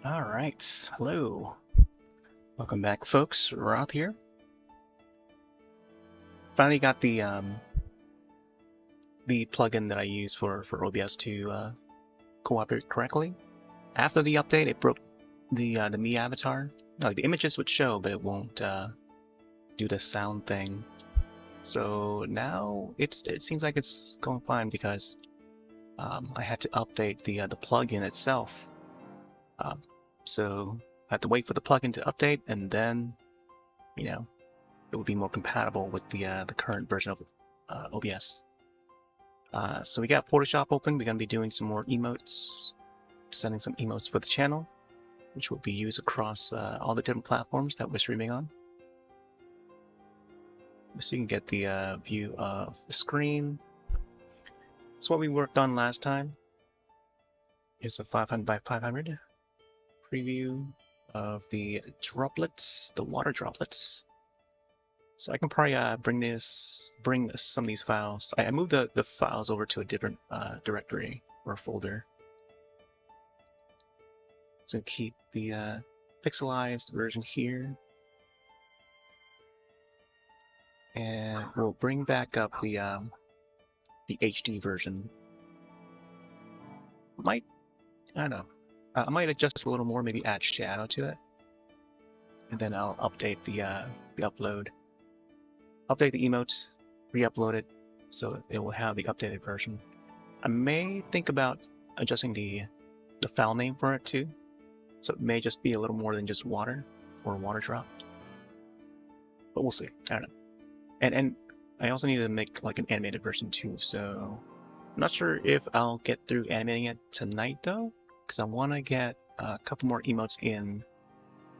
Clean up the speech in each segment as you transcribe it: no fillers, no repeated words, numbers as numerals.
All right, hello. Welcome back, folks. Roth here. Finally got the plugin that I use for OBS to cooperate correctly. After the update, it broke the me avatar. Like the images would show, but it won't do the sound thing. So now it seems like it's going fine because I had to update the plugin itself. So I had to wait for the plugin to update, and then it would be more compatible with the current version of OBS. So we got Photoshop open. We're gonna be doing some more emotes, sending some emotes for the channel, which will be used across all the different platforms that we're streaming on. So you can get the view of the screen. It's what we worked on last time. Here's a 500 by 500 preview of the droplets, the water droplets. So I can probably bring some of these files. I moved the files over to a different directory or folder. So keep the pixelized version here, and we'll bring back up the HD version. I don't know. I might adjust a little more, maybe add shadow to it, and then I'll update the upload. Update the emotes, re-upload it, so it will have the updated version. I may think about adjusting the file name for it too, so it may just be a little more than just water or water drop. But we'll see. I don't know. And I also need to make like an animated version too, so I'm not sure if I'll get through animating it tonight though, because I want to get a couple more emotes in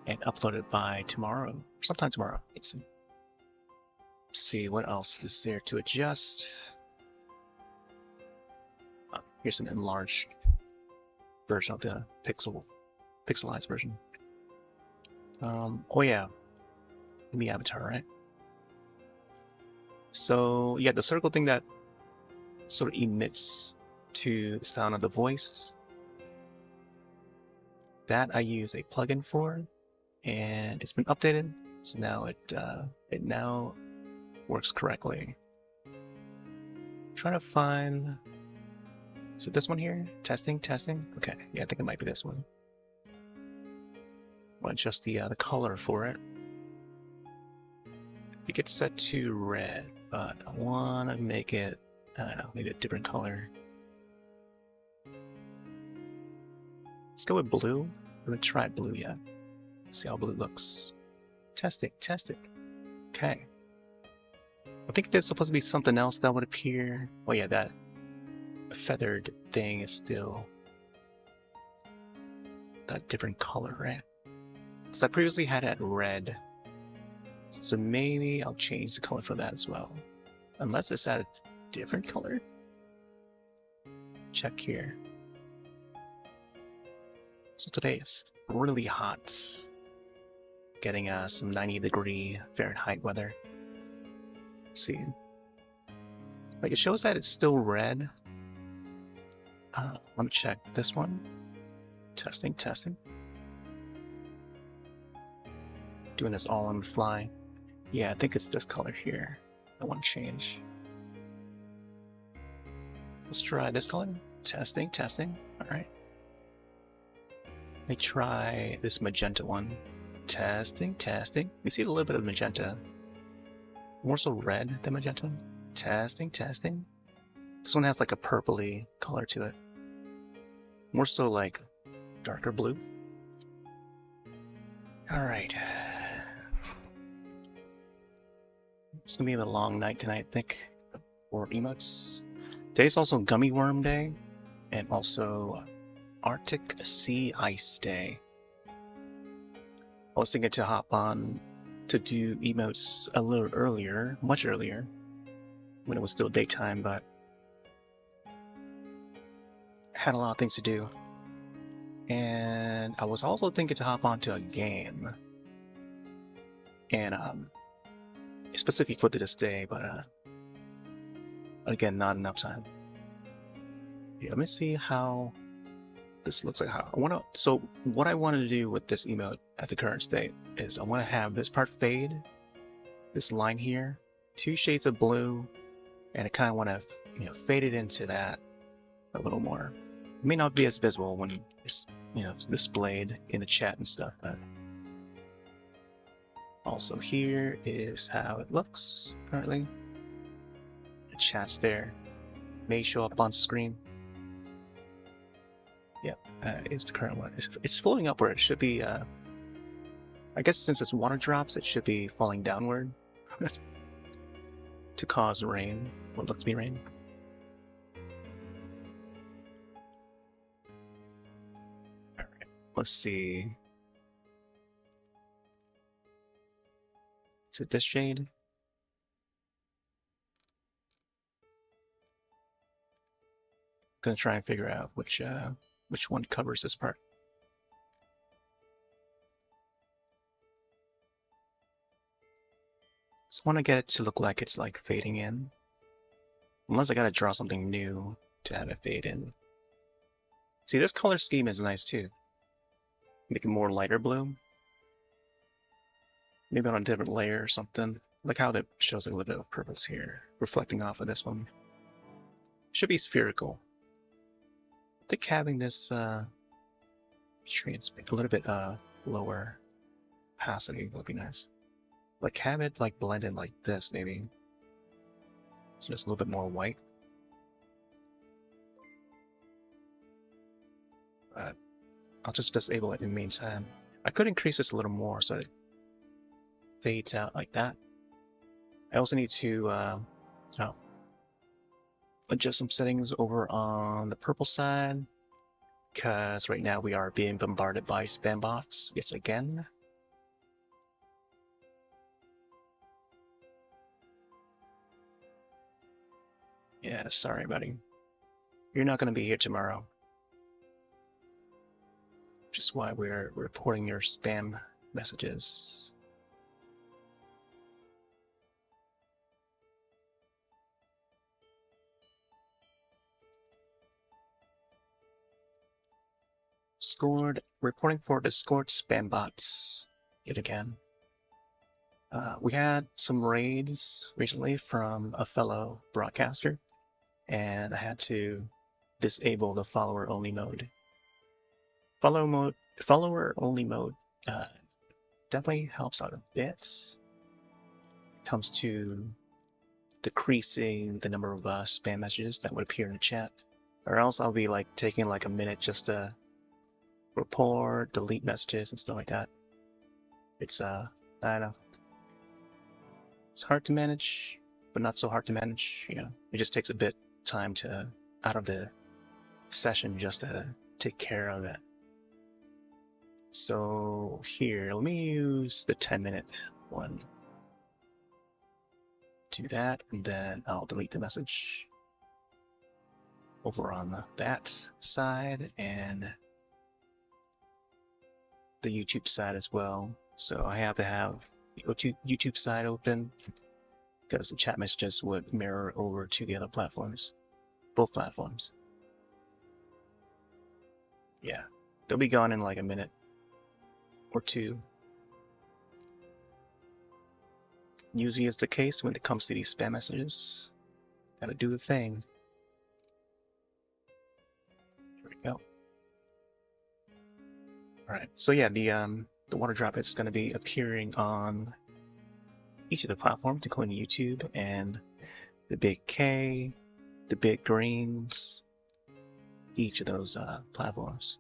and upload it by tomorrow, sometime tomorrow. Let's see what else is there to adjust. Oh, here's an enlarged version of the pixelized version. Oh yeah, the avatar, right? So yeah, the circle thing that sort of emits to the sound of the voice, that I use a plugin for, and it's been updated, so now it now works correctly. I'm trying to find, is it this one here? Testing. Okay, yeah, I think it might be this one. I'll adjust the color for it. It gets set to red, but I want to make it, I don't know, maybe a different color. Let's go with blue. I haven't tried blue yet. See how blue looks. Testing. Okay. I think there's supposed to be something else that would appear. Oh yeah, that feathered thing is still that different color, right? Because I previously had it red. So maybe I'll change the color for that as well. Unless it's at a different color. Check here. So today is really hot. Getting some 90-degree Fahrenheit weather. Let's see. Like it shows that it's still red. Let me check this one. Testing. Doing this all on the fly. Yeah, I think it's this color here. I want to change. Let's try this color. Testing. All right. Let me try this magenta one. Testing. You see a little bit of magenta. More so red than magenta. Testing. This one has like a purpley color to it. More so like darker blue. All right. It's gonna be a long night tonight, I think, for emotes. Today's also Gummy Worm Day, and also Arctic Sea Ice Day. I was thinking to hop on to do emotes a little earlier, much earlier, when it was still daytime, but I had a lot of things to do. And I was also thinking to hop onto a game. And specifically for this day, but again, not enough time. Yeah, let me see how this looks like. How I want to. So what I want to do with this emote at the current state is I want to have this part fade, this line here, 2 shades of blue, and I kind of want to fade it into that a little more. It may not be as visible when it's displayed in the chat and stuff, but also here is how it looks currently. The chat's there, may show up on screen. Yep, it's the current one. It's floating upward. It should be, I guess since it's water drops, it should be falling downward to cause rain, what looks to be rain. Alright, let's see. Is it this shade? Gonna try and figure out which one covers this part. Just want to get it to look like it's like fading in. Unless I gotta draw something new to have it fade in. See, this color scheme is nice too. Make it more lighter blue. Maybe on a different layer or something. Like how that shows a little bit of purpose here, reflecting off of this one. Should be spherical. I think having this transmit a little bit lower opacity would be nice. Like have it like blended like this maybe. So just a little bit more white. But I'll just disable it in the meantime. I could increase this a little more so it fades out like that. I also need to adjust some settings over on the purple side, because right now we are being bombarded by spam bots yet again. Yeah, sorry, buddy. You're not going to be here tomorrow. Which is why we're reporting your spam messages. Reporting for Discord spam bots yet again. We had some raids recently from a fellow broadcaster, and I had to disable the follower only mode. Follower only mode definitely helps out a bit. It comes to decreasing the number of spam messages that would appear in the chat, or else I'll be like taking like a minute just to report, delete messages and stuff like that. It's I don't know. It's hard to manage, but not so hard to manage. It just takes a bit time to out of the session just to take care of it. So here, let me use the 10-minute one. Do that, and then I'll delete the message over on that side and the YouTube side as well. So I have to have the YouTube side open because the chat messages would mirror over to the other platforms, both platforms. Yeah, they'll be gone in like a minute or two. Usually is the case when it comes to these spam messages. Gotta do the thing. Here we go. Alright, so yeah, the water drop is going to be appearing on each of the platforms, including YouTube and the big K, the big greens, each of those platforms.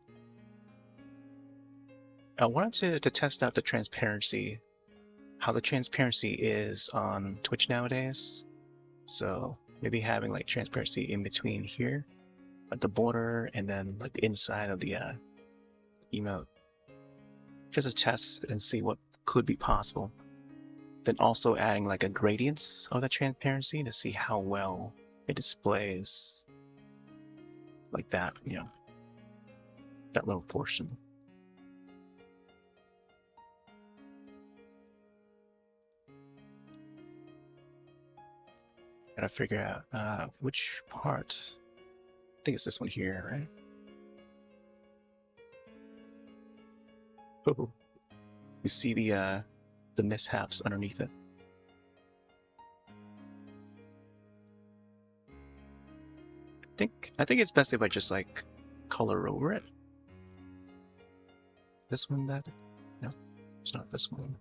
I wanted to test out the transparency, how the transparency is on Twitch nowadays. So maybe having like transparency in between here, at the border, and then like the inside of the emote. Just to test and see what could be possible. Then also adding like a gradient of the transparency to see how well it displays like that, that little portion. Gotta figure out which part. I think it's this one here, right? Oh, you see the mishaps underneath it. I think it's best if I just like color over it. This one, that? No, it's not this one.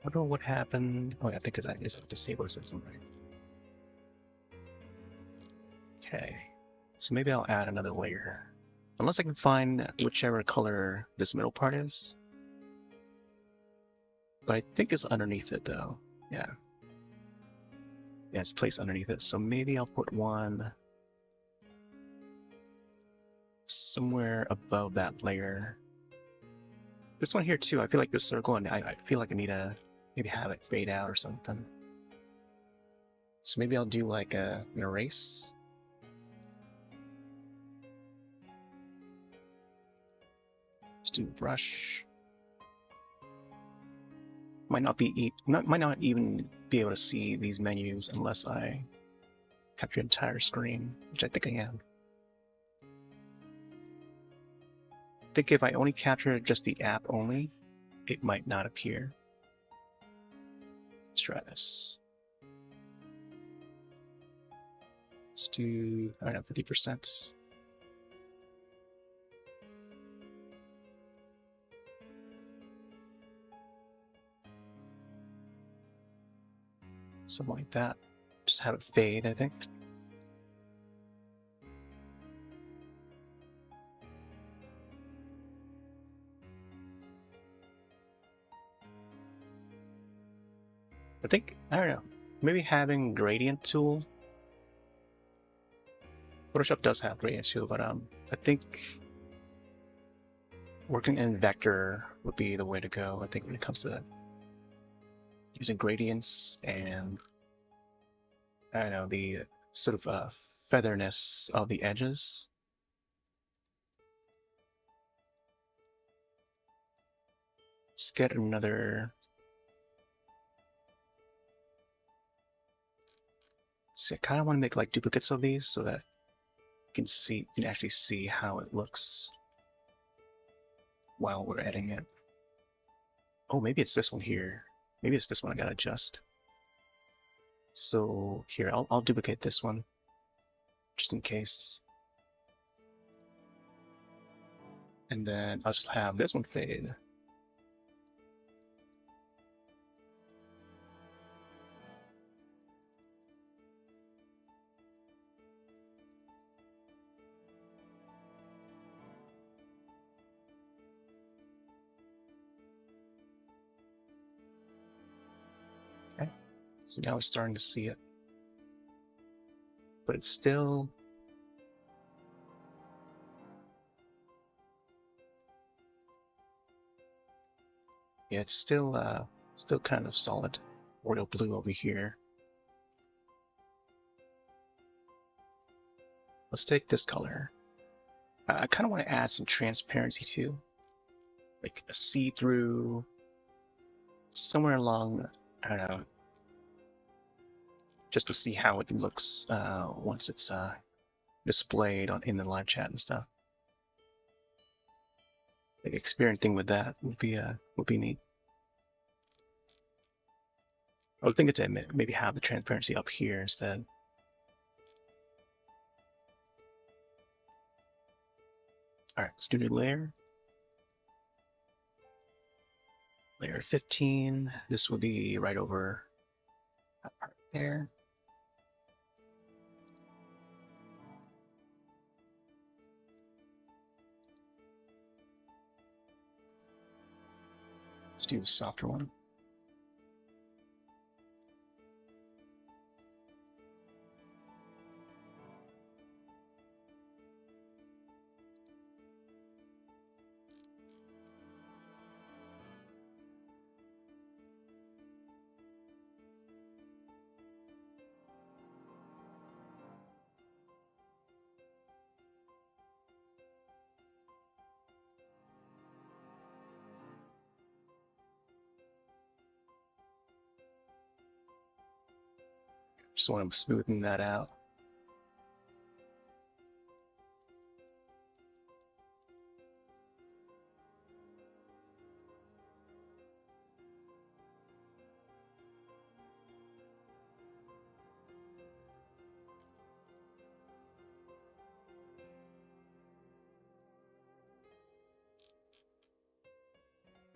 I don't know what happened. Oh yeah, I think it's disabled this one, right? Okay, so maybe I'll add another layer. Unless I can find whichever color this middle part is. But I think it's underneath it though. Yeah. Yeah, it's placed underneath it. So maybe I'll put one somewhere above that layer. This one here too, I feel like this circle, and I feel like I need to maybe have it fade out or something. So maybe I'll do like an erase. Let's do brush. Might not even be able to see these menus unless I capture the entire screen, which I think I am. I think if I only capture just the app only, it might not appear. Let's try this. Let's do, I don't know, 50%. Something like that. Just have it fade, I think. I don't know, maybe having gradient tool. Photoshop does have gradient tool, but I think working in vector would be the way to go, I think, when it comes to that. Using gradients and, I don't know, the sort of featherness of the edges. Let's get another. See, I kind of want to make like duplicates of these so that you can actually see how it looks while we're editing it. Oh, maybe it's this one here. Maybe it's this one I gotta adjust. So here, I'll duplicate this one just in case. And then I'll just have this one fade. Okay, so now we're starting to see it. But it's still, yeah, it's still kind of solid royal blue over here. Let's take this color. I kind of want to add some transparency too, like a see-through somewhere along, I don't know, just to see how it looks once it's displayed in the live chat and stuff. Like experimenting with that would be neat. I was thinking to maybe have the transparency up here instead. All right, let's do a new layer. Layer 15. This will be right over that part there. Let's do a softer one. Just want to smoothen that out.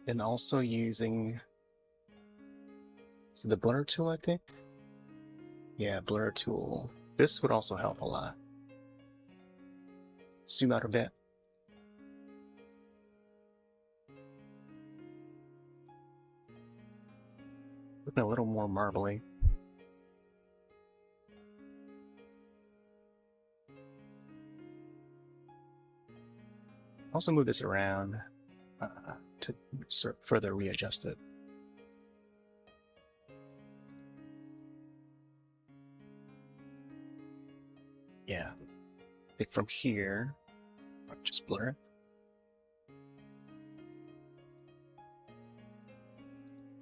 And also using, so the blur tool, I think. Yeah, blur tool. This would also help a lot. Zoom out a bit. Looking a little more marbly. Also move this around to further readjust it. Yeah, I think from here, I'll just blur it.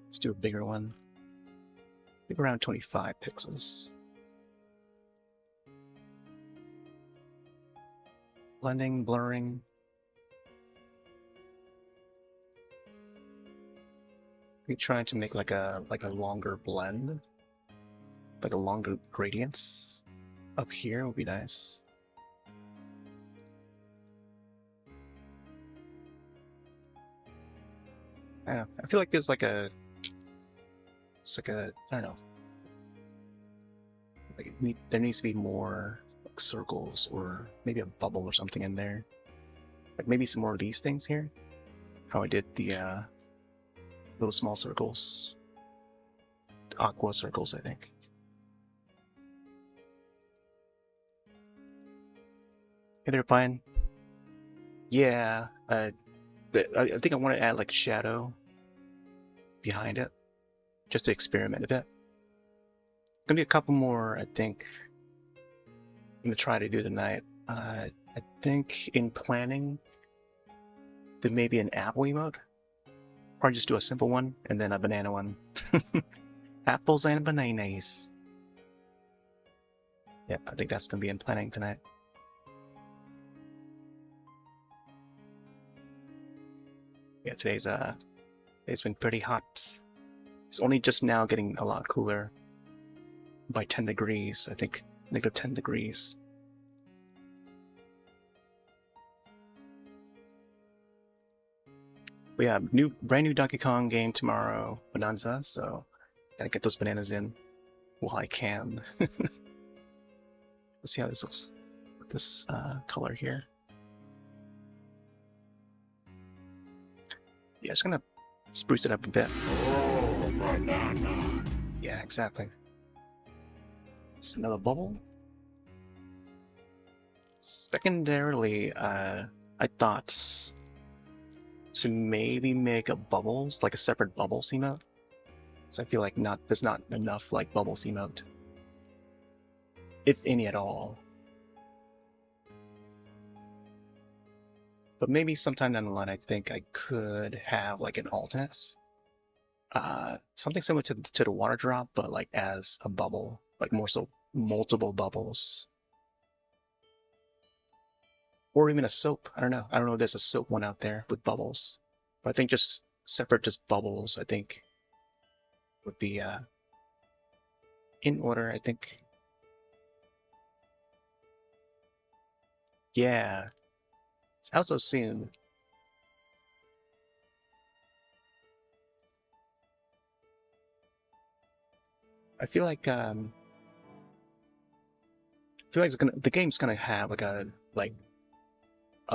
Let's do a bigger one. I think around 25 pixels. Blending, blurring. We're trying to make like a longer blend, like a longer gradients. Up here would be nice. I feel like there's like a, it's like a, I don't know. Like there needs to be more like circles or maybe a bubble or something in there. Like maybe some more of these things here. How I did the little small circles, aqua circles, I think. Hey there, Pine. Yeah, I think I want to add like shadow behind it, just to experiment a bit. Gonna be a couple more, I think. I'm gonna try to do tonight. I think in planning, there may be an apple emote, or just do a simple one and then a banana one. Apples and bananas. Yeah, I think that's gonna be in planning tonight. Yeah, today's been pretty hot. It's only just now getting a lot cooler by 10 degrees, I think, negative 10 degrees. But yeah, brand new Donkey Kong game tomorrow, Bonanza, so gotta get those bananas in while I can. Let's see how this looks with this color here. Yeah, just gonna spruce it up a bit. Oh, banana. Yeah, exactly. Just another bubble. Secondarily, I thought to maybe make a bubbles, like a separate bubbles emote. So I feel like there's not enough like bubbles emote, if any at all. But maybe sometime down the line, I think I could have like an alternates, something similar to the water drop, but like as a bubble, like more so multiple bubbles, or even a soap. I don't know. I don't know if there's a soap one out there with bubbles, but I think just separate, just bubbles, I think would be in order. I think. Yeah, it's out so soon. I feel like the game's gonna have like a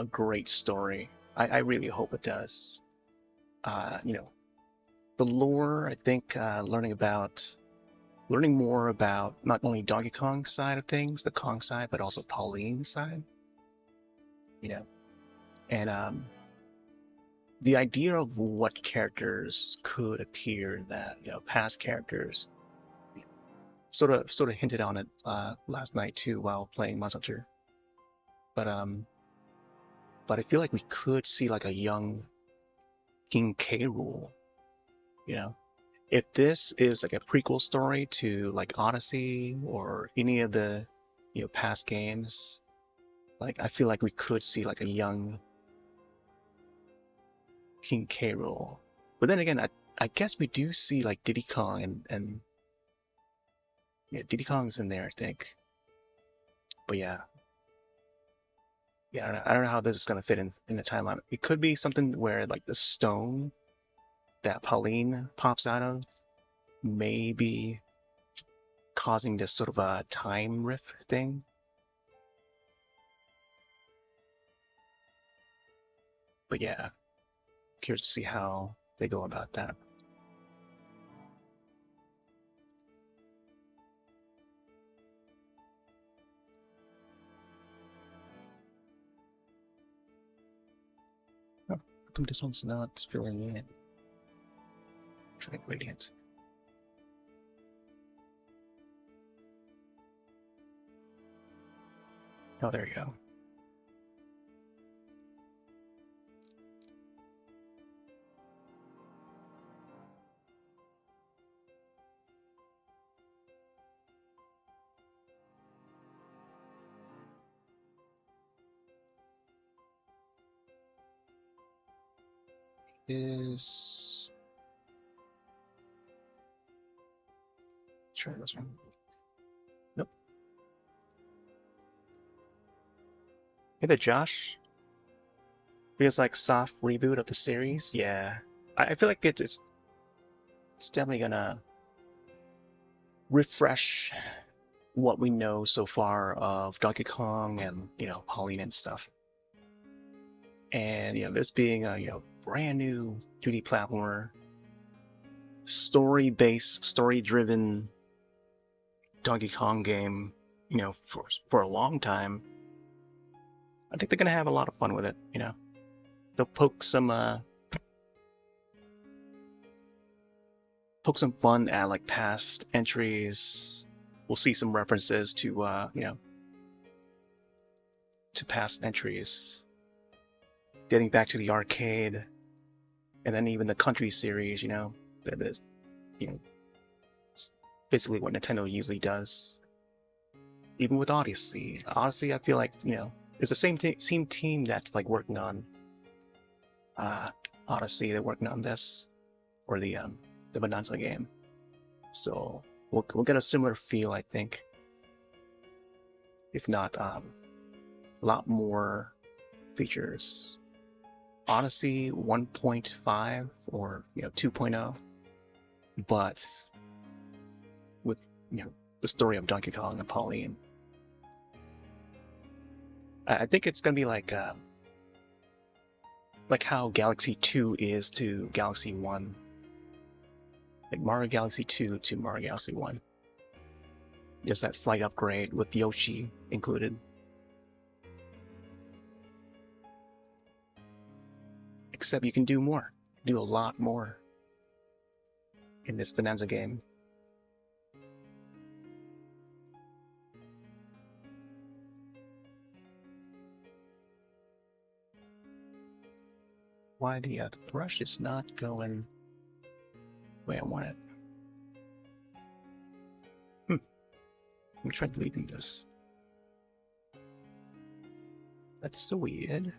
great story. I really hope it does. You know, the lore. I think learning more about not only Donkey Kong's side of things, the Kong side, but also Pauline's side. You know, and the idea of what characters could appear that past characters sort of hinted on it last night too while playing Monster Hunter. But I feel like we could see like a young King K. Rool, you know. If this is like a prequel story to like Odyssey or any of the past games, like I feel like we could see like a young King K. Rool. But then again, I guess we do see like Diddy Kong and yeah, Diddy Kong's in there, I think. But yeah, I don't know how this is gonna fit in the timeline. It could be something where like the stone that Pauline pops out of may be causing this sort of a time rift thing. But yeah, curious to see how they go about that. Oh, how come this one's not filling in? Try gradient. Oh, there you go. Is try this one. Nope. Hey there, Josh. Feels like soft reboot of the series. Yeah, I feel like it's definitely gonna refresh what we know so far of Donkey Kong and Pauline and stuff. And this being a brand new 2D platformer, story-based, story-driven Donkey Kong game, for a long time, I think they're gonna have a lot of fun with it. They'll poke some fun at like past entries. We'll see some references to to past entries, getting back to the arcade, and then even the Country series. That is, it's basically what Nintendo usually does. Even with Odyssey, I feel like it's the same team that's like working on Odyssey. They're working on this, or the Bonanza game. So we'll get a similar feel, I think. If not, a lot more features. Odyssey 1.5 or 2.0, but with the story of Donkey Kong and Pauline. I think it's gonna be like how Galaxy 2 is to Galaxy 1. Like Mario Galaxy 2 to Mario Galaxy 1. Just that slight upgrade with Yoshi included. Except you can do more. Do a lot more in this Bonanza game. Why the brush is not going the way I want it. Let me try deleting this. That's so weird.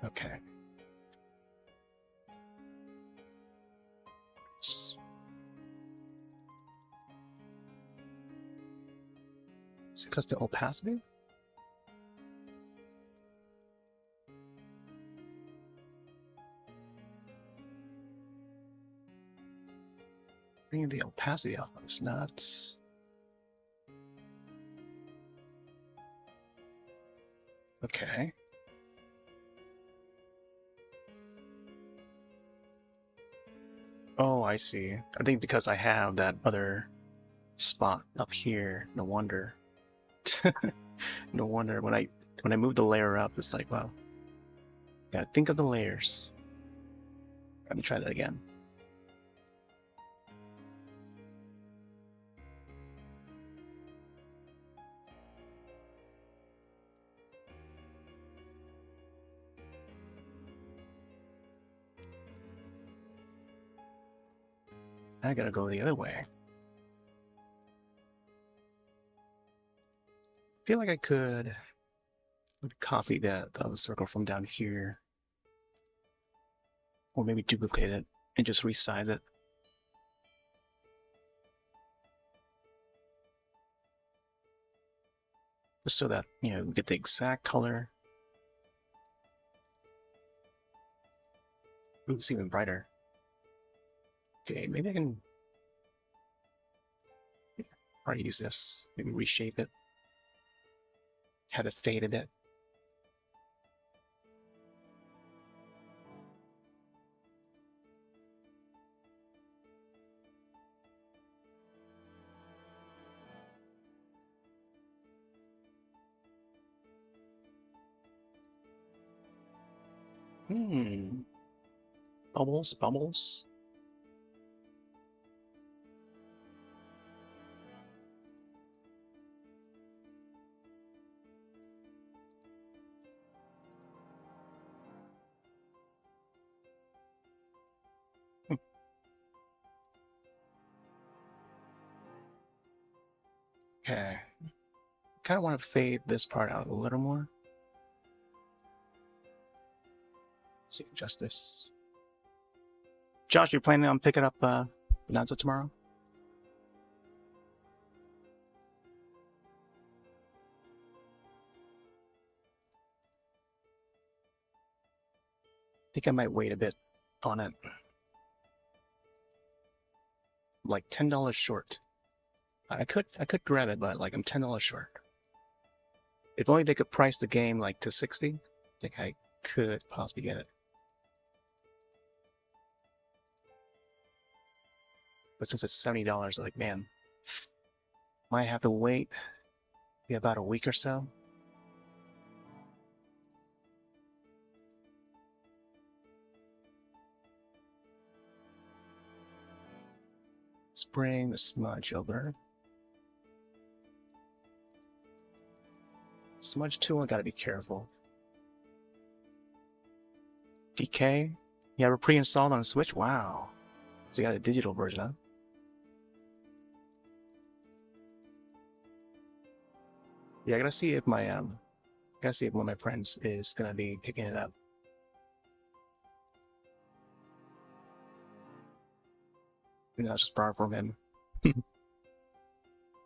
Okay. Is it because the opacity? Bringing the opacity up is not. Okay. Oh, I see. I think because I have that other spot up here. No wonder. No wonder when I move the layer up, it's like, wow. Gotta think of the layers. Let me try that again. I gotta go the other way. I feel like I could copy the other circle from down here. Or maybe duplicate it and just resize it. Just so that, we get the exact color. Ooh, it's even brighter. Okay, maybe I can probably use this. Maybe reshape it. Have it fade a bit. Bubbles, bubbles. Okay. Kind of want to fade this part out a little more. Let's see, adjust this. Josh, you planning on picking up Bonanza tomorrow? I think I might wait a bit on it. Like $10 short. I could grab it, but like I'm $10 short. If only they could price the game like to 60, I think I could possibly get it. But since it's $70, like man, might have to wait maybe about a week or so. Spraying the smudge over. Smudge tool, I gotta be careful. DK? You have it pre-installed on Switch? Wow. So you got a digital version, huh? Yeah, I gotta see if my gotta see if one of my friends is gonna be picking it up. Maybe I'll just borrow from him.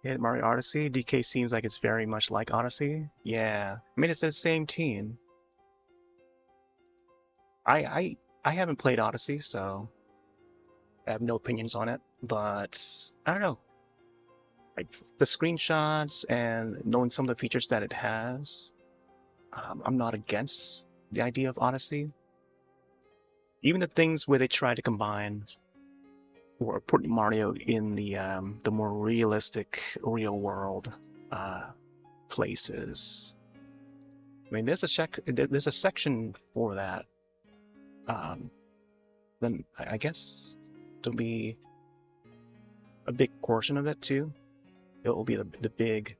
Yeah, Mario Odyssey. DK seems like it's very much like Odyssey. Yeah, I mean it's the same team. I haven't played Odyssey, so I have no opinions on it. But I don't know. Like the screenshots and knowing some of the features that it has, I'm not against the idea of Odyssey. Even the things where they try to combine or put Mario in the more realistic, real world places. I mean, there's a section for that. Then I guess there'll be a big portion of it too. It will be the big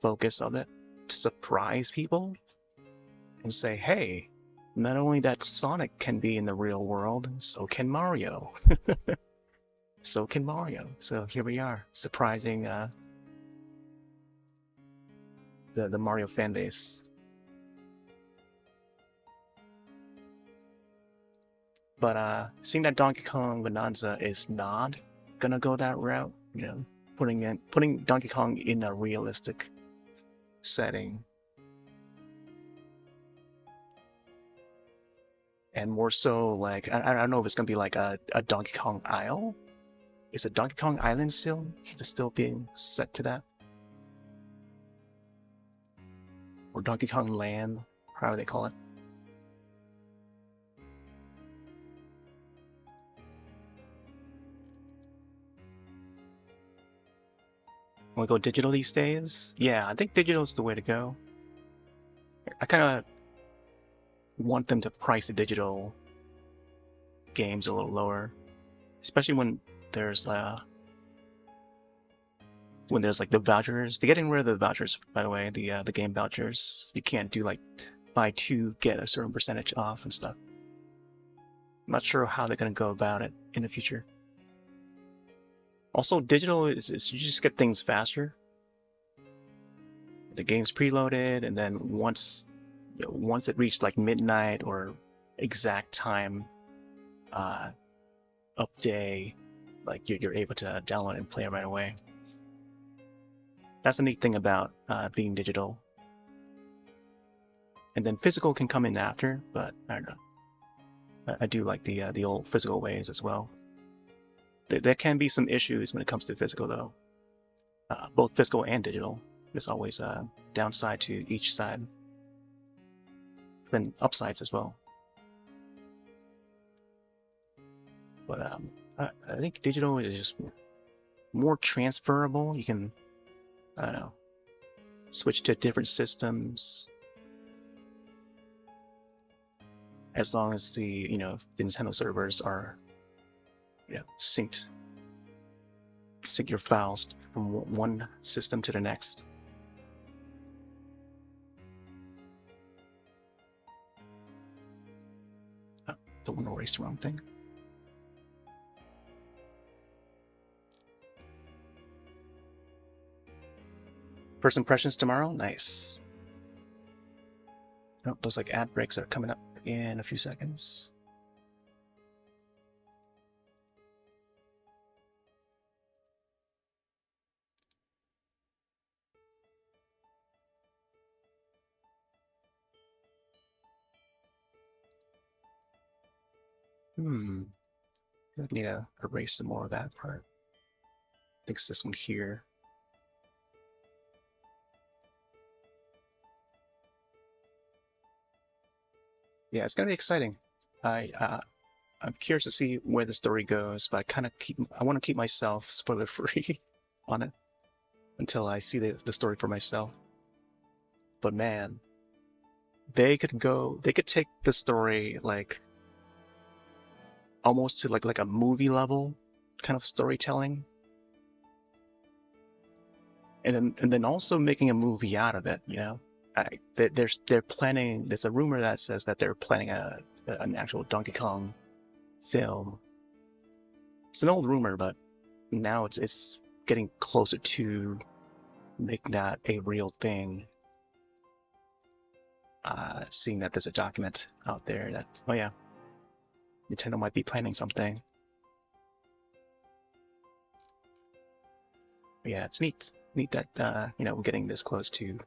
focus of it to surprise people and say, hey, not only that Sonic can be in the real world, so can Mario. So can Mario. So here we are, surprising the Mario fan base. But seeing that Donkey Kong Bonanza is not gonna go that route, you know, putting Donkey Kong in a realistic setting, and more so like I don't know if it's gonna be like a Donkey Kong Isle. Is it Donkey Kong Island still? Is it still being set to that? Or Donkey Kong Land, however they call it. Want to go digital these days? Yeah, I think digital is the way to go. I kind of want them to price the digital games a little lower, especially when there's like the vouchers. They're getting rid of the vouchers, by the way, the game vouchers. You can't do like buy two get a certain percentage off and stuff. I'm not sure how they're gonna go about it in the future. Also, digital is you just get things faster. The game's preloaded, and then once it reached like midnight or exact time up day, like you're able to download and play it right away. That's the neat thing about being digital. And then physical can come in after, but I don't know. I do like the old physical ways as well. There can be some issues when it comes to physical though, both physical and digital. There's always a downside to each side, then upsides as well. But I think digital is just more transferable. You can, I don't know, switch to different systems as long as the the Nintendo servers are synced. Sync your files from one system to the next. Oh, don't want to erase the wrong thing. First impressions tomorrow? Nice. Oh, looks like ad breaks are coming up in a few seconds. I need to erase some more of that part. I think it's this one here. Yeah, it's gonna be exciting. I'm curious to see where the story goes, but I want to keep myself spoiler free on it until I see the story for myself. But man, they could take the story like almost to like a movie level kind of storytelling, and then also making a movie out of it. They're planning. There's a rumor that says that they're planning an actual Donkey Kong film. It's an old rumor, but now it's getting closer to making that a real thing. Seeing that there's a document out there that, oh yeah, Nintendo might be planning something. But yeah, it's neat that we're getting this close to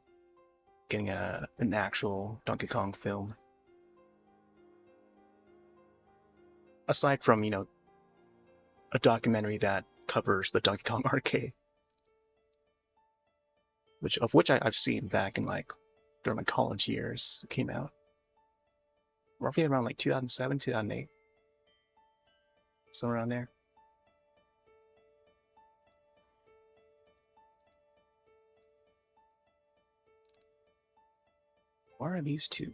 getting an actual Donkey Kong film. Aside from a documentary that covers the Donkey Kong arcade, which I've seen back in during my college years. It came out roughly around 2007, 2008, somewhere around there. Where are these two?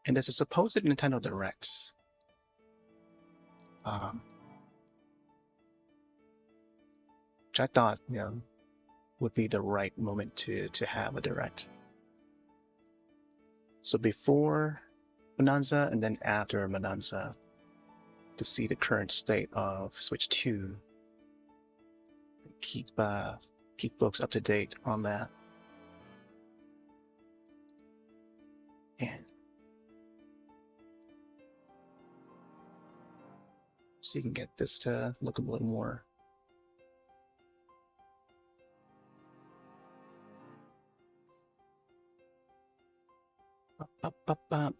And there's a supposed Nintendo Direct. Which I thought, would be the right moment to have a Direct. So before Bonanza and then after Bonanza, to see the current state of Switch 2. Keep folks up to date on that. And so you can get this to look a little more.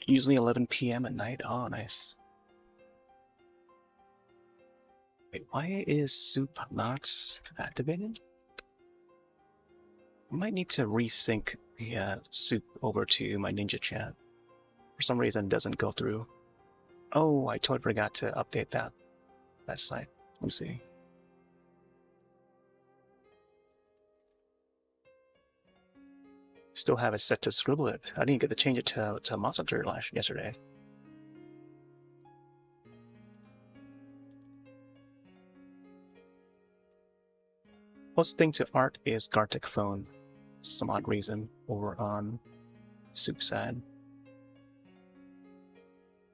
Usually 11 p.m. at night. Oh, nice. Wait, why is Soup not activated? I might need to resync the Soup over to my Ninja chat. For some reason, it doesn't go through. Oh, I totally forgot to update that site. Let me see. Still have it set to Scribble It. I didn't get to change it to Monster yesterday. Posting to art is Gartic Phone. Some odd reason over on Soup side.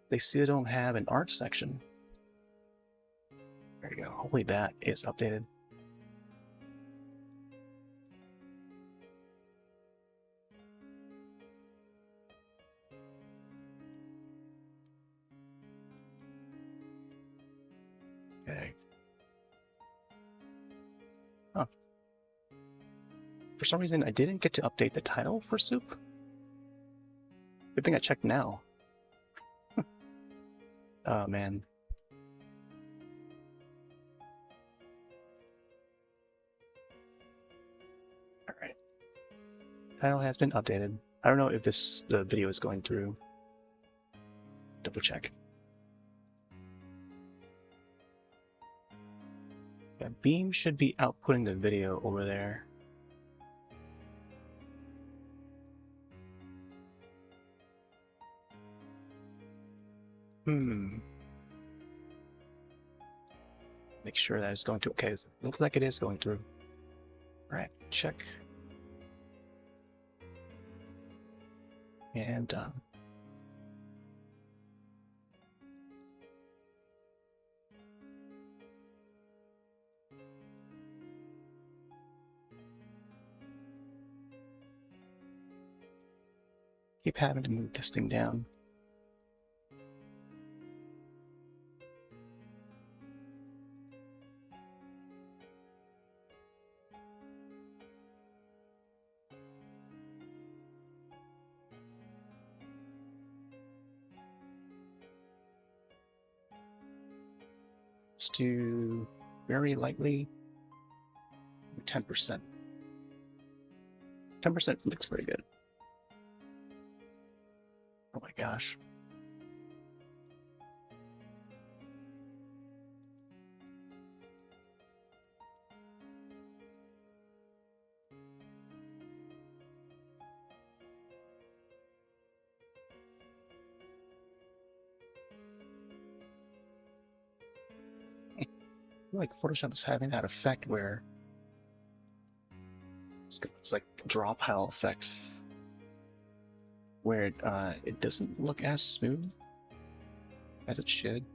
They still don't have an art section. There you go. Hopefully that is updated. Okay. Huh. For some reason, I didn't get to update the title for Soup. Good thing I checked now. Oh man. Alright. Title has been updated. I don't know if the video is going through. Double check. Yeah, Beam should be outputting the video over there. Make sure that it's going through. Okay, it looks like it is going through. All right, check. And done. Keep having to move this thing down. Let's do very lightly 10%. 10% looks pretty good. Oh my gosh. I feel like Photoshop is having that effect where it's like draw pile effects, where it doesn't look as smooth as it should.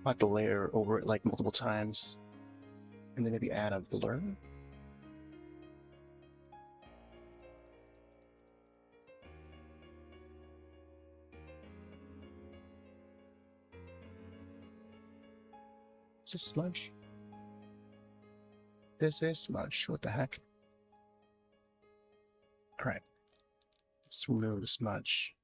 I have to layer over it like multiple times, and then maybe add a blur. Is this smudge? This is smudge. What the heck? Alright. Let's remove the smudge.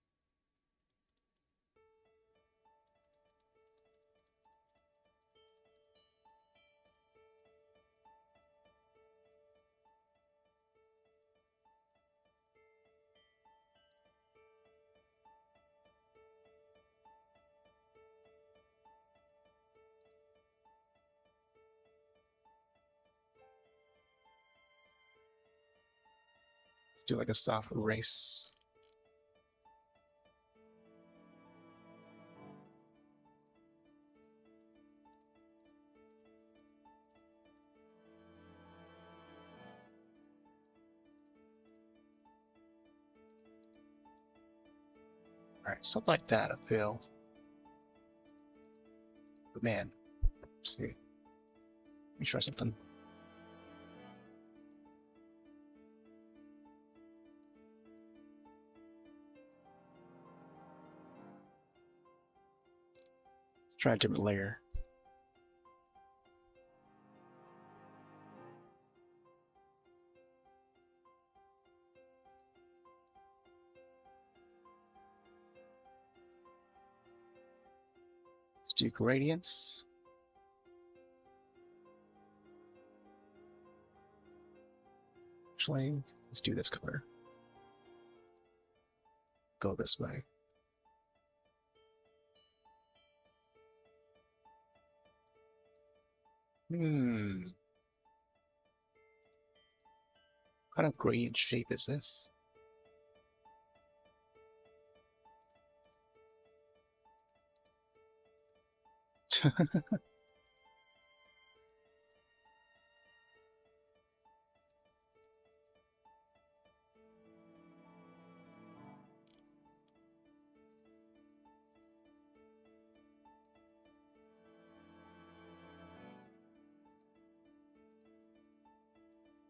Let's do like a soft erase. Alright, something like that, I feel. But man, let's see. Let me try something. Let's try a different layer. Let's do gradients. Actually, let's do this color. Go this way. What kind of gradient shape is this?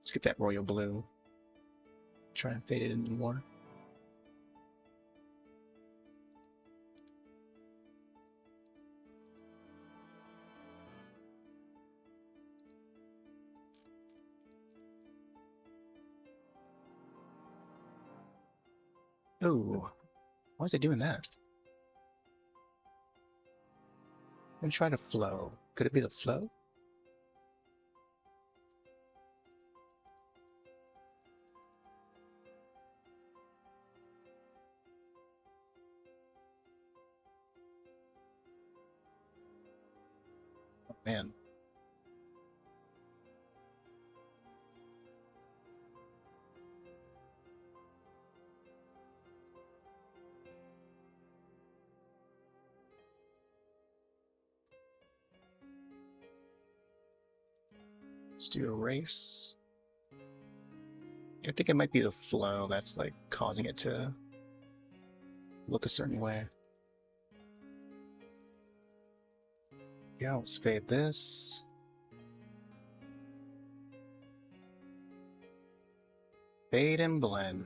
Let's get that royal blue. Try and fade it in more. Ooh, Why is it doing that? I'm gonna try to flow. Could it be the flow? Oh, man. Let's do erase. I think it might be the flow that's like causing it to look a certain way. Yeah, let's fade this. Fade and blend.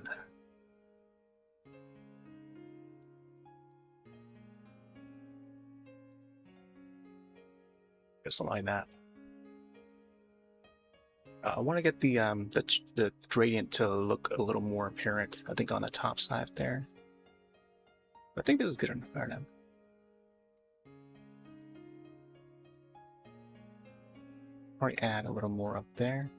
Just something like that. I want to get the gradient to look a little more apparent. I think on the top side there. I think this is good enough. I don't know. Probably add a little more up there.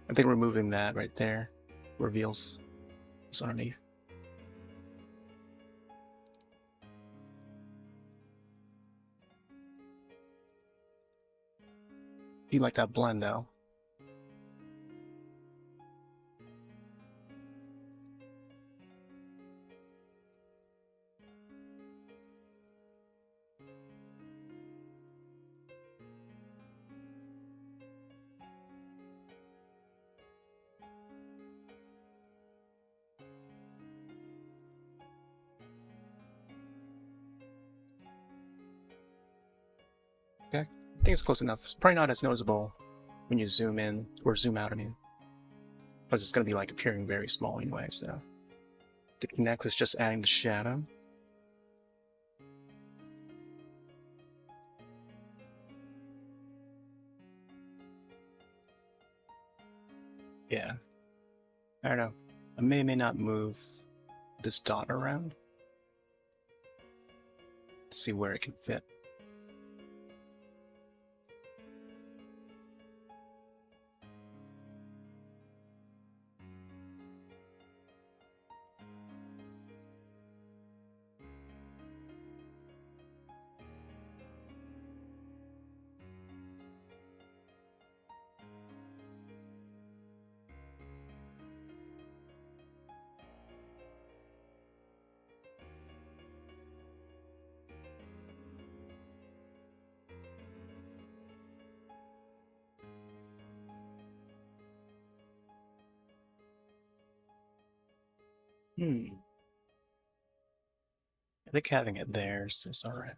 I think removing that right there reveals what's underneath. Do you like that blend though? Okay, I think it's close enough. It's probably not as noticeable when you zoom in, or zoom out, I mean. Because it's going to be like appearing very small anyway, so. The next is just adding the shadow. Yeah. I don't know. I may or may not move this dot around to see where it can fit. I think having it there is alright.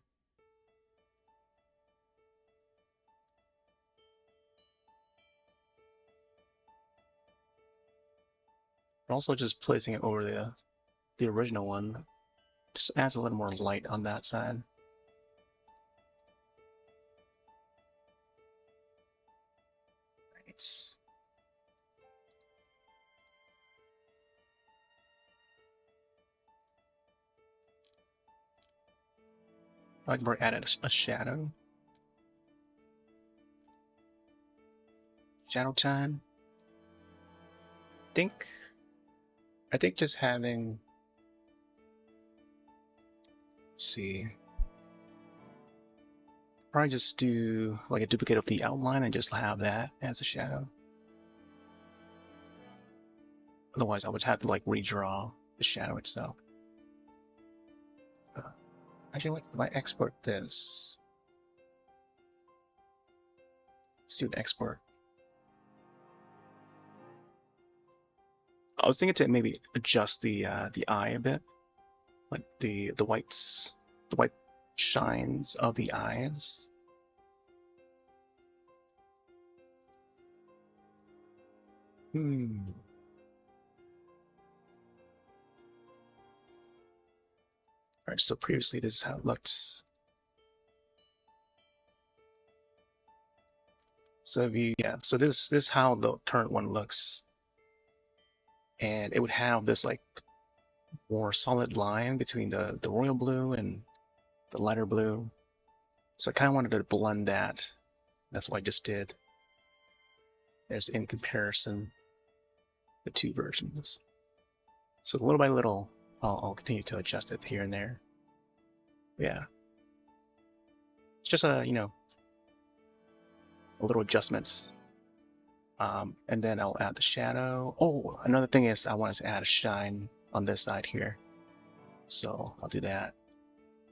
But also just placing it over the original one just adds a little more light on that side. Right. I can probably add a shadow. Shadow time. I think just having, let's see, probably just do like a duplicate of the outline and just have that as a shadow. Otherwise, I would have to like redraw the shadow itself. Actually, if I export this, let's do an export. was thinking to maybe adjust the eye a bit, like the white shines of the eyes. Alright, so previously this is how it looked. So so this is how the current one looks. And it would have this like more solid line between the royal blue and the lighter blue. So I kind of wanted to blend that. That's what I just did. There's in comparison the two versions. So little by little, I'll continue to adjust it here and there. Yeah, it's just a little adjustments. And then I'll add the shadow. Oh, another thing is I wanted to add a shine on this side here. So I'll do that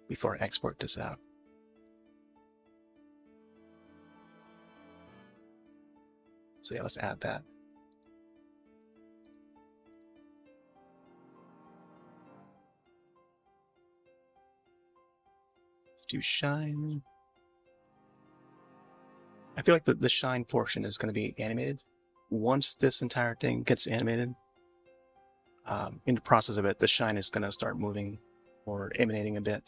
before I export this out. So yeah, let's add that. Let's do shine. I feel like the shine portion is going to be animated. Once this entire thing gets animated, in the process of it, the shine is going to start moving or emanating a bit.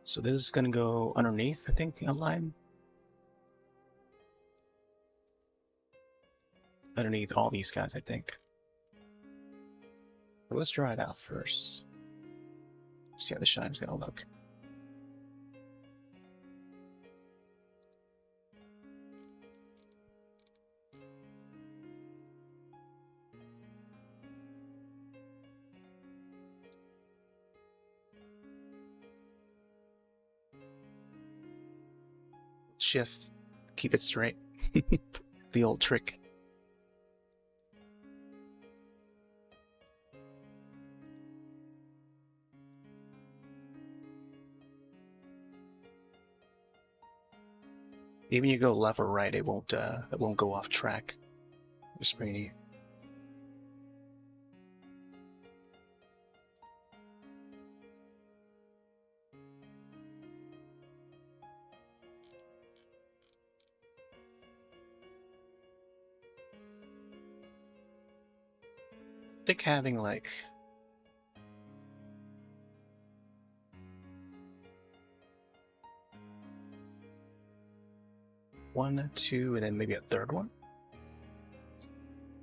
So this is going to go underneath, I think, a line. Underneath all these guys, I think. But let's draw it out first. See how the shine's going to look. Shift, keep it straight. The old trick. Even you go left or right, it won't go off track. It's pretty neat. I think having like one, two, and then maybe a third one.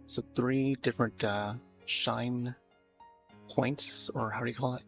So 3 different shine points, or how do you call it?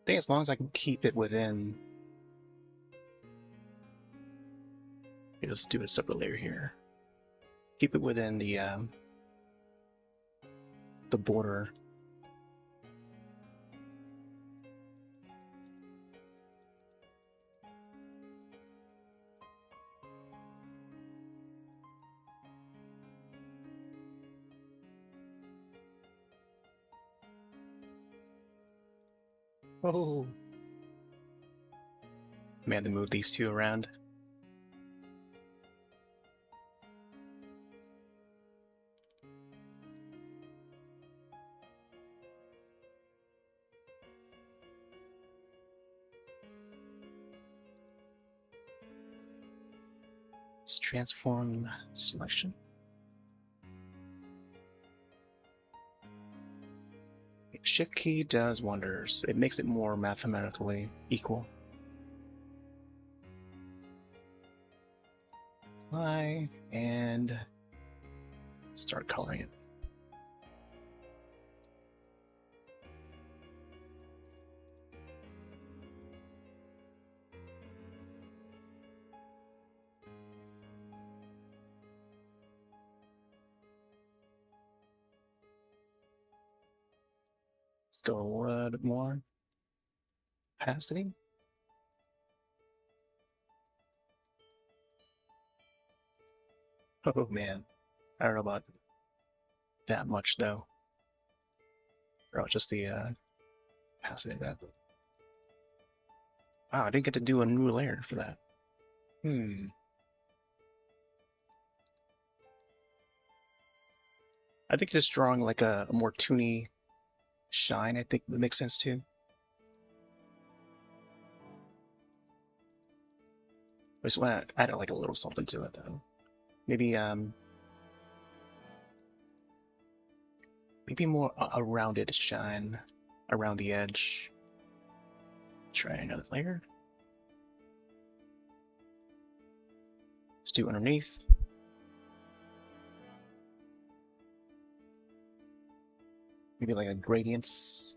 I think as long as I can keep it within. Let's do a separate layer here. Keep it within the border. Oh, I may have to move these 2 around. Let's transform selection. Shift key does wonders. It makes it more mathematically equal. Apply and start coloring it. Let's go a little bit more. Opacity. Oh man, I don't know about that much though. Or just the opacity of that. Wow, I didn't get to do a new layer for that. I think just drawing like a more toony shine, I think would make sense too. I just want to add like a little something to it though. Maybe maybe more a rounded shine around the edge. Try another layer. Let's do underneath. Maybe like a gradients,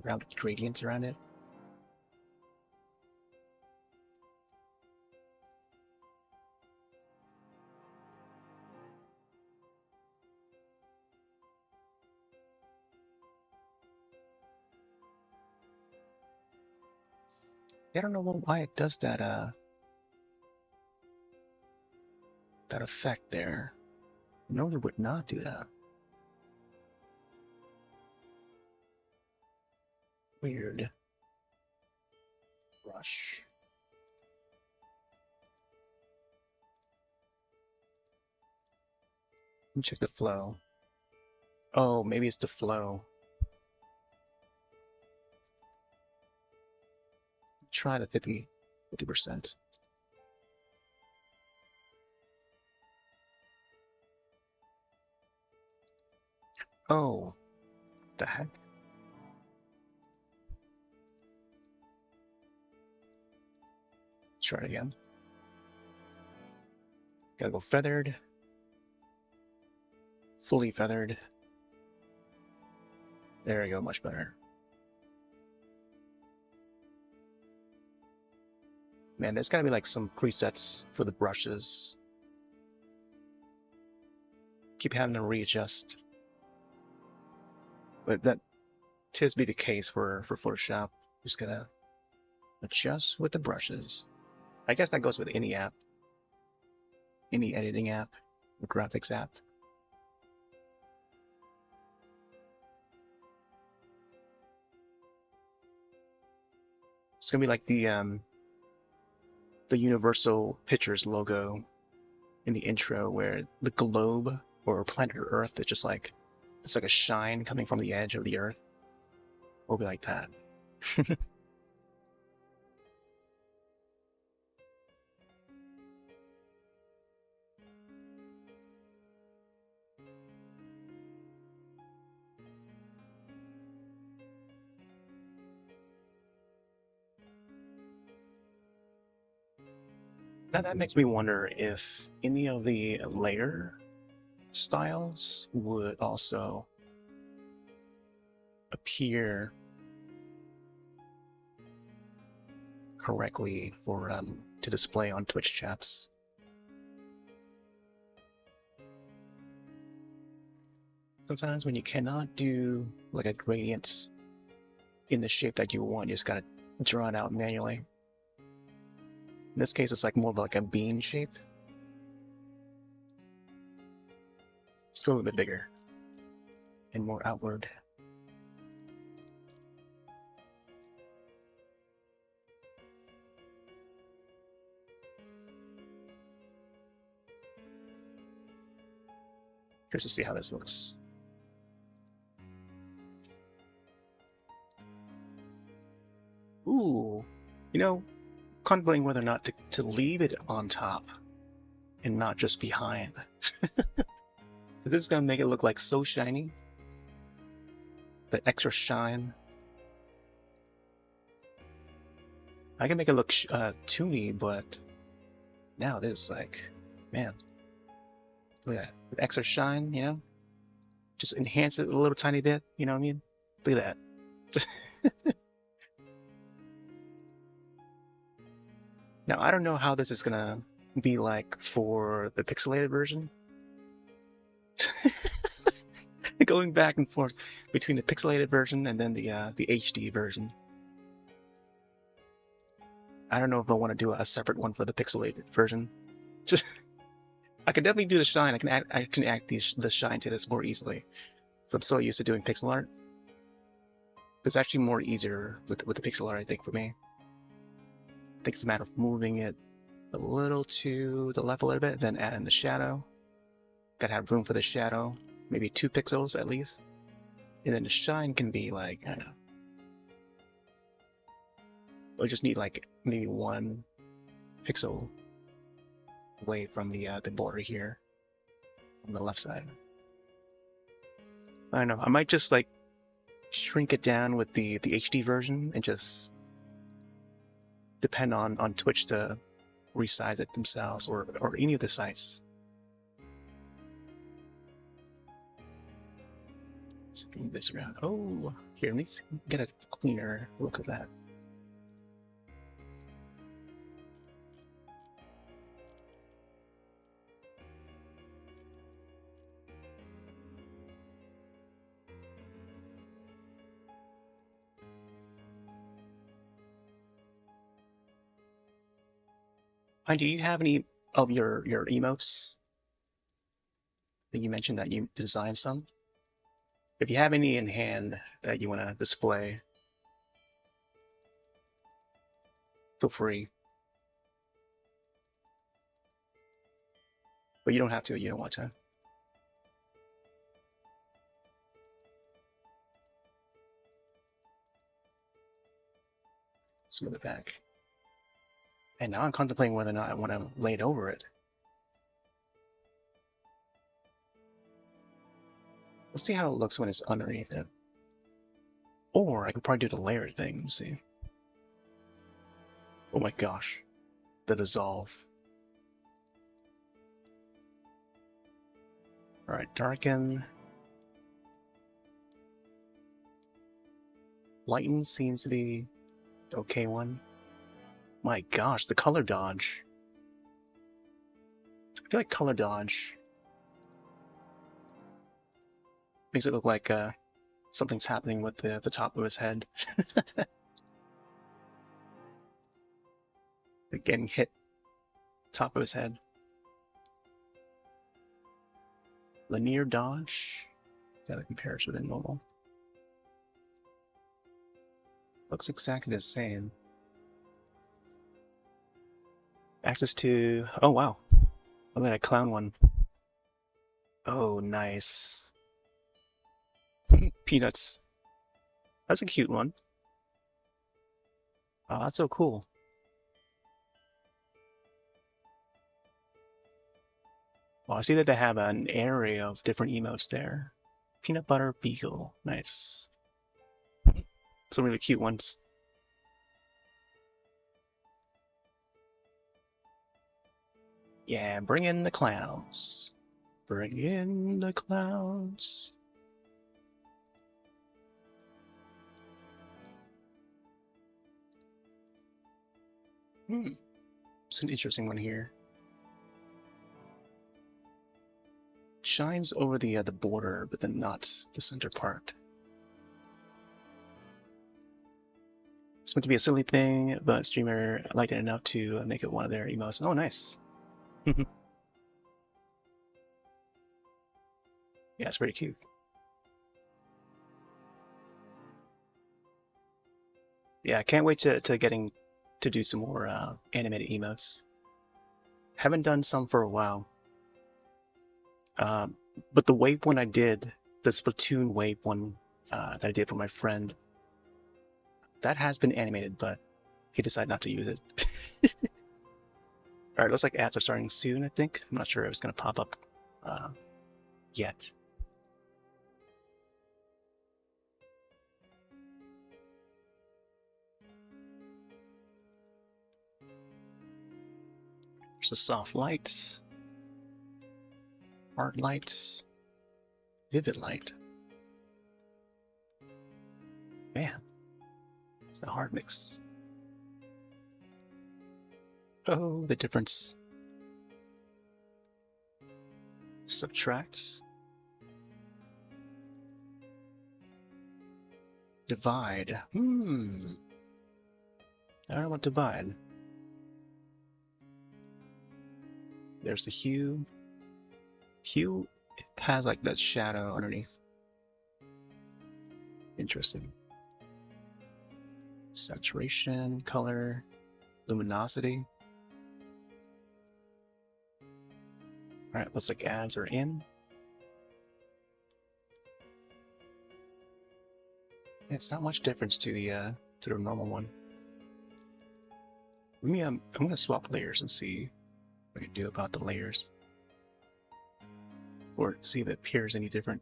rounded gradients around it. I don't know why it does that that effect there. No, it would not do that. Weird. Brush. Let me check the flow. Oh, maybe it's the flow. Try the 50%. Oh, the heck? Try it again. Gotta go feathered. Fully feathered. There we go, much better. Man, there's gotta be like some presets for the brushes. Keep having to readjust. But that tis be the case for Photoshop. Just gotta adjust with the brushes. I guess that goes with any app. Any editing app, or graphics app. It's gonna be like the Universal Pictures logo in the intro, where the globe or planet Earth is just like it's like a shine coming from the edge of the Earth. Will be like that. Now that makes me wonder if any of the layer styles would also appear correctly for to display on Twitch chats. Sometimes when you cannot do like a gradient in the shape that you want, you just gotta draw it out manually. In this case, it's like more of like a bean shape. Let's go a little bit bigger and more outward. Here's to see how this looks. Ooh, you know, contemplating whether or not to leave it on top and not just behind. This is gonna make it look like so shiny. The extra shine. I can make it look toony, but now this like, man, look at that. With extra shine, you know? Just enhance it a little tiny bit, you know what I mean? Look at that. Now, I don't know how this is gonna be like for the pixelated version. going back and forth between the pixelated version and then the HD version. I don't know if I want to do a separate one for the pixelated version. Just I can definitely do the shine. I can add the shine to this more easily. So I'm so used to doing pixel art. It's actually more easier with the pixel art, I think, for me. I think it's a matter of moving it a little to the left a little bit, then add in the shadow. Gotta have room for the shadow, maybe 2 pixels at least. And then the shine can be like, I don't know. Or just need like maybe 1 pixel away from the border here on the left side. I don't know. I might just like shrink it down with the HD version and just depend on Twitch to resize it themselves or any of the sites. Let's move this around. Oh, here, let's get a cleaner look of that. And do you have any of your emotes that you mentioned that you designed some? If you have any in hand that you want to display, feel free. But you don't have to, you don't want to. Smooth it back. And now I'm contemplating whether or not I want to lay it over it. Let's see how it looks when it's underneath it. Or I could probably do the layer thing. Let's see. Oh my gosh. The dissolve. Alright, darken. Lighten seems to be the okay one. My gosh, the color dodge. I feel like color dodge makes it look like something's happening with the top of his head. Like getting hit top of his head. Linear dodge. Gotta compare it to the normal. Looks exactly the same. Access to... Oh wow. Look at that clown one. Oh, nice. Peanuts. That's a cute one. Oh, that's so cool. Well, I see that they have an array of different emotes there. Peanut butter beagle. Nice. Some really cute ones. Yeah, bring in the clowns. Bring in the clowns. It's an interesting one here. Shines over the border, but then not the center part. It's meant to be a silly thing, but streamer liked it enough to make it one of their emotes. Oh, nice. Yeah, it's pretty cute. Yeah, I can't wait to do some more animated emotes. Haven't done some for a while. But the wave one I did, the Splatoon wave one that I did for my friend, that has been animated, but he decided not to use it. Alright, looks like ads are starting soon, I think. I'm not sure if it's going to pop up yet. There's a soft light, hard light, vivid light. Man, it's a hard mix. Oh, the difference. Subtract. Divide. I don't know what divide. There's the hue. Hue has like that shadow underneath. Interesting. Saturation, color, luminosity. Alright, looks like ads are in. It's not much difference to the normal one. Let me I'm gonna swap layers and see what I can do about the layers. Or see if it appears any different.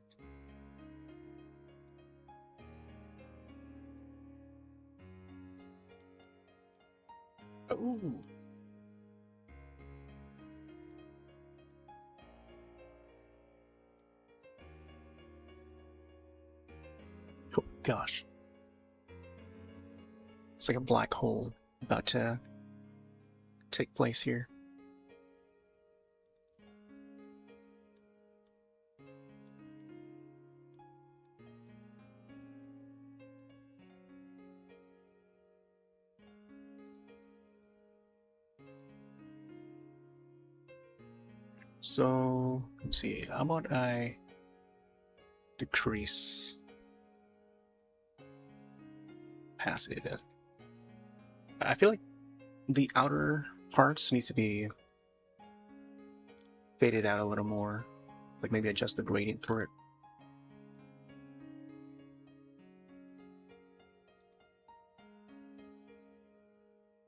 Oh. Oh gosh. It's like a black hole about to take place here. So, let's see, how about I decrease opacity a bit? I feel like the outer parts needs to be faded out a little more. Like maybe adjust the gradient for it.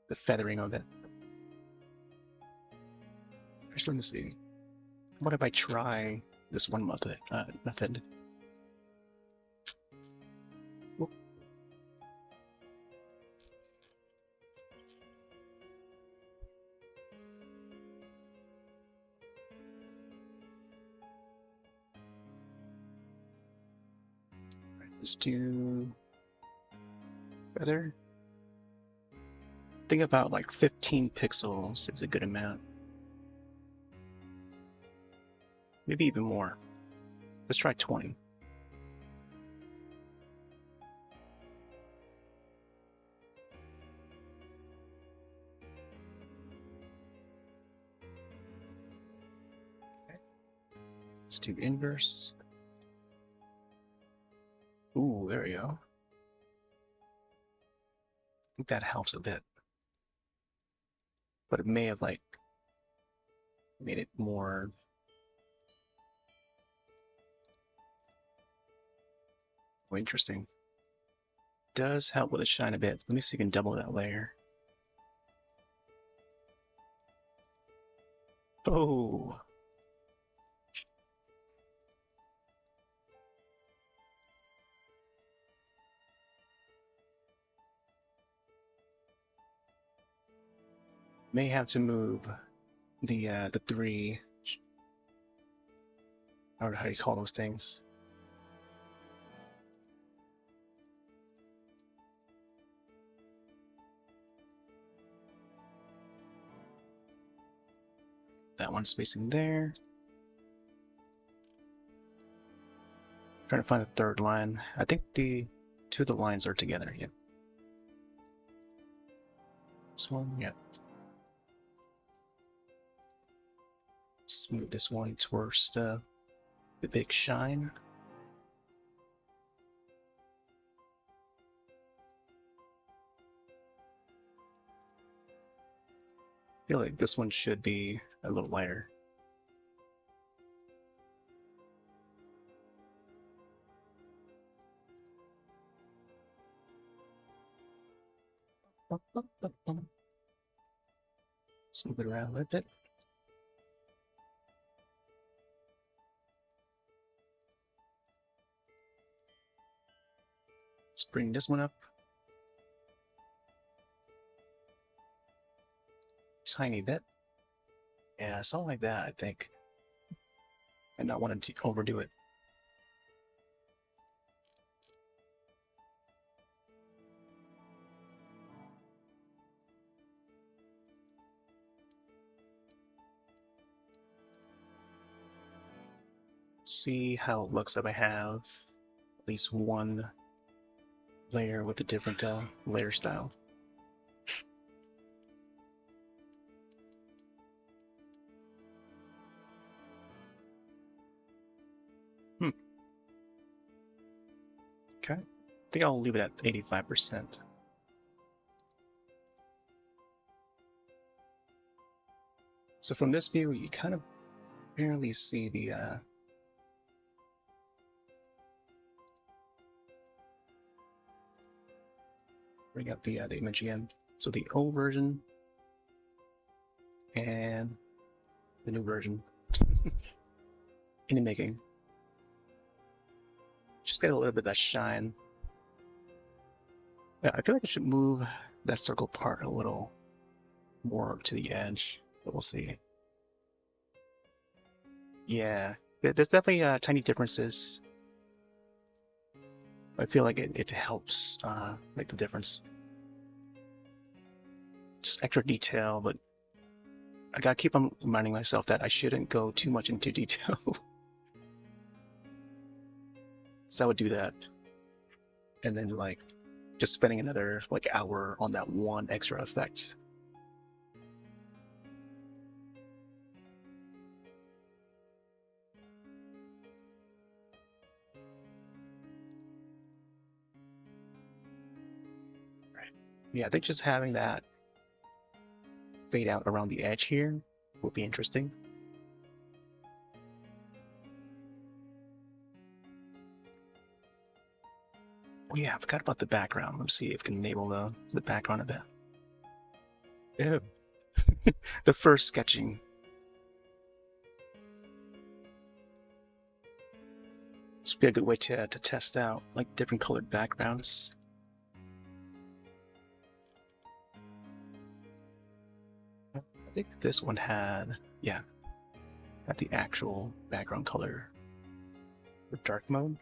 The feathering of it. Actually, let me see. What if I try this one method? Whoop. Let's do feather. Think about like 15 pixels is a good amount. Maybe even more. Let's try 20. Okay. Let's do inverse. Ooh, there we go. I think that helps a bit. But it may have like made it more interesting. Does help with the shine a bit. Let me see if you can double that layer. Oh. May have to move the three. I don't know how you call those things. That one's facing there. Trying to find the third line. I think the two of the lines are together. Yep. This one, yep. Let's move this one towards the big shine. I feel like this one should be a little lighter. Let's move it around a little bit. Let's bring this one up. Tiny bit. Yeah, something like that, I think. And not wanting to overdo it. See how it looks if I have at least one layer with a different layer style. Okay, I think I'll leave it at 85%. So from this view, you kind of barely see the bring up the image again. So the old version and the new version in the making. Just get a little bit of that shine. Yeah, I feel like I should move that circle part a little more to the edge, but we'll see. Yeah, there's definitely tiny differences. I feel like it helps make the difference. Just extra detail, but I gotta keep on reminding myself that I shouldn't go too much into detail. So I would do that, and then like just spending another like hour on that one extra effect. Right. Yeah, I think just having that fade out around the edge here will be interesting. Oh yeah, I forgot about the background. Let's see if I can enable the background a bit. Ew. The first sketching. This would be a good way to test out like different colored backgrounds. I think this one had, yeah, had the actual background color for dark mode.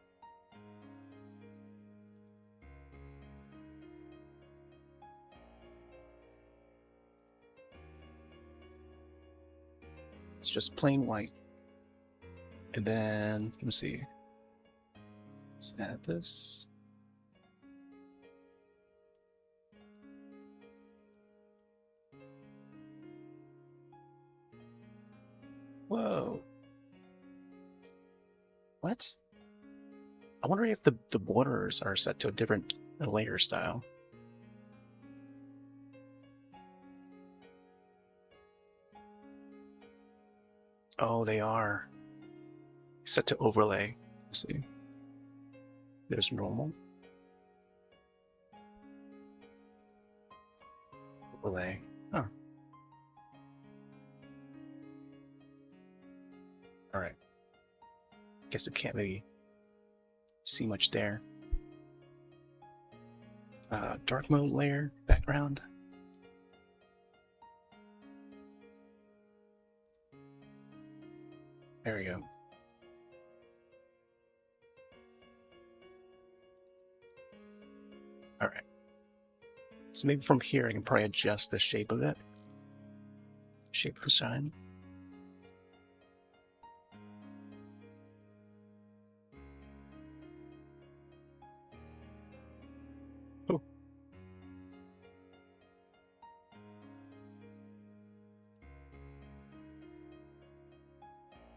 It's just plain white. And then, let me see. Let's add this. Whoa. What? I wonder if the borders are set to a different layer style. Oh, they are set to overlay. Let's see. There's normal. Overlay. Huh. Alright. Guess we can't really see much there. Dark mode layer, background. There we go. Alright. So maybe from here I can probably adjust the shape of it. Shape of the shine. Oh.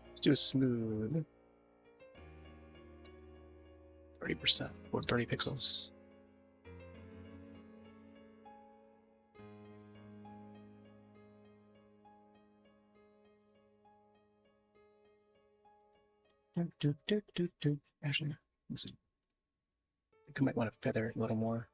Let's do a smooth 30% or 30 pixels. Actually, let's see. I think I might want to feather it a little more.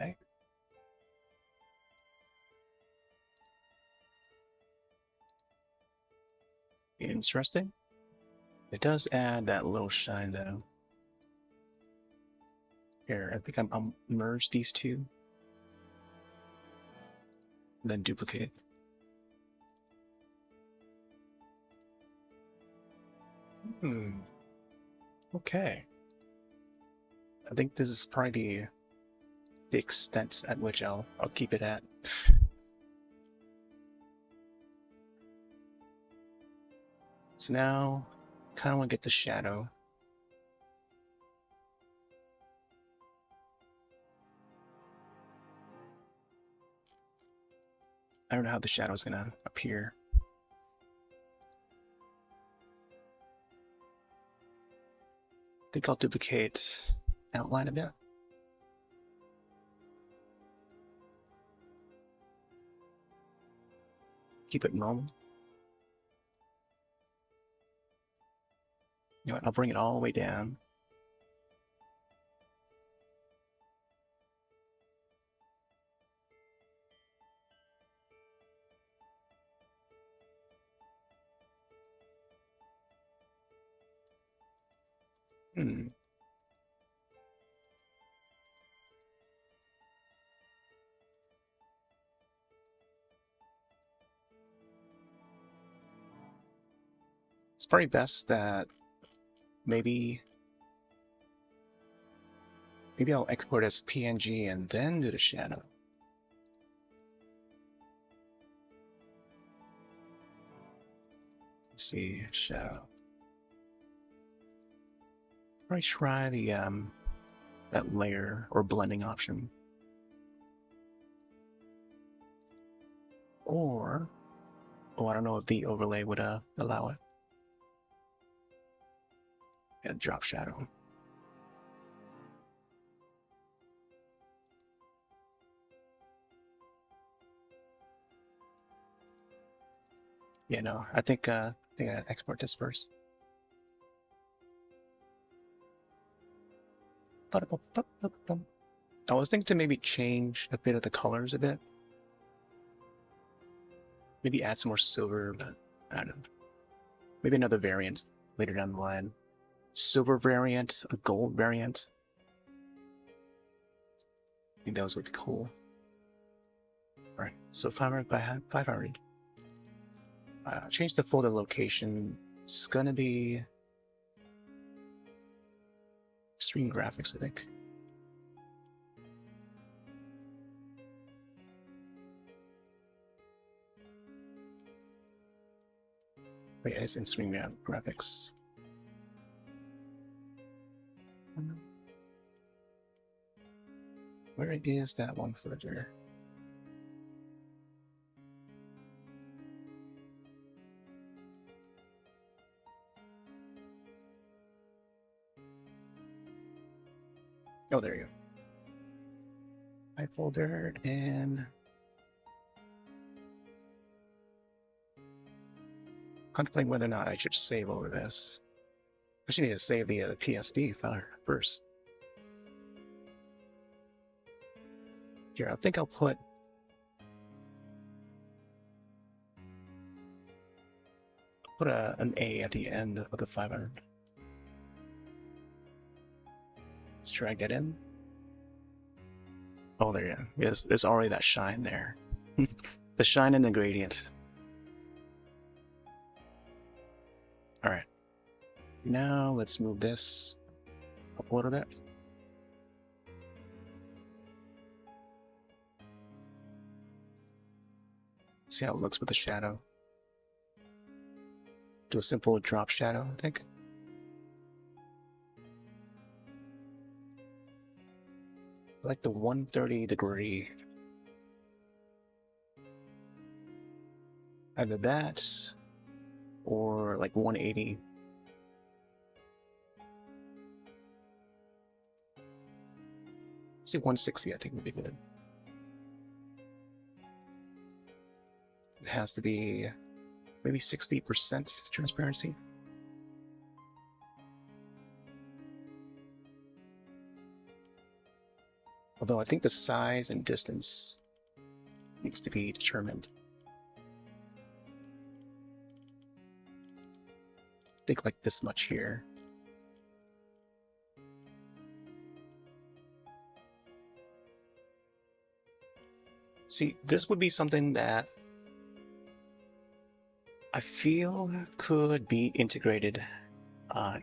Okay. Interesting. It does add that little shine though. Here, I think I'll merge these two, then duplicate. Okay. I think this is probably the extent at which I'll keep it at. So now, kind of want to get the shadow. I don't know how the shadow is gonna appear. I think I'll duplicate outline a bit. Keep it normal. You know what? I'll bring it all the way down. It's probably best that maybe I'll export as PNG and then do the shadow. Let's see, shadow. Probably try the that layer or blending option. Or, oh, I don't know if the overlay would allow it. Yeah, drop shadow. Yeah, no, I think I export this first. I was thinking to maybe change a bit of the colors a bit. Maybe add some more silver, but I don't know. Maybe another variant later down the line. Silver variant, a gold variant. I think those would be cool. Alright, so 500 by 500. Change the folder location. It's gonna be Extreme Graphics, I think. Wait, it's in Extreme Graphics. Where is that one further? Oh, there you go. My folder and contemplating whether or not I should save over this. I should need to save the PSD file first. Here, I think I'll put an A at the end of the 500. Let's drag that in. Oh, there you go. Yes, there's already that shine there. The shine and the gradient. Alright. Now let's move this up a little bit. See how it looks with the shadow. Do a simple drop shadow, I think. I like the 130 degree. Either that or like 180. Say 160, I think would be good. It has to be maybe 60% transparency. Although I think the size and distance needs to be determined. I think like this much here. See, this would be something that I feel could be integrated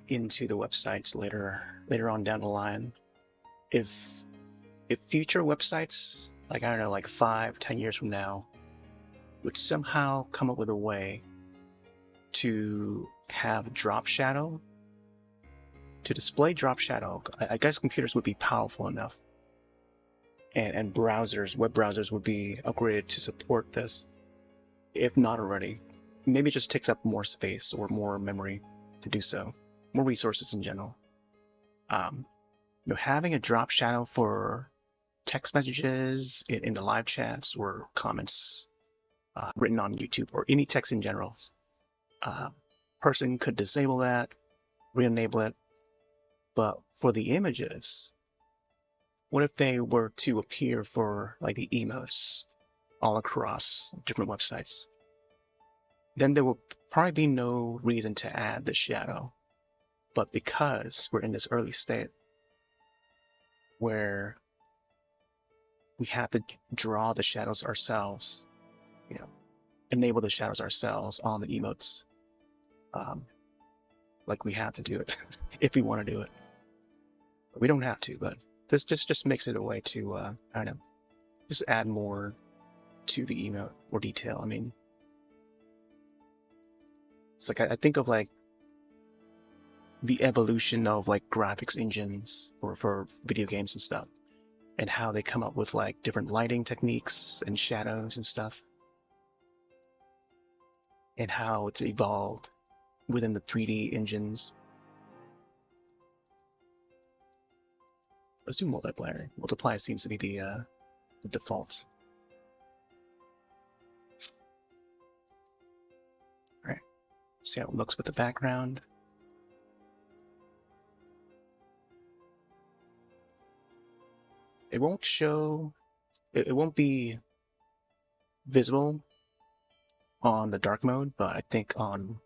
into the websites later on down the line. If future websites, like I don't know, like 5-10 years from now, would somehow come up with a way to have drop shadow, to display drop shadow, I guess computers would be powerful enough, and browsers, web browsers would be upgraded to support this, if not already. Maybe it just takes up more space or more memory to do so, more resources in general. Having a drop shadow for text messages in the live chats or comments written on YouTube or any text in general, person could disable that, re-enable it. But for the images, what if they were to appear for like the emotes all across different websites? Then there will probably be no reason to add the shadow. But because we're in this early state where we have to draw the shadows ourselves, enable the shadows ourselves on the emotes, like we have to do it if we want to do it. We don't have to, but this just makes it a way to, I don't know, just add more to the emote, more detail. I mean, it's like I think of like the evolution of like graphics engines for video games and stuff, and how they come up with like different lighting techniques and shadows and stuff, and how it's evolved within the 3D engines. Let's do multiplier. Multiply seems to be the default. All right, see how it looks with the background. It won't show, it won't be visible on the dark mode, but I think on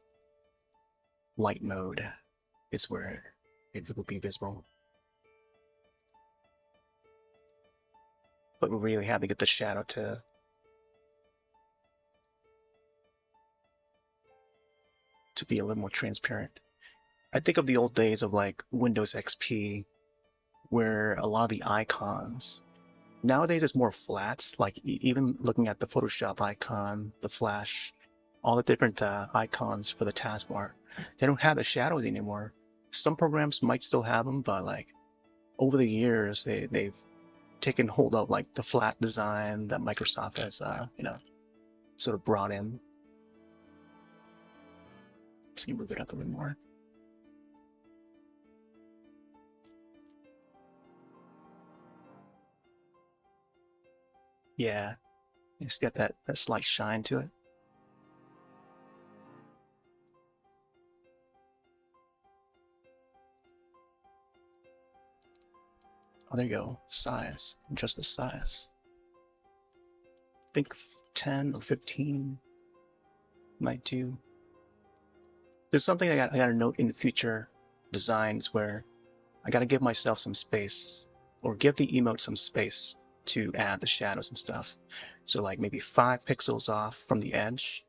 light mode is where it will be visible. But we really have to get the shadow to be a little more transparent. I think of the old days of like Windows XP, where a lot of the icons, nowadays it's more flat, like even looking at the Photoshop icon, the Flash, all the different icons for the taskbar, they don't have the shadows anymore. Some programs might still have them, but like over the years, they've taken hold of like the flat design that Microsoft has, sort of brought in. Let's move it up a little more. Yeah, it's got that slight shine to it. Oh, there you go. Size, just the size. I think 10 or 15 might do. There's something I got to note in the future designs where I got to give myself some space, or give the emote some space to add the shadows and stuff. So like maybe 5 pixels off from the edge.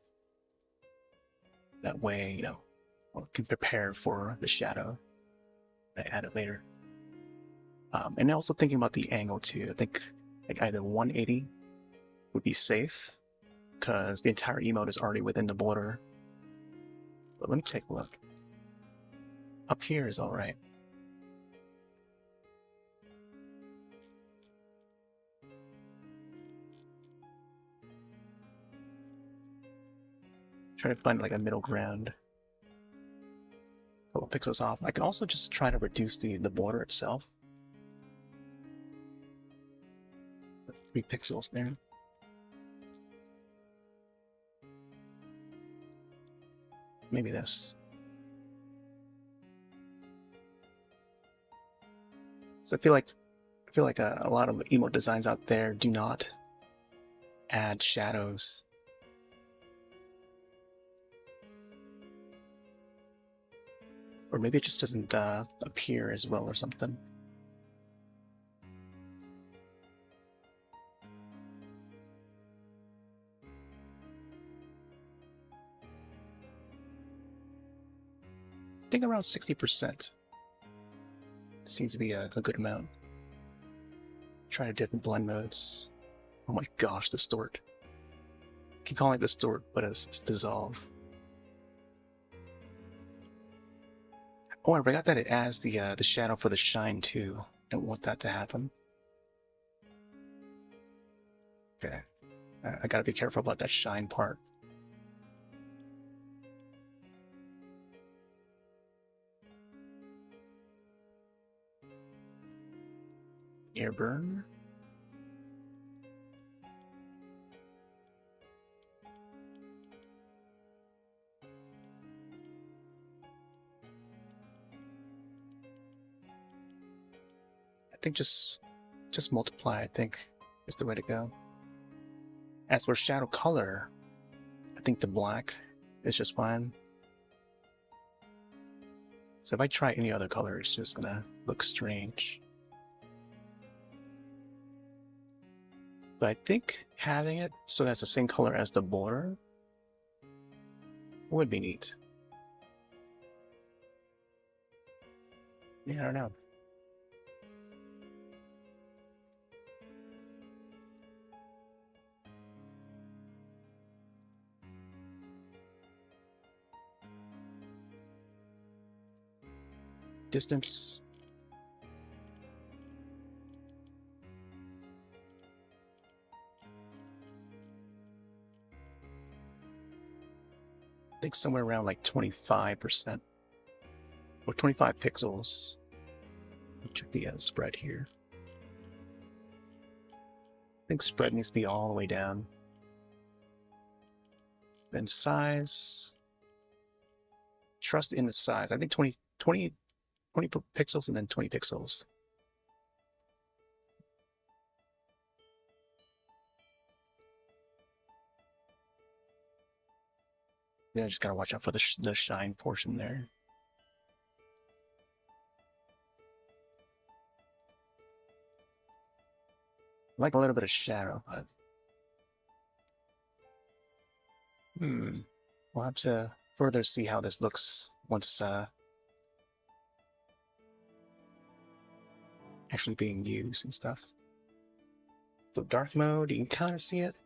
That way, I can prepare for the shadow. I add it later. And also thinking about the angle too. I think like either 180 would be safe because the entire emote is already within the border. But let me take a look. Up here is all right. Try to find like a middle ground. A couple pixels off. I can also just try to reduce the border itself. 3 pixels there. Maybe this. So I feel like a lot of emote designs out there do not add shadows. Or maybe it just doesn't appear as well or something. think around 60% seems to be a good amount. Try different blend modes. Oh my gosh, distort. Keep calling it distort, but it's dissolve. Oh, I forgot that it adds the shadow for the shine too. Don't want that to happen. Okay, I gotta be careful about that shine part. Air burn. I think just multiply, I think, is the way to go. As for shadow color, I think the black is just fine. So if I try any other color, it's just gonna look strange. But I think having it so that's the same color as the border would be neat. Yeah, I don't know. Distance. I think somewhere around like 25% or 25 pixels. Check the spread here. I think spread needs to be all the way down. Then size. Trust in the size. I think 20 pixels and then 20 pixels. Yeah, just gotta watch out for the shine portion there. I like a little bit of shadow, but we'll have to further see how this looks once it's actually being used and stuff. So dark mode, you can kind of see it,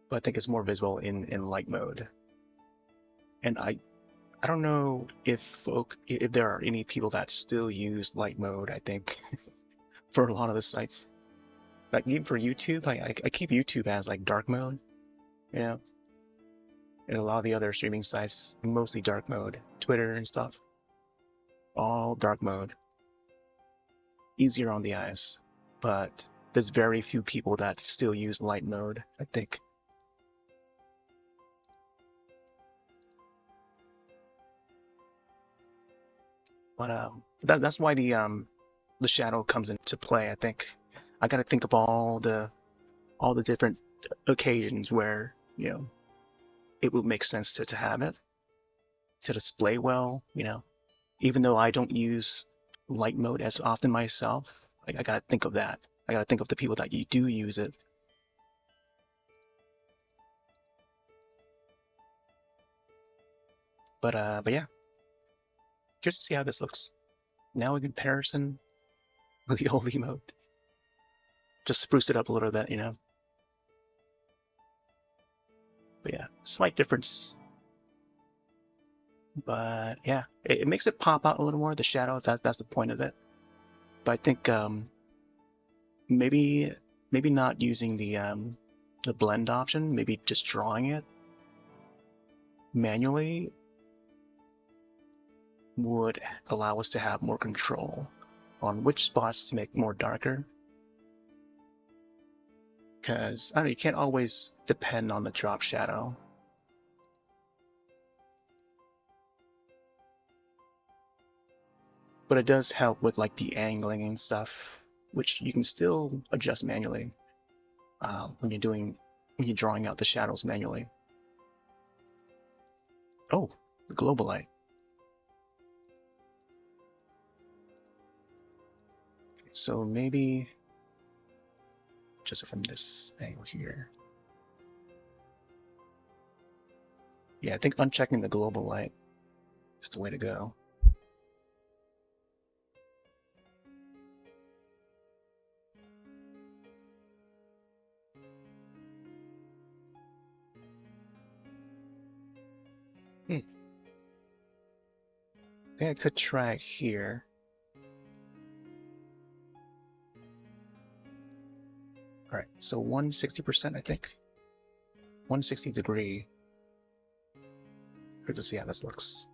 but I think it's more visible in light mode. And I don't know if there are any people that still use light mode. I think for a lot of the sites, like even for YouTube, I keep YouTube as like dark mode, you know, and a lot of the other streaming sites mostly dark mode, Twitter and stuff, all dark mode. Easier on the eyes, but there's very few people that still use light mode, I think. But that's why the shadow comes into play. I think I got to think of all the different occasions where it would make sense to have it to display well. Even though I don't use light mode as often myself, like I got to think of that. I got to think of the people that you do use it. But yeah, curious to see how this looks now in comparison with the old emote. Just spruce it up a little bit, But yeah, slight difference. But yeah, it makes it pop out a little more. The shadow, that's the point of it. But I think maybe not using the blend option. Maybe just drawing it manually would allow us to have more control on which spots to make more darker. Because I don't know, you can't always depend on the drop shadow. But it does help with like the angling and stuff, which you can still adjust manually when you're drawing out the shadows manually. Oh, the global light. So maybe just from this angle here. Yeah, I think unchecking the global light is the way to go. I think I could try it here. All right, so 160%, I think. 160 degree. Let's see how this looks.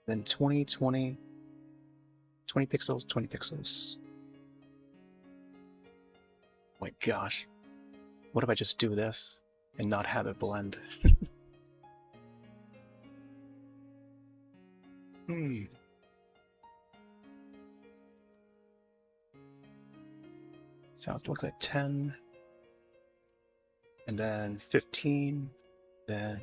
Then 20, 20, 20 pixels, 20 pixels. Oh my gosh. What if I just do this and not have it blend? So it looks like 10, and then 15, then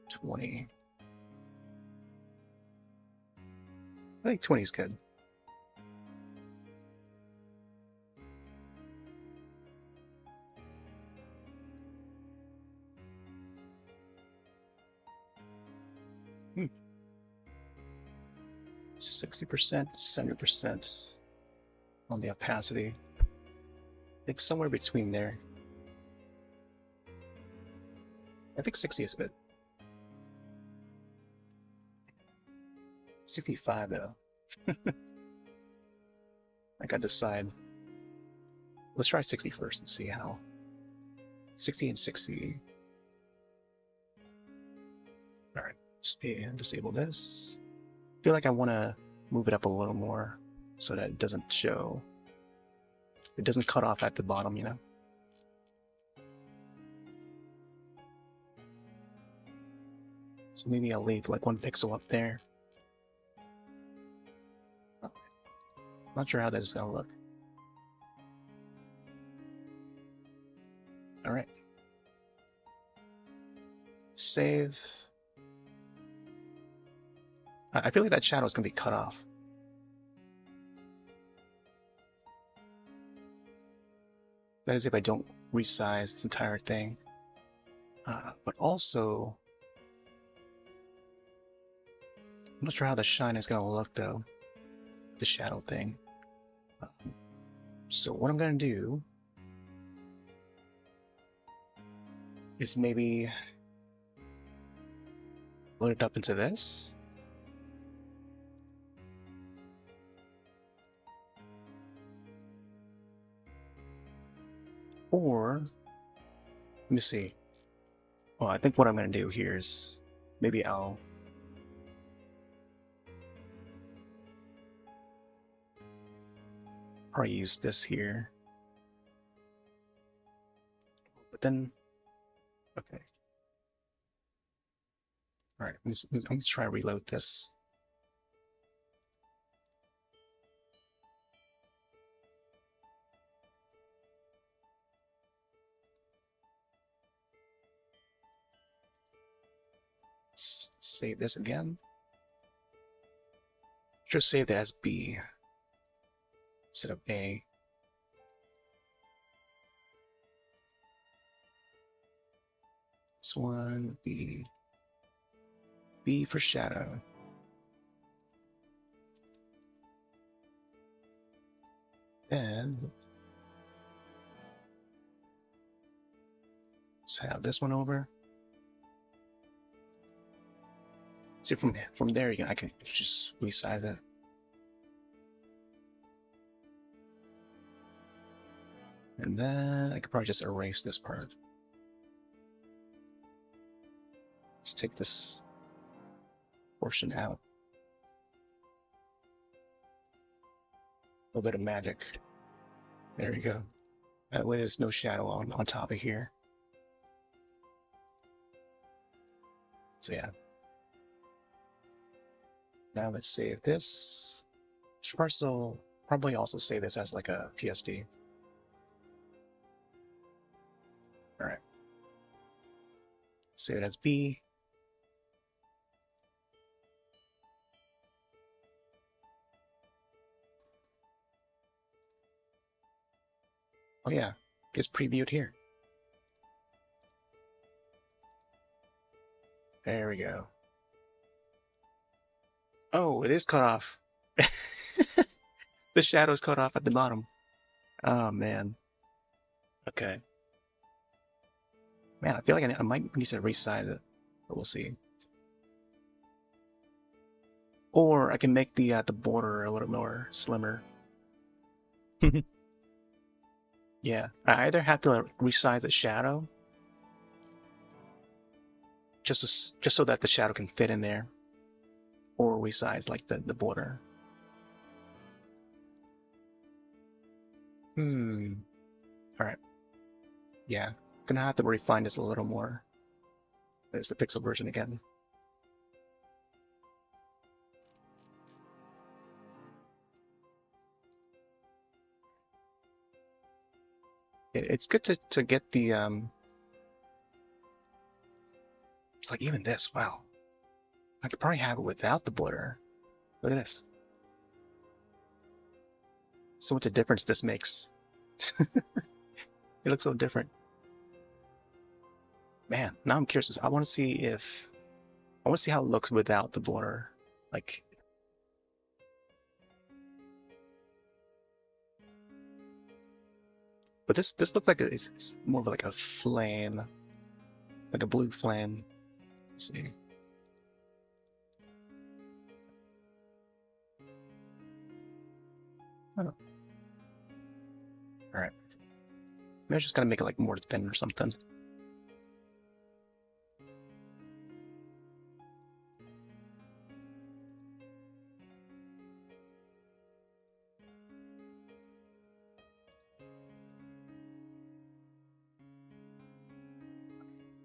20. I think 20 is good. Hmm. 60%, 70% on the opacity. I think somewhere between there. I think 60 is good. 65 though. I gotta decide. Let's try 60 first and see how. 60 and 60. Alright, disable this. I feel like I want to move it up a little more so that it doesn't show. It doesn't cut off at the bottom, you know? So maybe I'll leave like 1 pixel up there. Not sure how this is gonna look. Alright. Save. I feel like that shadow is gonna be cut off. That is if I don't resize this entire thing. But also, I'm not sure how the shine is gonna look though. The shadow thing. So what I'm gonna do is maybe load it up into this. Or, let me see. Well, I think what I'm gonna do here is maybe I'll probably use this here. But then, okay. All right, I'm gonna try to reload this. Let's save this again. Just save it as B instead of A. This one would be B for shadow. Then let's have this one over. See, from there I can just resize it. And then I could probably just erase this part. Let's take this portion out. A little bit of magic. There we go. That way there's no shadow on top of here. So yeah. Now let's save this. Should probably also save this as like a PSD. Alright. Save it as B. Oh yeah, it's previewed here. There we go. Oh, it is cut off. The shadow's cut off at the bottom. Oh man. Okay. Man, I feel like I might need to resize it, but we'll see. Or I can make the border a little more slimmer. Yeah, I either have to resize the shadow, just so that the shadow can fit in there, or resize like the border. All right. Yeah, gonna have to refine this a little more. There's the pixel version again. It's good to get the it's like even this, wow. I could probably have it without the border. Look at this. So much a difference this makes. It looks so different. Man, now I'm curious. I want to see how it looks without the border. Like, but this looks like it's more of like a flame, like a blue flame. Let's see. Oh. All right. Maybe I'm just gonna make it like more thin or something.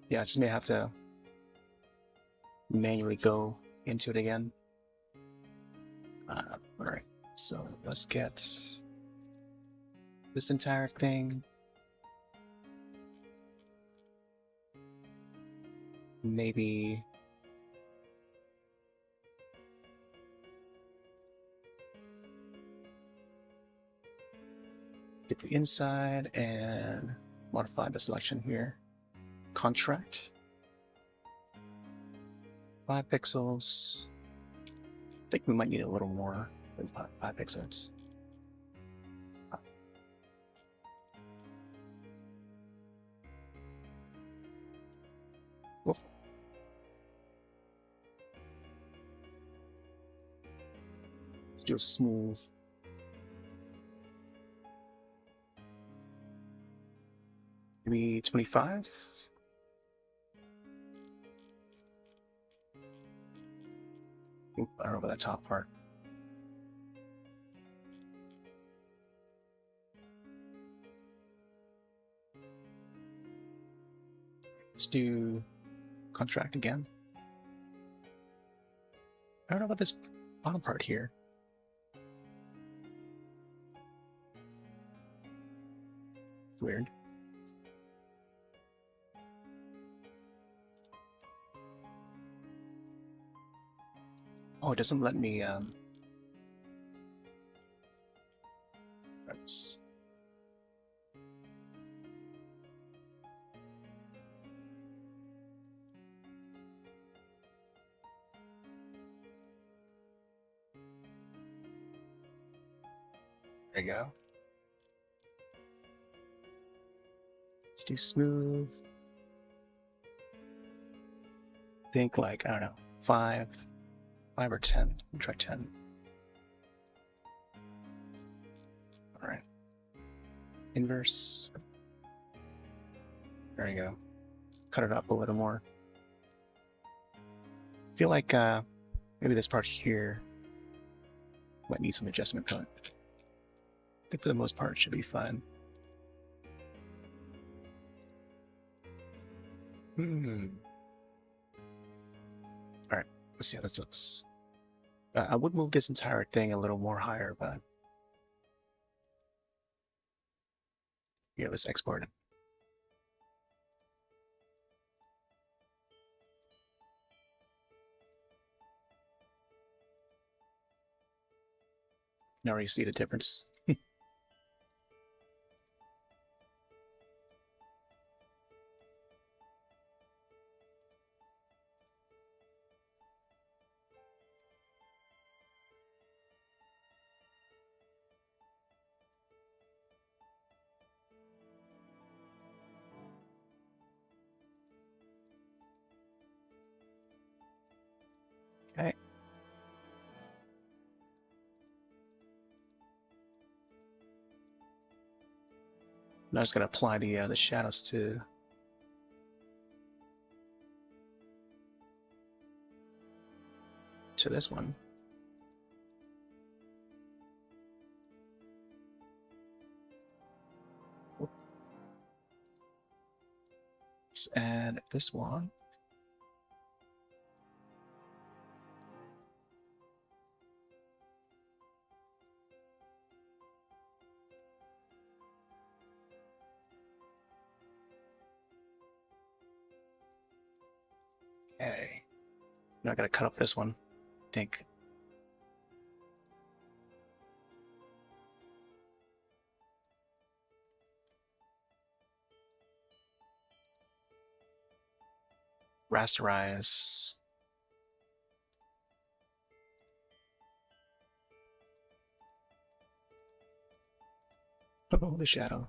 Yeah, I just may have to manually go into it again. All right, so let's get this entire thing. Maybe get the inside and modify the selection here. Contract. 5 pixels. I think we might need a little more than 5 pixels. Whoop. Let's do a smooth. Maybe 25? Oop, I don't know about that top part. Let's do contract again. I don't know about this bottom part here. Weird. Oh, it doesn't let me let's- there you go. Let's do smooth. Think like, I don't know, 5 or 10. We'll try 10. All right. Inverse. There you go. Cut it up a little more. I feel like maybe this part here might need some adjustment, but I think for the most part it should be fine. All right, let's see how this looks. I would move this entire thing a little more higher, but yeah, let's export it. Now you see the difference. Now I'm just gonna apply the shadows to this one. Let's add this one. Okay. Now I gotta cut up this one, I think. Rasterize. Oh, the shadow.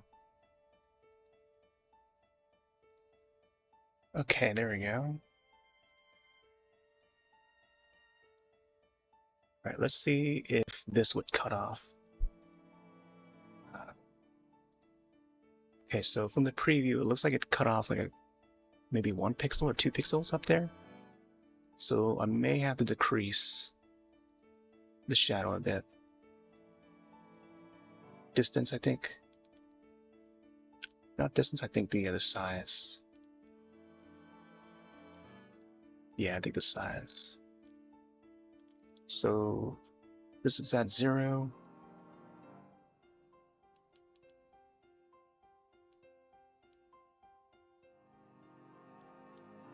Okay, there we go. All right, let's see if this would cut off. Okay, so from the preview, it looks like it cut off like maybe 1 pixel or 2 pixels up there. So I may have to decrease the shadow a bit. Distance, I think. Not distance, I think the size. Yeah, I think the size. So this is at 0.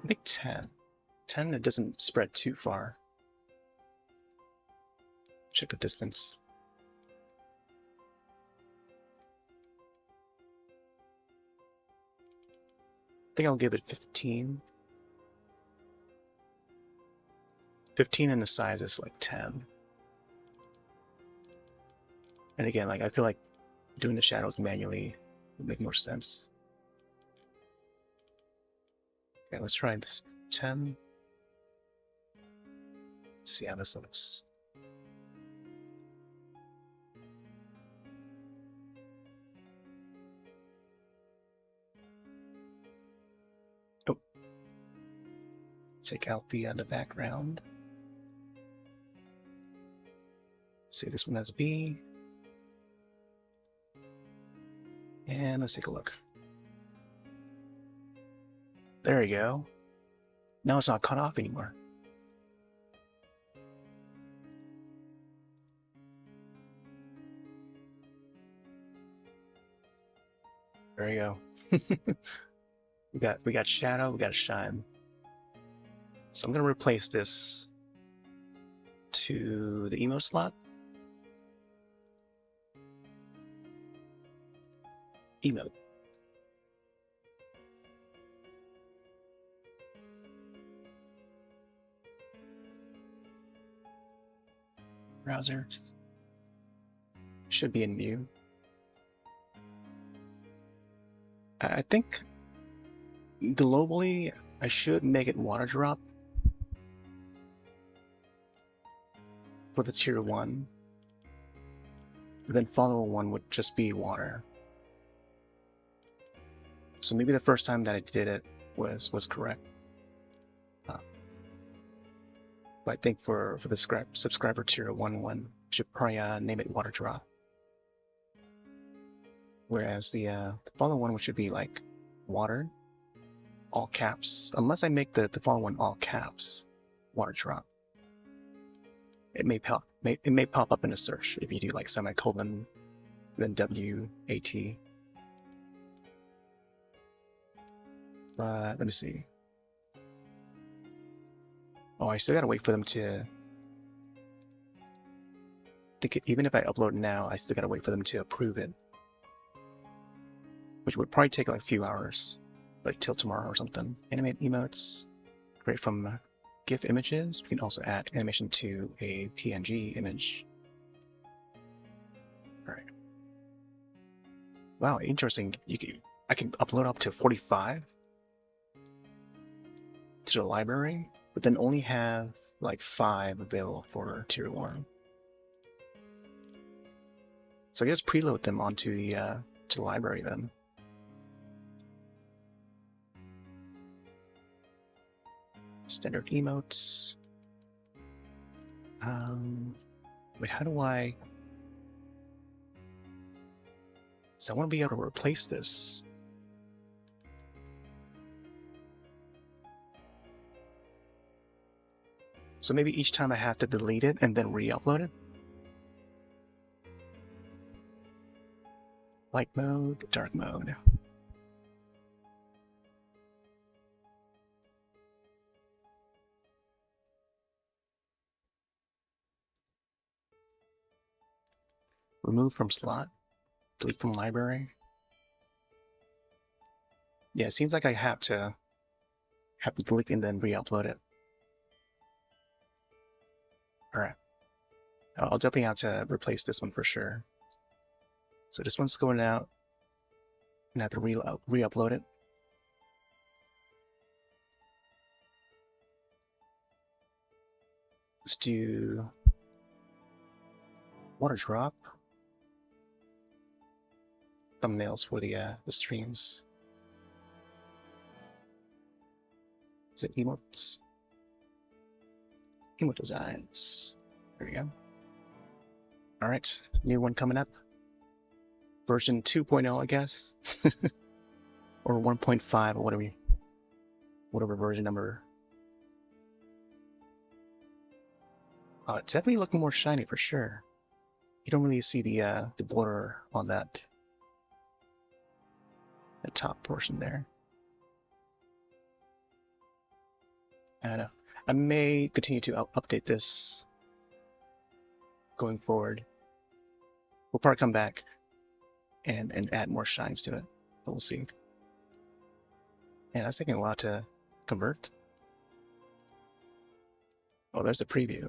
I think 10. 10, it doesn't spread too far. Check the distance. I think I'll give it 15. 15 and the size is like 10. And again, like I feel like doing the shadows manually would make more sense. Okay, let's try this 10. Let's see how this looks. Oh, take out the background. Say this one has B. And let's take a look. There we go. Now it's not cut off anymore. There we go. we got shadow, we got shine. So I'm gonna replace this to the emote slot. Emote. Browser. Should be in view. I think globally I should make it water drop for the tier 1. And then follow one would just be water. So maybe the first time that I did it was correct. But I think for the subscriber tier 1 should probably name it water drop. Whereas the follow one should be like water, all caps. Unless I make the follow one all caps, water drop. It may pop up in a search if you do like semicolon, then WAT. But let me see. Oh, I still gotta wait for them to. I think even if I upload now, I still gotta wait for them to approve it, which would probably take like a few hours, like till tomorrow or something. Animate emotes, create from GIF images. We can also add animation to a PNG image. All right. Wow, interesting. I can upload up to 45 to the library, but then only have like 5 available for tier 1. So I guess preload them onto the to the library then. Standard emotes. Wait, how do I... So I want to be able to replace this. So maybe each time I have to delete it and then re-upload it. Light mode, dark mode. Remove from slot. Delete from library. Yeah, it seems like I have to delete and then re-upload it. Alright. I'll definitely have to replace this one for sure. So this one's going out. And I have to re-upload it. Let's do water drop. Thumbnails for the streams. Is it emotes? Emote designs. There we go. Alright, new one coming up. Version 2.0, I guess. Or 1.5 or whatever version number. Oh, it's definitely looking more shiny for sure. You don't really see the border on that the top portion there. And I may continue to update this going forward. We'll probably come back and add more shines to it, but we'll see. And that's taking a while to convert. Oh, there's a preview.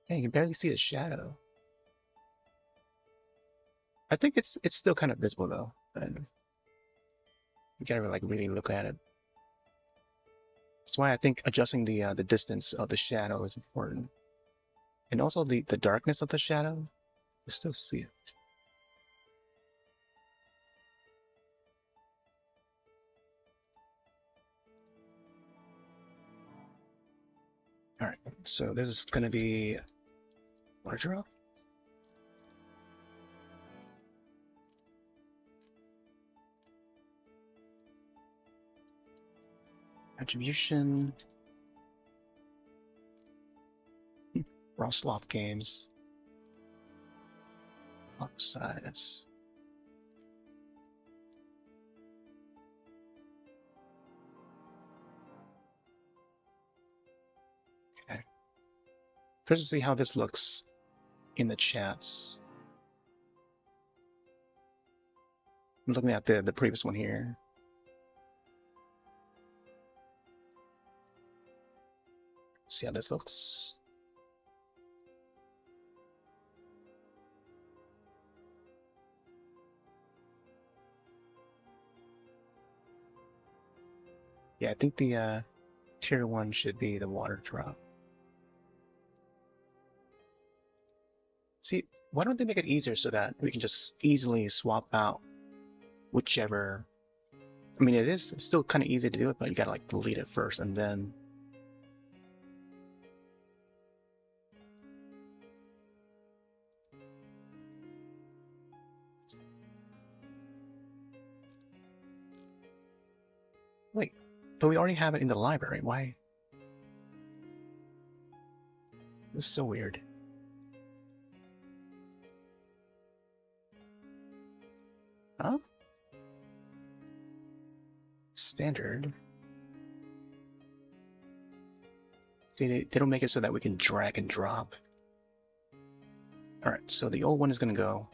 Hey, you can barely see the shadow. I think it's still kind of visible though, and you gotta like really look at it. That's why I think adjusting the distance of the shadow is important, and also the darkness of the shadow. You still see it. All right, so this is gonna be water drop. Attribution. Raw sloth games. Up size. Okay. Let's see how this looks in the chats. I'm looking at the previous one here. See how this looks. Yeah, I think the tier 1 should be the water drop. See, why don't they make it easier so that we can just easily swap out whichever... I mean, it's still kind of easy to do it, but you gotta like delete it first and then... Wait, but we already have it in the library. Why? This is so weird. Huh? Standard. See, they don't make it so that we can drag and drop. Alright, so the old one is gonna go.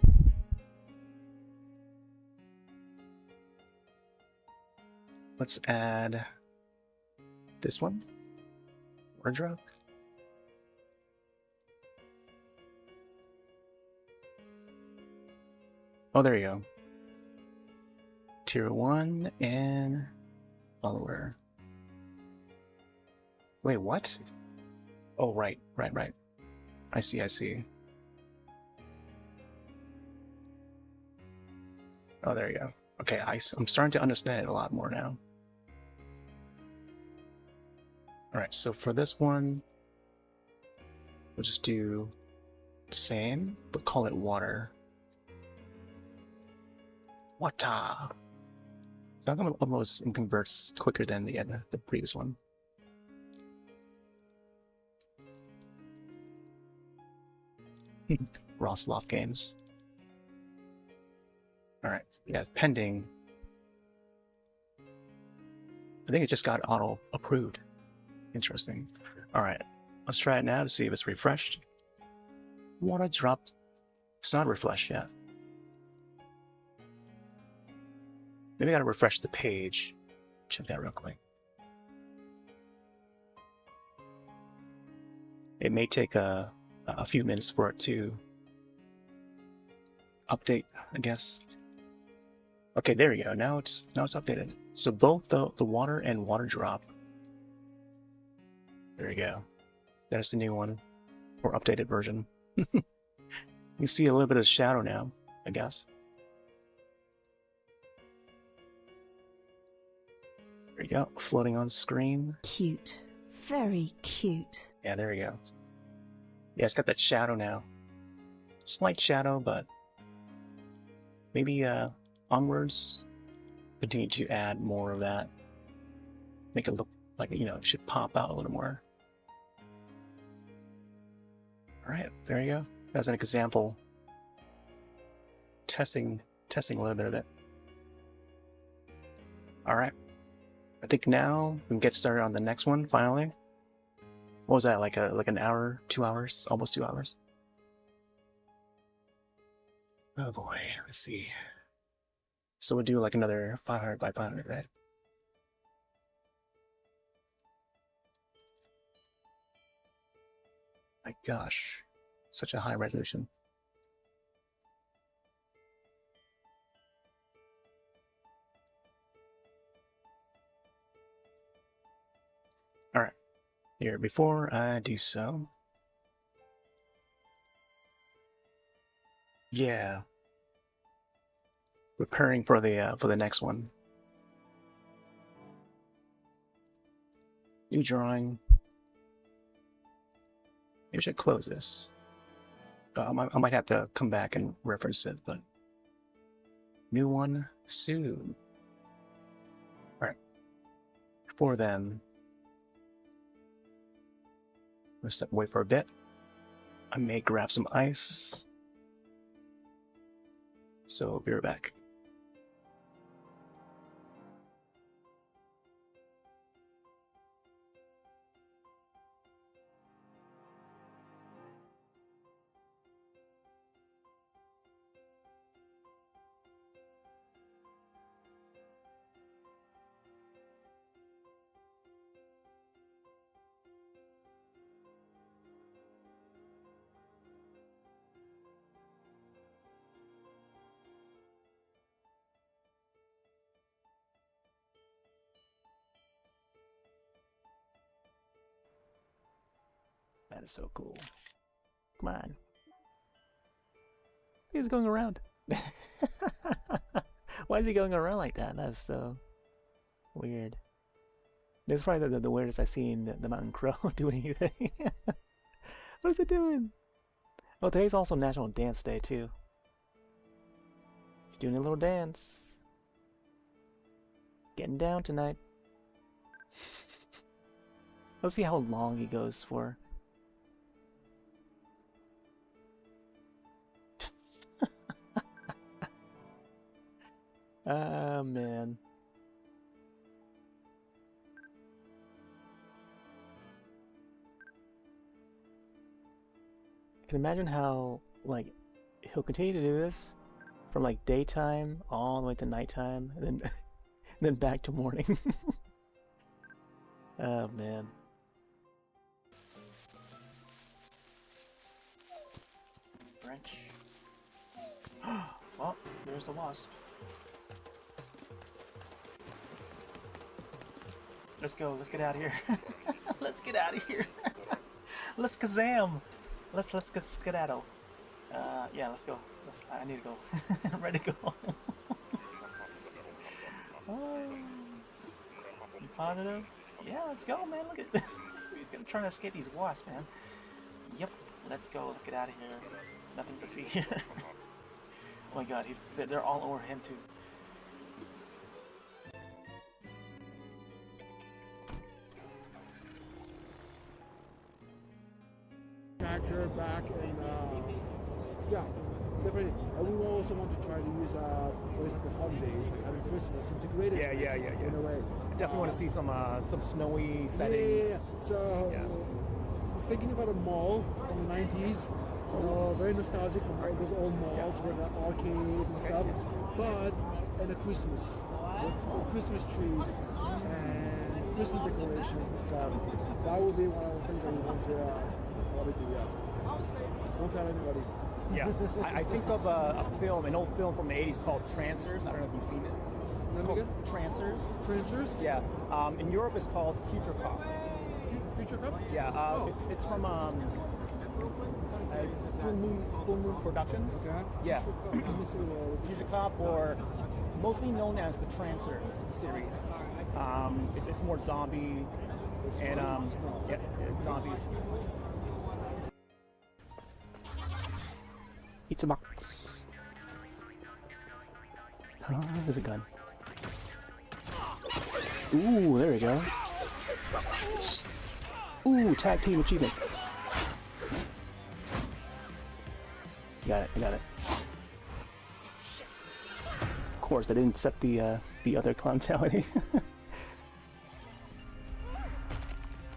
Let's add this one. Wardrobe. Oh, there you go. Tier 1 and follower. Wait, what? Oh, right. I see. Oh, there you go. Okay, I'm starting to understand it a lot more now. Alright, so for this one, we'll just do the same, but call it water. Water! So I'm gonna almost converts quicker than the previous one. Roth games. Alright, yeah, pending. I think it just got auto approved. Interesting. Alright, let's try it now to see if it's refreshed. Water dropped. It's not refreshed yet. Maybe I gotta refresh the page. Check that real quick. It may take a few minutes for it to update, I guess. Okay, there we go. Now it's updated. So both the water and water drop. There we go. That's the new one, or updated version. You see a little bit of shadow now, I guess. There you go, floating on screen. Cute. Very cute. Yeah, there we go. Yeah, it's got that shadow now. Slight shadow, but maybe onwards, continue to add more of that. Make it look like, you know, it should pop out a little more. Alright, there you go. As an example. Testing a little bit of it. Alright. I think now we can get started on the next one, finally. What was that, like an hour, 2 hours? Almost 2 hours? Oh boy, let's see. So we'll do like another 500 by 500, right? My gosh, such a high resolution. Alright, here, before I do so, yeah, preparing for the next one. New drawing. Maybe I should close this. I might have to come back and reference it, but new one soon. Alright. Before then, let's step away for a bit. I may grab some ice. So be right back. That is so cool. Come on. He's going around. Why is he going around like that? That's so weird. It's probably the weirdest I've seen the mountain crow do anything. What is it doing? Oh, today's also National Dance Day, too. He's doing a little dance. Getting down tonight. Let's see how long he goes for. Ah, man. I can imagine how, like, he'll continue to do this from, like, daytime all the way to nighttime, and then, and then back to morning. Oh, man. Wrench. Oh, there's the wasp. Let's go. Let's get out of here. Let's get out of here. Let's kazam. Let's skedaddle. Yeah, let's go. I need to go. I'm ready to go. Oh. You positive? Yeah, let's go, man. Look at this. He's gonna try to escape these wasps, man. Yep, let's go. Let's get out of here. Nothing to see here. Oh my god, they're all over him too. Character back and yeah, definitely. And we also want to try to use, for example, holidays like having Christmas integrated. Yeah. In a way. I definitely want to see some snowy settings. Yeah. So thinking about a mall from the 90s, very nostalgic from all those old malls with the arcades and stuff, but in a Christmas with Christmas trees and Christmas decorations and stuff. That would be one of the things that we want to probably do. Yeah. Don't tell anybody. Yeah, I think of an old film from the 80s called Trancers. I don't know if you've seen it. It's called Trancers. Trancers? Yeah. In Europe, it's called Future Cop. Future Cop? Yeah. It's from Full Moon Productions. Okay. Yeah. Future Future Cop, or mostly known as the Trancers series. It's more zombie and zombies. Pizza box. With a gun. Ooh, there we go. Ooh, tag team achievement. Got it, I got it. Of course, I didn't set the other clowntality.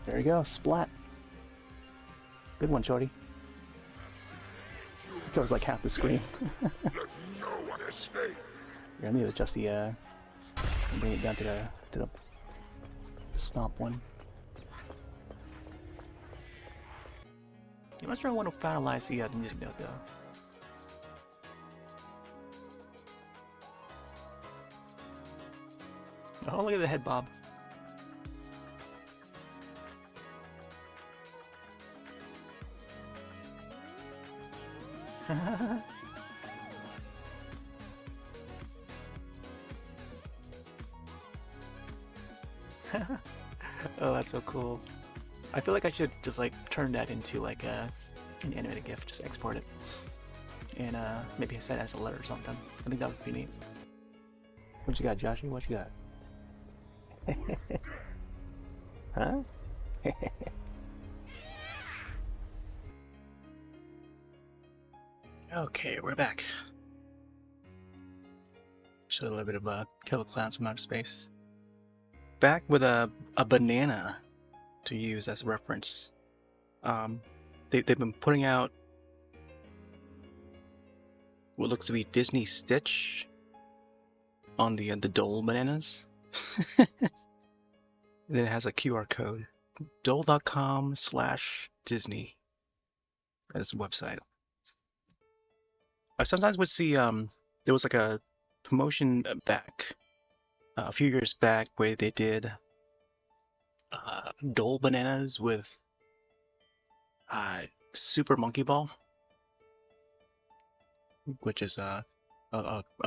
There you go, splat. Good one, shorty. Goes like half the screen. Here, I need to adjust the bring it down to the stomp one. I'm not sure I want to finalize the music note though. Oh, look at the head bob. Oh, that's so cool. I feel like I should just like turn that into like an animated GIF, just export it. And maybe set it as a letter or something. I think that would be neat. What you got, Joshy? What you got? Huh? Okay, we're back. Show a little bit of Kill the Clowns from Outer Space. Back with a banana to use as a reference. They've been putting out what looks to be Disney Stitch on the Dole bananas. Then it has a QR code. Dole.com/Disney. That's a website. I sometimes would see there was like a promotion back a few years back where they did Dole bananas with Super Monkey Ball, which is a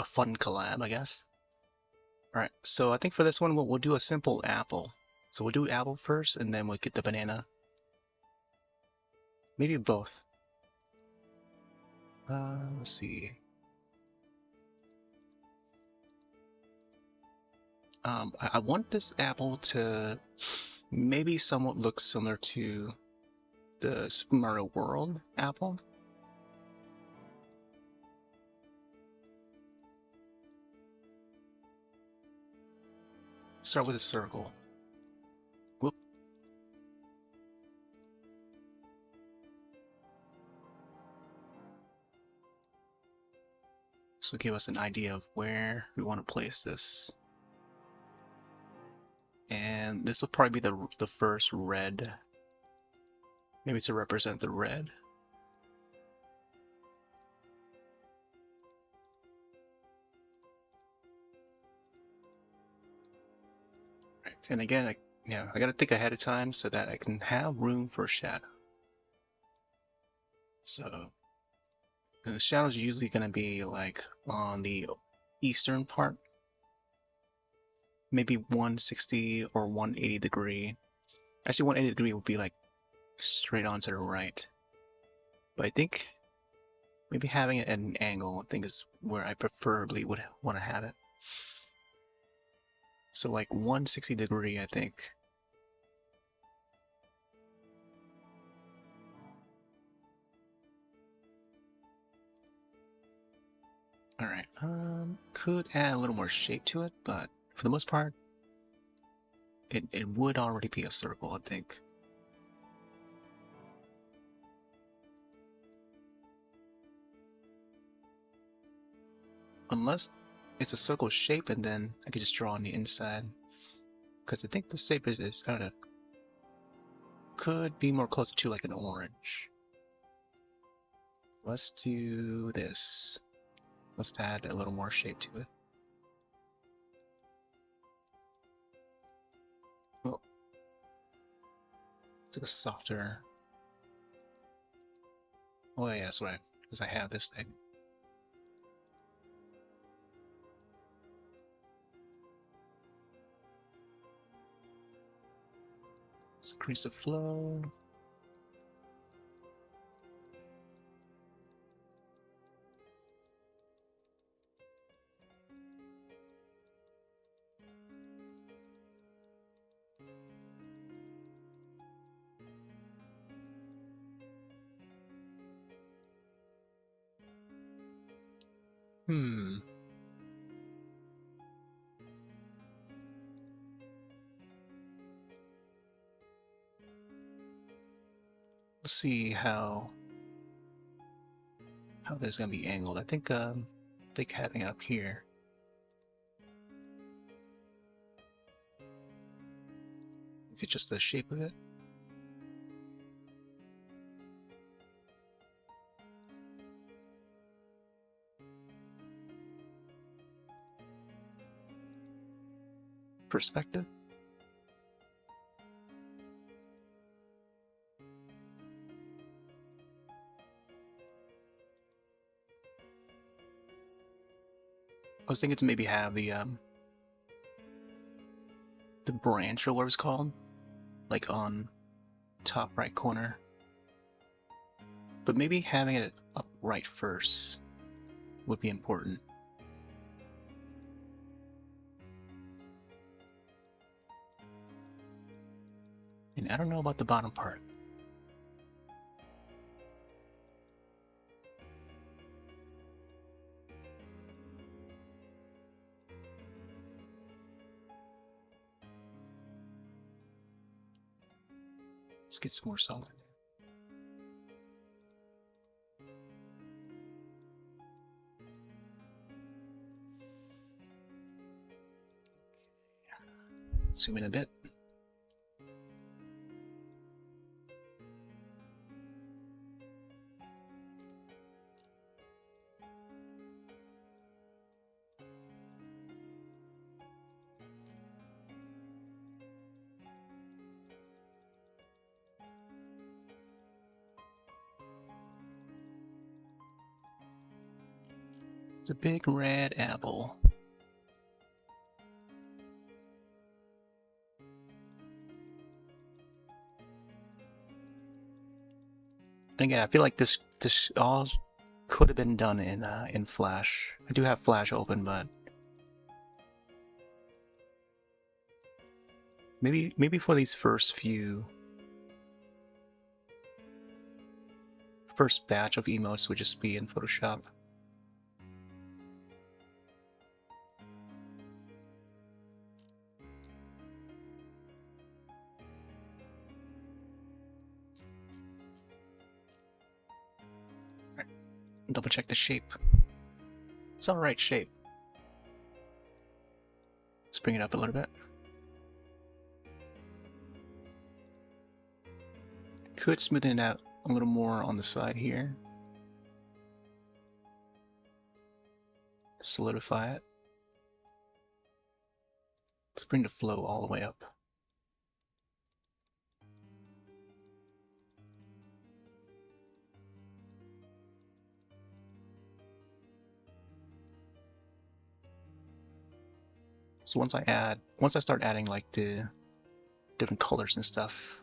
fun collab, I guess. All right, so I think for this one we'll do a simple apple. So we'll do apple first, and then we'll get the banana. Maybe both. Let's see. I want this apple to maybe somewhat look similar to the Super Mario World apple. Start with a circle. Whoop. This will give us an idea of where we want to place this. And this will probably be the first red. Maybe to represent the red. Right. And again, I gotta think ahead of time so that I can have room for shadow. So the shadow's usually gonna be like on the eastern part. maybe 160 or 180 degree. Actually, 180 degree would be like straight on to the right. But I think maybe having it at an angle, I think is where I preferably would want to have it. So like 160 degree, I think. All right, could add a little more shape to it, but for the most part, it would already be a circle, I think. Unless it's a circle shape and then I could just draw on the inside. Because I think the shape is I don't know, could be more close to like an orange. Let's do this. Let's add a little more shape to it. Well, it's like a softer. Oh yeah, that's right, because I have this thing. Let's increase the flow. Let's see how this is gonna be angled. I think having it up here. Is it just the shape of it? Perspective? I was thinking to maybe have the branch or what it's called, like on top right corner. But maybe having it up right first would be important. And I don't know about the bottom part. Let's get some more solid. Zoom in a bit. It's a big red apple. And again, I feel like this all could have been done in Flash. I do have Flash open, but maybe for these first batch of emotes would just be in Photoshop. Double check the shape. It's alright shape. Let's bring it up a little bit. Could smoothen it out a little more on the side here. Solidify it. Let's bring the flow all the way up. So once I start adding like the different colors and stuff.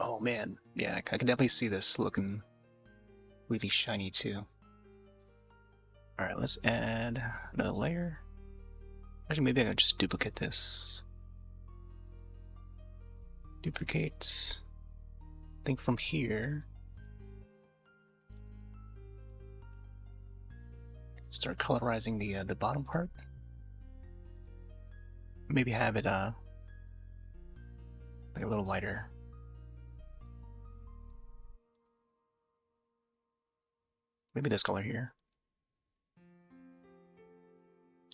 Oh man, yeah, I can definitely see this looking really shiny too. All right, let's add another layer. Actually, maybe I can just duplicate this. Duplicate. I think from here, start colorizing the bottom part. Maybe have it like a little lighter. Maybe this color here.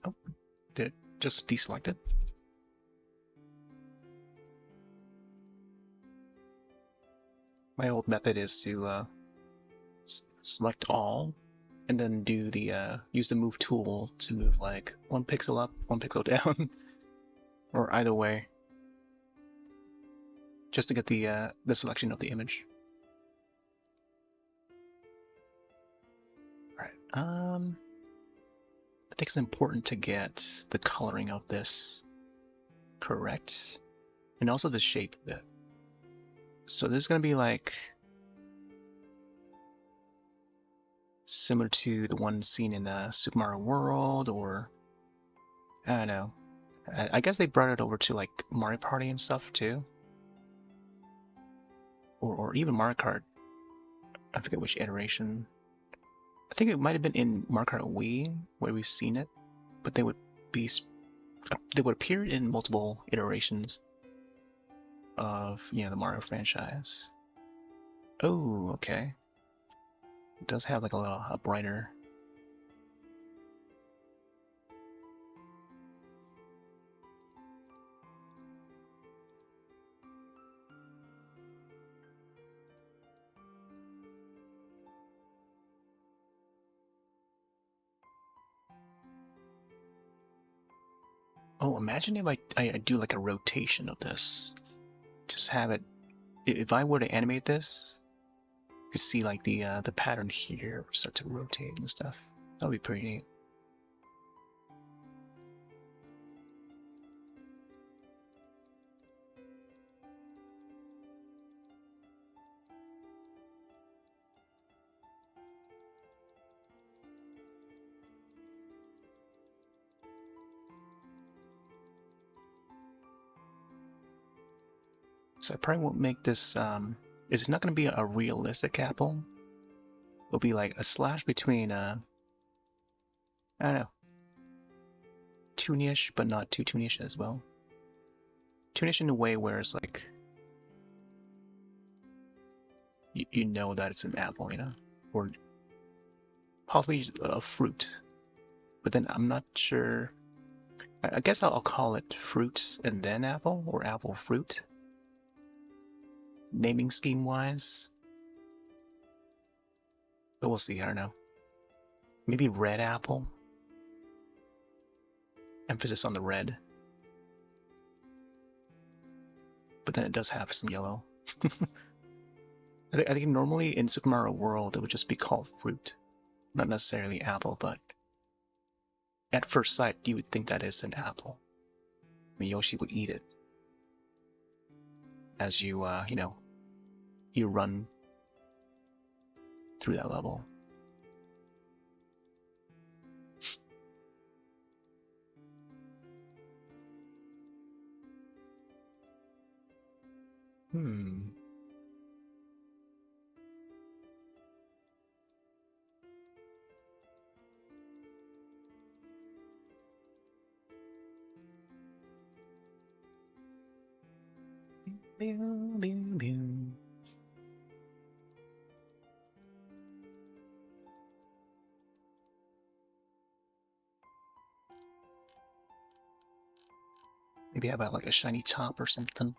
Oh, did it just deselect it? My old method is to select all, and then do the use the move tool to move like 1 pixel up, 1 pixel down, or either way, just to get the selection of the image. All right. I think it's important to get the coloring of this correct, and also the shape of it. So this is gonna be like similar to the one seen in the Super Mario World, or I don't know. I guess they brought it over to like Mario Party and stuff too, or even Mario Kart. I forget which iteration. I think it might have been in Mario Kart Wii where we've seen it, but they would appear in multiple iterations of the Mario franchise. Oh, okay. It does have like a brighter. Oh, imagine if I do like a rotation of this. Just have it. If I were to animate this, you could see like the pattern here start to rotate and stuff. That would be pretty neat. So I probably won't make this. It's not going to be a realistic apple. It'll be like a slash between I don't know, toonish, but not too toonish as well. Toonish in a way where it's like you know that it's an apple, or possibly a fruit. But then I'm not sure. I guess I'll call it fruit and then apple, or apple fruit. Naming scheme wise. But we'll see, I don't know. Maybe red apple. Emphasis on the red. But then it does have some yellow. I think normally in Super Mario World it would just be called fruit. Not necessarily apple, but at first sight you would think that is an apple. I mean, Yoshi would eat it as you you run through that level. Maybe how about like a shiny top or something?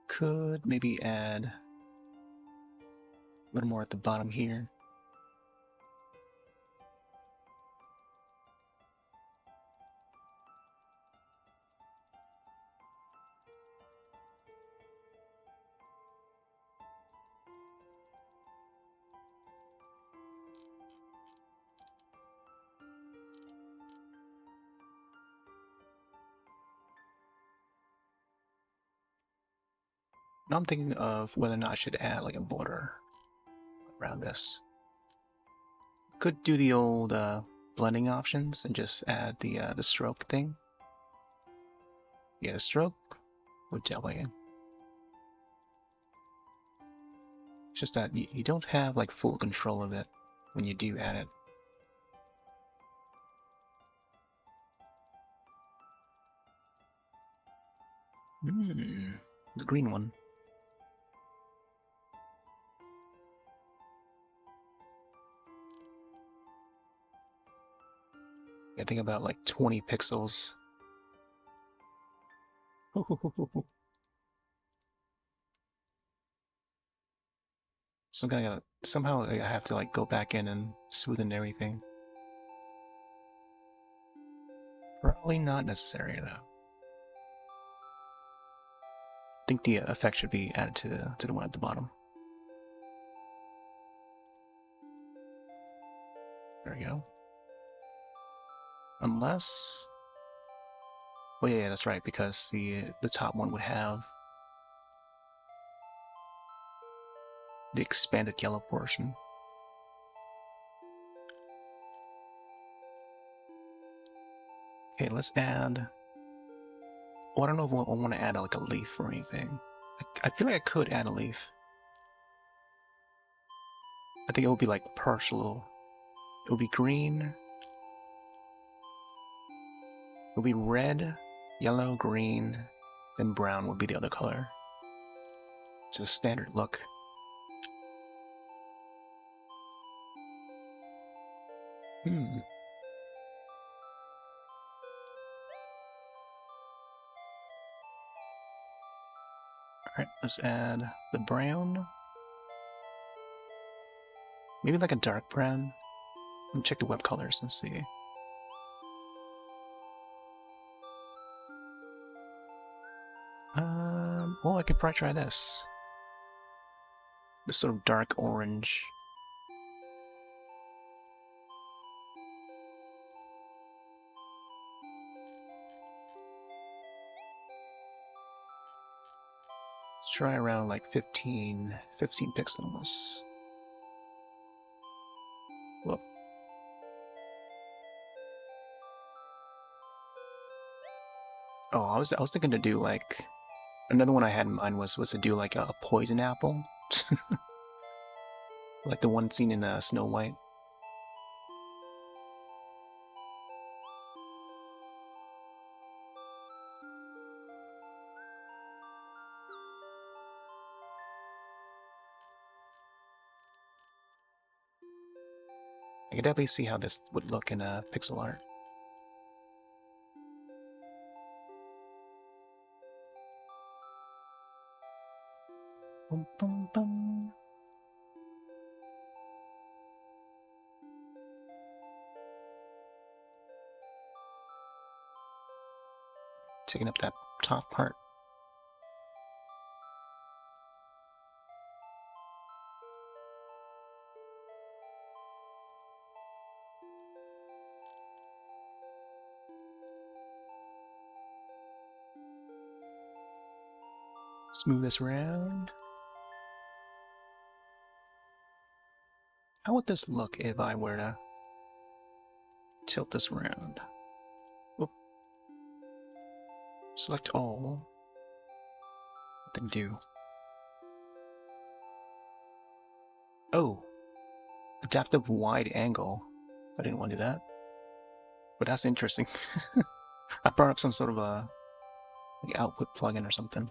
Could maybe add a little more at the bottom here. Now I'm thinking of whether or not I should add like a border around this. Could do the old blending options and just add the stroke thing. Yeah, the stroke with DLive. It's just that you don't have like full control of it when you do add it. The green one. I think about like 20 pixels. So somehow I have to like go back in and smoothen everything. Probably not necessary though. I think the effect should be added to the one at the bottom. There we go. Unless, well, yeah, that's right, because the top one would have the expanded yellow portion. Okay, let's add. Oh, I don't know if I want to add like a leaf or anything. I feel like I could add a leaf. I think it would be like partial. It would be green. It would be red, yellow, green, then brown would be the other color. It's a standard look. Alright, let's add the brown. Maybe like a dark brown. Let me check the web colors and see. Well, I could probably try this. This sort of dark orange. Let's try around like 15 pixels. Whoa. Oh, I was thinking to do like another one I had in mind was to do like a poison apple, like the one seen in Snow White. I could definitely see how this would look in pixel art. Bum, bum, bum. Taking up that top part. Smooth this around. How would this look if I were to tilt this around? Oop. Select all. Nothing do. Oh, adaptive wide angle. I didn't want to do that, but that's interesting. I brought up some sort of a like output plugin or something.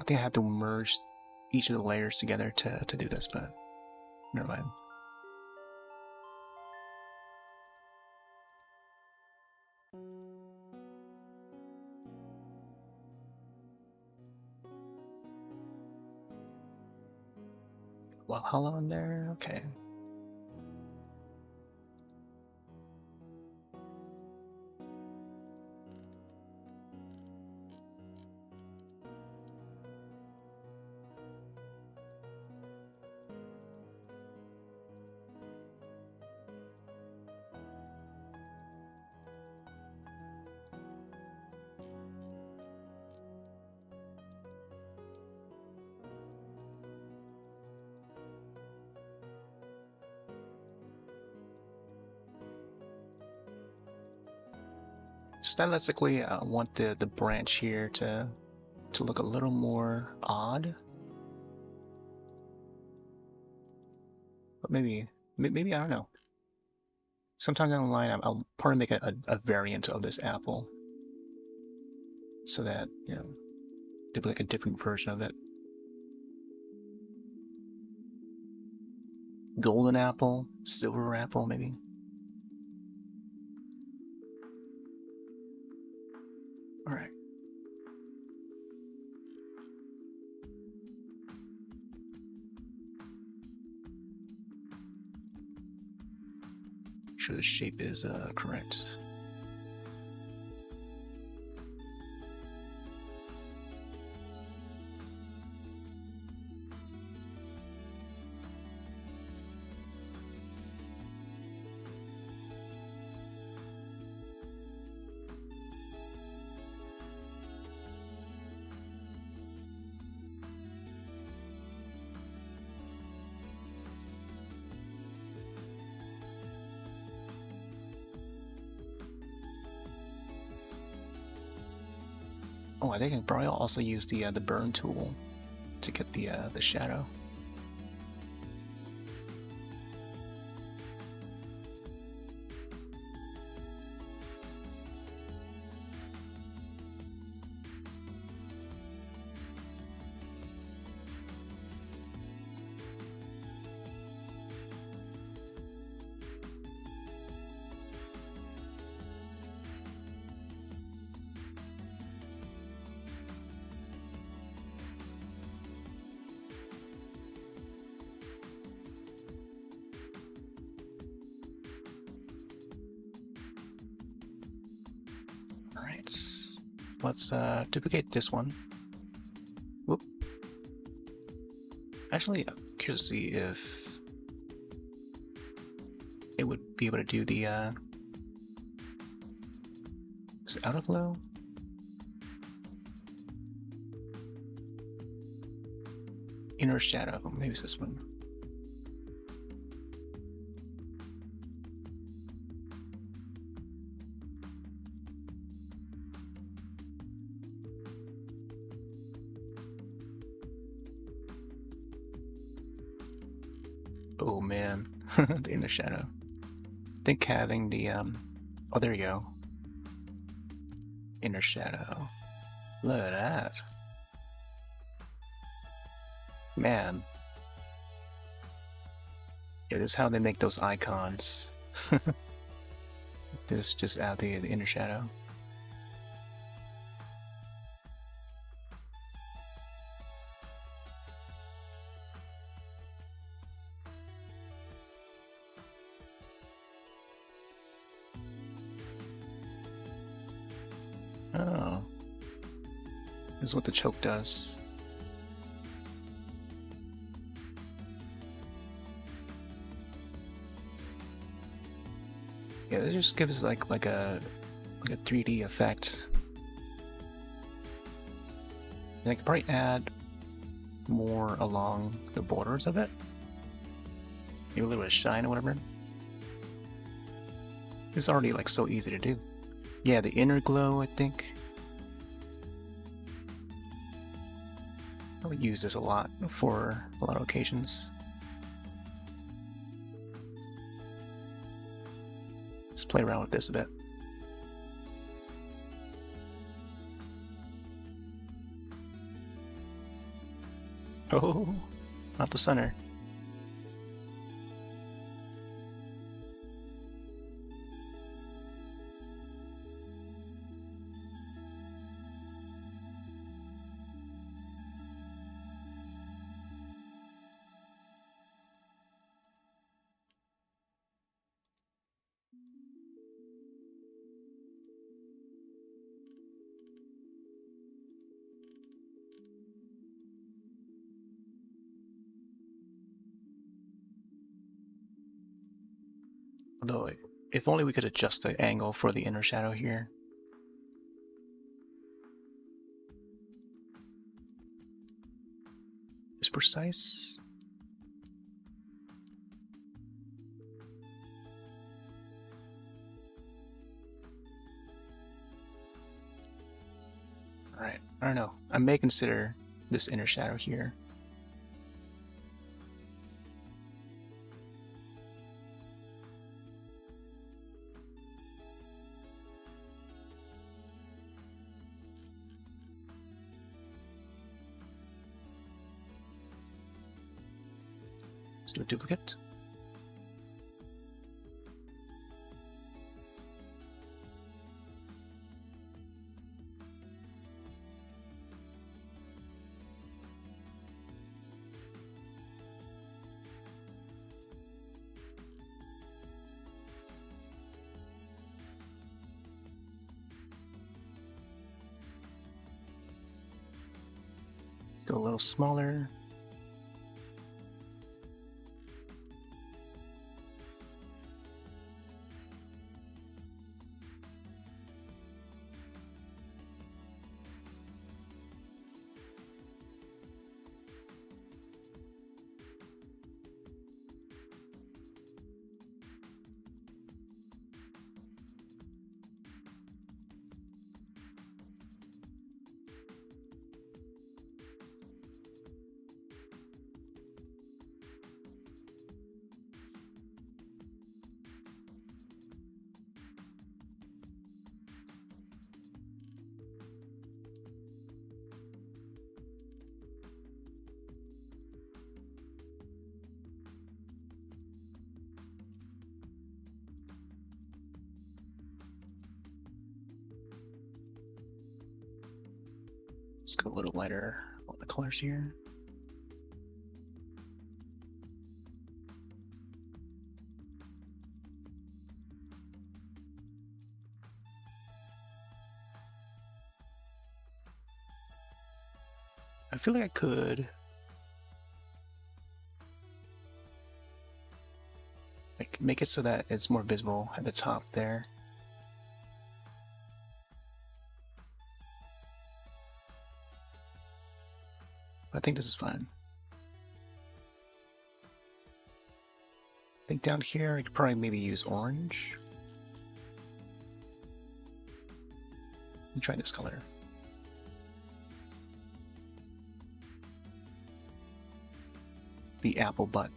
I think I have to merge each of the layers together to do this, but never mind. Valhalla in there, okay. stylistically, I want the branch here to look a little more odd. But maybe I don't know. Sometime down the line, I'll probably make a variant of this apple, so that, you know, there'll be like a different version of it. Golden apple, silver apple, maybe. All right. Make sure the shape is correct. Oh, I think I probably also use the burn tool to get the shadow. Alright, let's duplicate this one. Whoop. Actually, I'm curious to see if it would be able to do the is it outer glow? Inner shadow, maybe it's this one. Oh man, the inner shadow. I think having the oh, there you go. Inner shadow. Look at that. Man. Yeah, this is how they make those icons. This just add the inner shadow. Oh. This is what the choke does. Yeah, this just gives like a 3D effect. And I could probably add more along the borders of it. Maybe a little bit of shine or whatever. It's already like so easy to do. Yeah, the inner glow, I think. I would use this a lot for a lot of occasions. Let's play around with this a bit. Oh, not the center. Although, if only we could adjust the angle for the inner shadow here. Is precise. Alright, I don't know. I may consider this inner shadow here. Let's do a duplicate. Let's go a little smaller. Let's go a little lighter on the colors here. I feel like I could make it so that it's more visible at the top there. I think this is fine. I think down here I could probably maybe use orange. Let me try this color. The apple butt.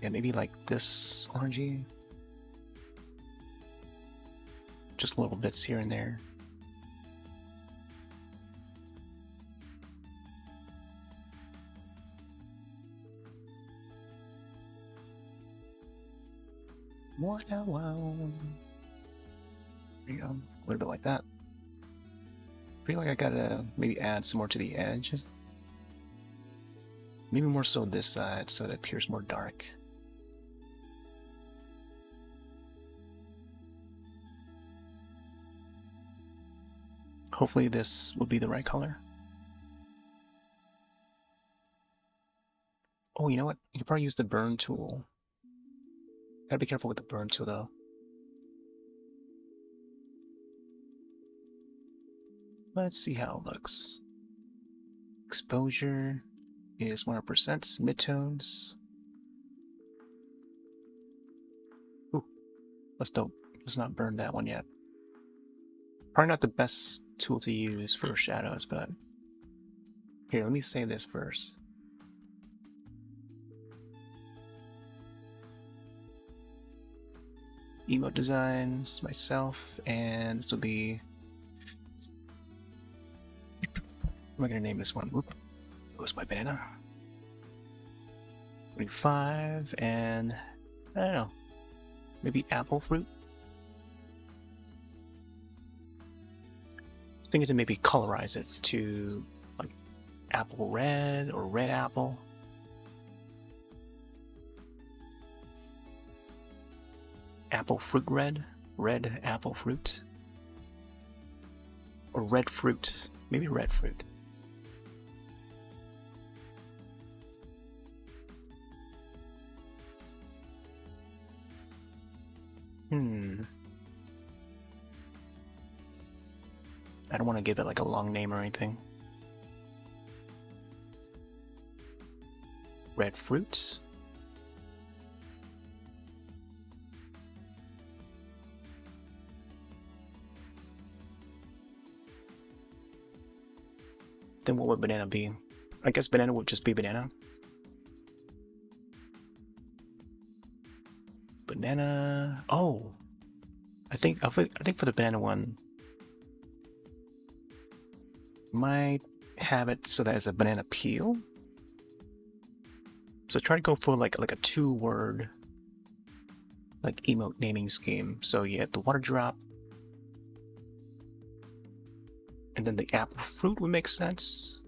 Yeah, maybe like this orangey. Just little bits here and there. Wow. There you go. A little bit like that. Feel like I gotta maybe add some more to the edges. Maybe more so this side so that it appears more dark. Hopefully this will be the right color. Oh, you know what? You could probably use the burn tool. Gotta be careful with the burn tool though. Let's see how it looks. Exposure is 100%, midtones. Ooh, let's not burn that one yet. Probably not the best tool to use for shadows, but here, let me save this first. Emote designs, myself, and this will be. What am I gonna name this one? Whoop. Goes my banana. 25, and I don't know, maybe apple fruit. Thinking to maybe colorize it to like apple red or red apple. Apple fruit red, red apple fruit. Or red fruit, maybe red fruit. I don't want to give it like a long name or anything. Red fruit. Then what would banana be? I guess banana would just be banana. Banana. Oh, I think for the banana one, might have it so that it's a banana peel. So try to go for like a 2-word like emote naming scheme. So you have the water drop, and then the apple fruit would make sense.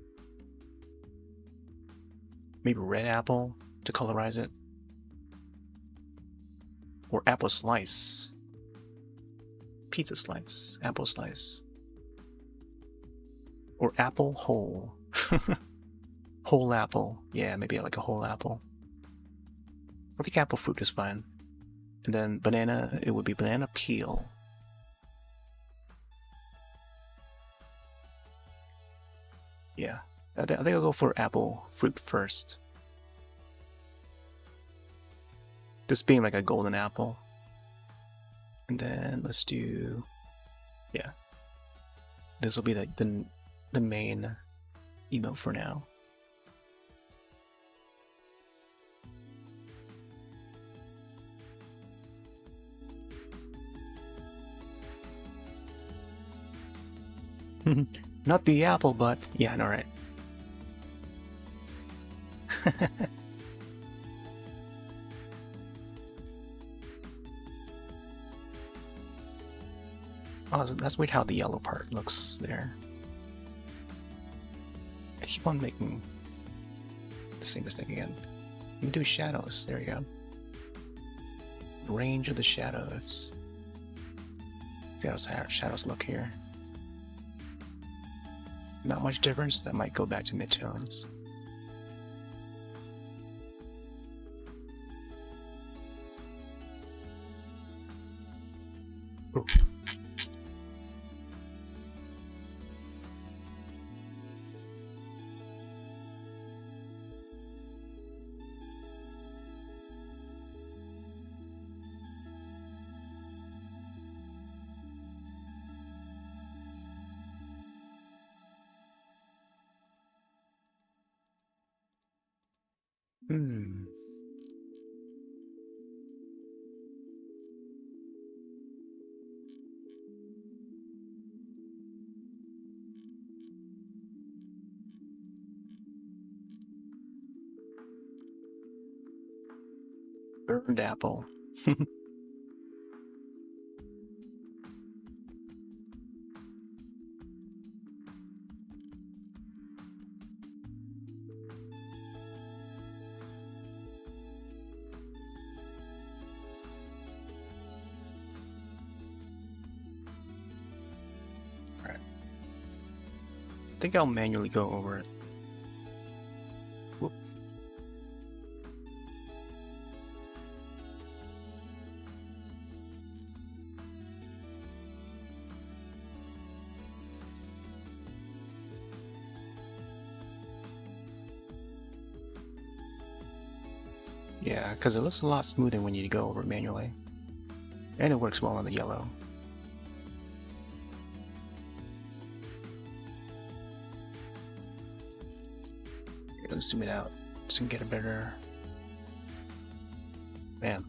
Maybe red apple to colorize it, or apple slice, pizza slice, apple slice, or apple whole. Whole apple. Yeah, maybe like a whole apple. I think apple fruit is fine. And then banana, it would be banana peel. Yeah, I think I'll go for apple fruit first. This being like a golden apple. And then let's do, yeah. This will be the main emote for now. Not the apple, but yeah, I know, right? Oh, that's weird how the yellow part looks there. I keep on making the same mistake again. Let me do shadows. There you go. Range of the shadows. See how shadows look here. Not much difference. That might go back to midtones. Ooh. Burned apple. Alright. I think I'll manually go over it. Whoop. Yeah, because it looks a lot smoother when you go over it manually. And it works well on the yellow. Let's zoom it out so we can get a better... Man.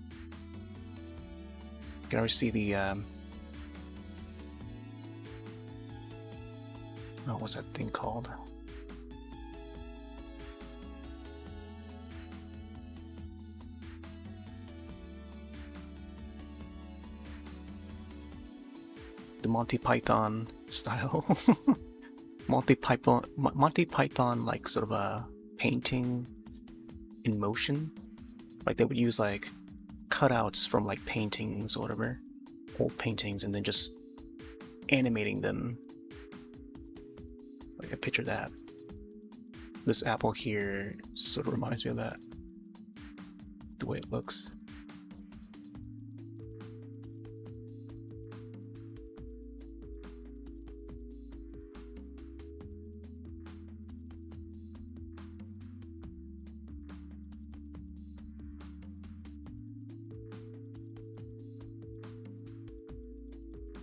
You can already see the... Oh, what's that thing called? The Monty Python style. Monty Python, like sort of a painting in motion. Like they would use like cutouts from like paintings or whatever, old paintings, and then just animating them. Like I picture that. This apple here sort of reminds me of that. The way it looks.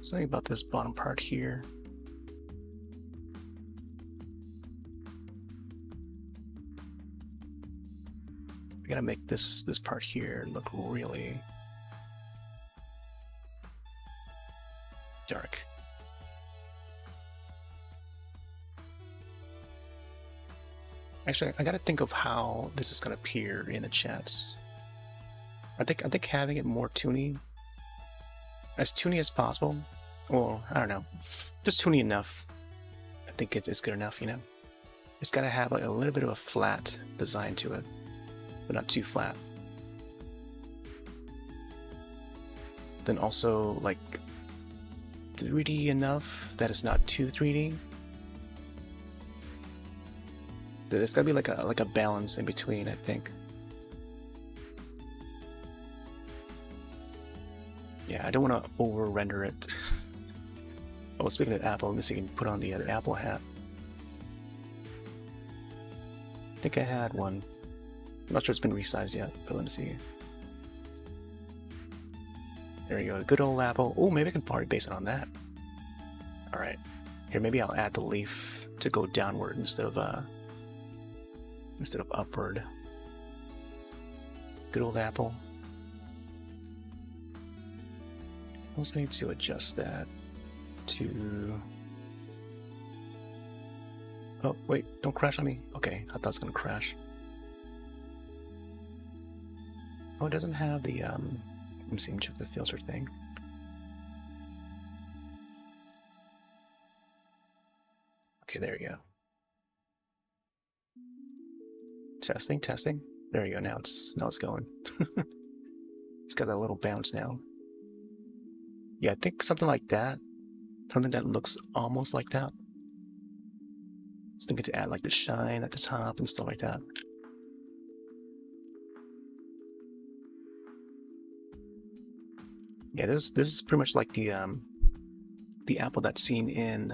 Something about this bottom part here. We gotta make this part here look really dark. Actually, I gotta think of how this is gonna appear in the chats. I think having it more toony, as toony as possible, or I don't know, just toony enough. I think it's good enough, you know. It's gotta have like a little bit of a flat design to it, but not too flat. Then also like 3D enough that it's not too 3D. There's gotta be like a balance in between, I think. Yeah, I don't want to over render it. Oh, speaking of Apple, let me see if I can put on the Apple hat. I think I had one. I'm not sure it's been resized yet, but let me see. There you go, good old Apple. Oh, maybe I can probably base it on that. Alright. Here, maybe I'll add the leaf to go downward instead of upward. Good old Apple. I also need to adjust that to... Oh, wait, don't crash on me. Okay, I thought it was gonna crash. Oh, it doesn't have the, let me see, check the filter thing. Okay, there you go. Testing, testing. There you go, now it's going. It's got that little bounce now. Yeah, I think something like that. Something that looks almost like that. I was thinking to add like the shine at the top and stuff like that. Yeah, this is pretty much like the apple that's seen in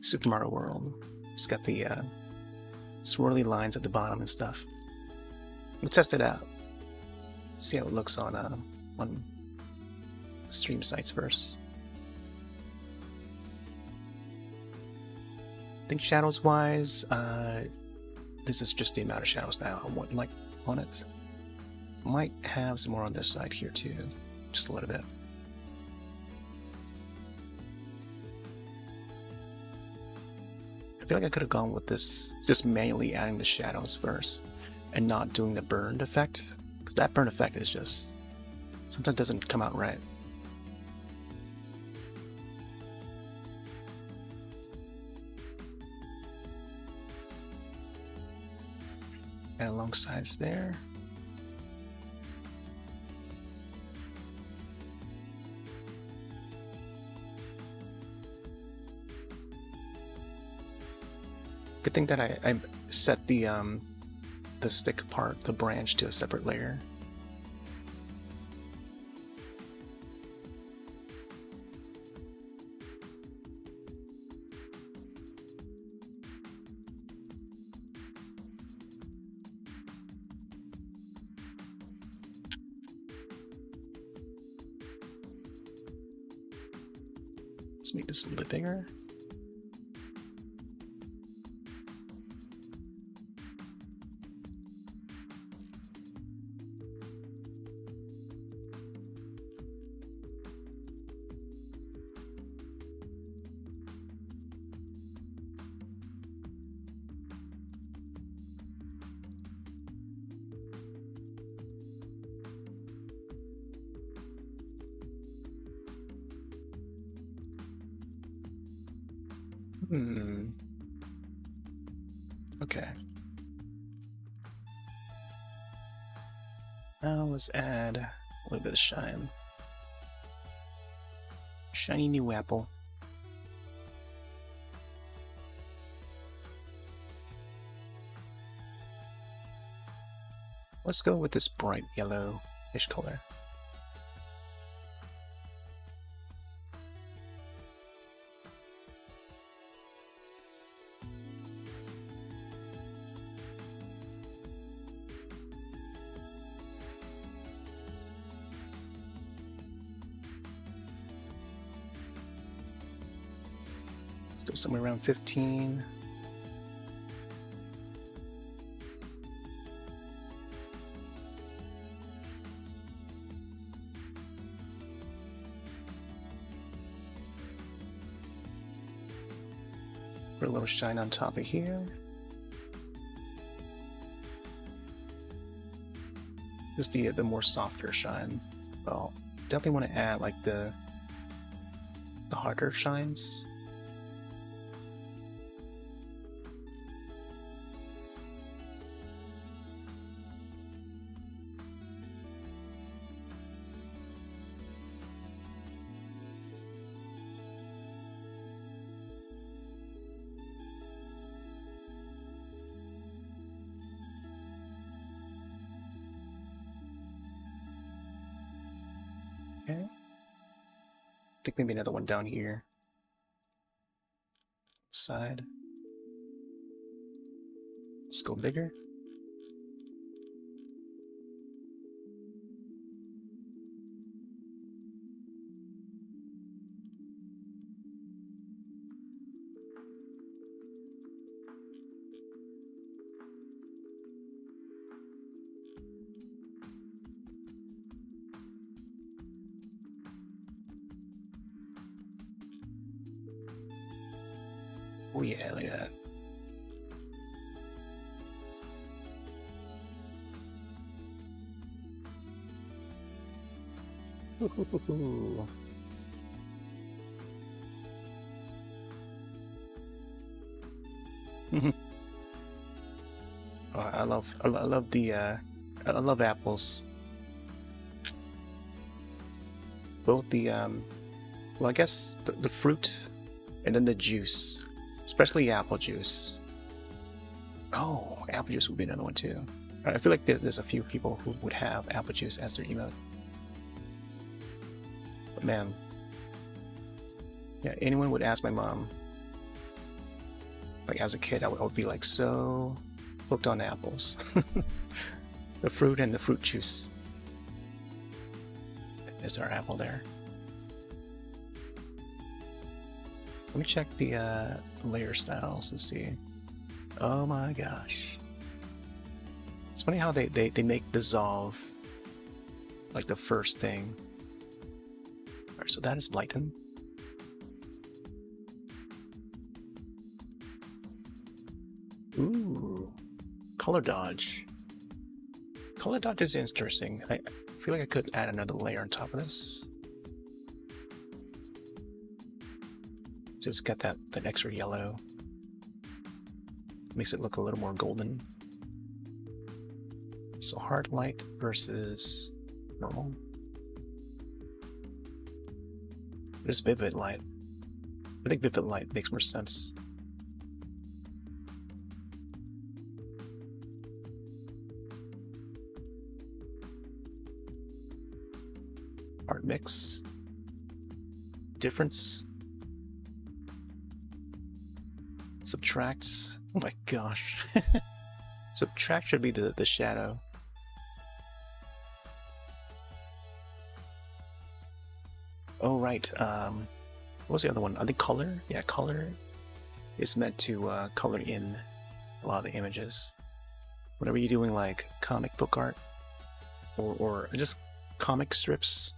Super Mario World. It's got the swirly lines at the bottom and stuff. We'll test it out. See how it looks on stream sites first. I think shadows wise, this is just the amount of shadows that I want like on it. Might have some more on this side here too, just a little bit. I feel like I could have gone with this, just manually adding the shadows first and not doing the burned effect, because that burn effect is just sometimes doesn't come out right. And along sides there. Good thing that I set the stick part, the branch, to a separate layer. Let's make this a little bit bigger. Okay. Now let's add a little bit of shine. Shiny new apple. Let's go with this bright yellowish color. Let's go somewhere around 15. Put a little shine on top of here. Just the more softer shine. Well, definitely want to add like the harder shines. Okay. I think maybe another one down here. Side. Let's go bigger. Oh yeah, look at that. Ooh. Oh, I love I love apples. Both the well, I guess the fruit and then the juice, especially apple juice. Oh, apple juice would be another one too. I feel like there's a few people who would have apple juice as their emote. But man, yeah, anyone would ask my mom. Like as a kid, I would be like so hooked on apples. The fruit and the fruit juice. Is our apple there? Let me check the layer styles and see. Oh my gosh. It's funny how they make dissolve like the first thing. Alright, so that is lighten. Ooh. Color dodge. Color dodge is interesting. I feel like I could add another layer on top of this. Just get that extra yellow. Makes it look a little more golden. So hard light versus normal. Just vivid light. I think vivid light makes more sense. Art mix. Difference. Subtract. Oh my gosh. Subtract should be the shadow. Oh right. What was the other one? I think color. Yeah, color is meant to color in a lot of the images. Whenever you're doing like comic book art or just comic strips,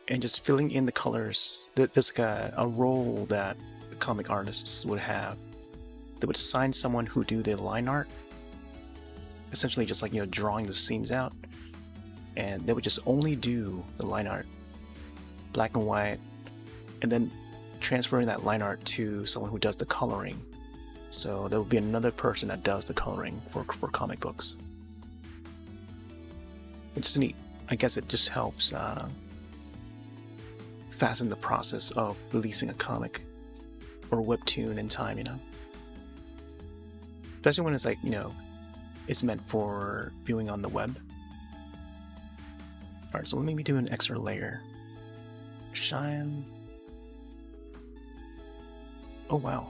and just filling in the colors, there's like a role that comic artists would have. They would assign someone who do the line art, essentially just like, you know, drawing the scenes out, and they would just only do the line art, black and white, and then transferring that line art to someone who does the coloring. So there would be another person that does the coloring for comic books. Which is neat. I guess it just helps fasten the process of releasing a comic or webtoon in time, you know. Especially when it's like, you know, it's meant for viewing on the web. Alright, so let me do an extra layer. Shine. Oh wow.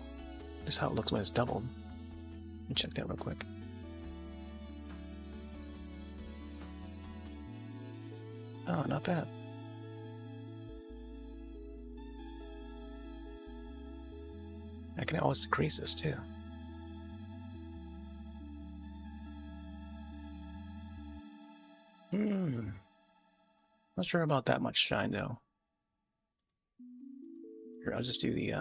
This is how it looks when it's doubled. Let me check that real quick. Oh, not bad. I can always decrease this too. Not sure about that much shine though. Here, I'll just do the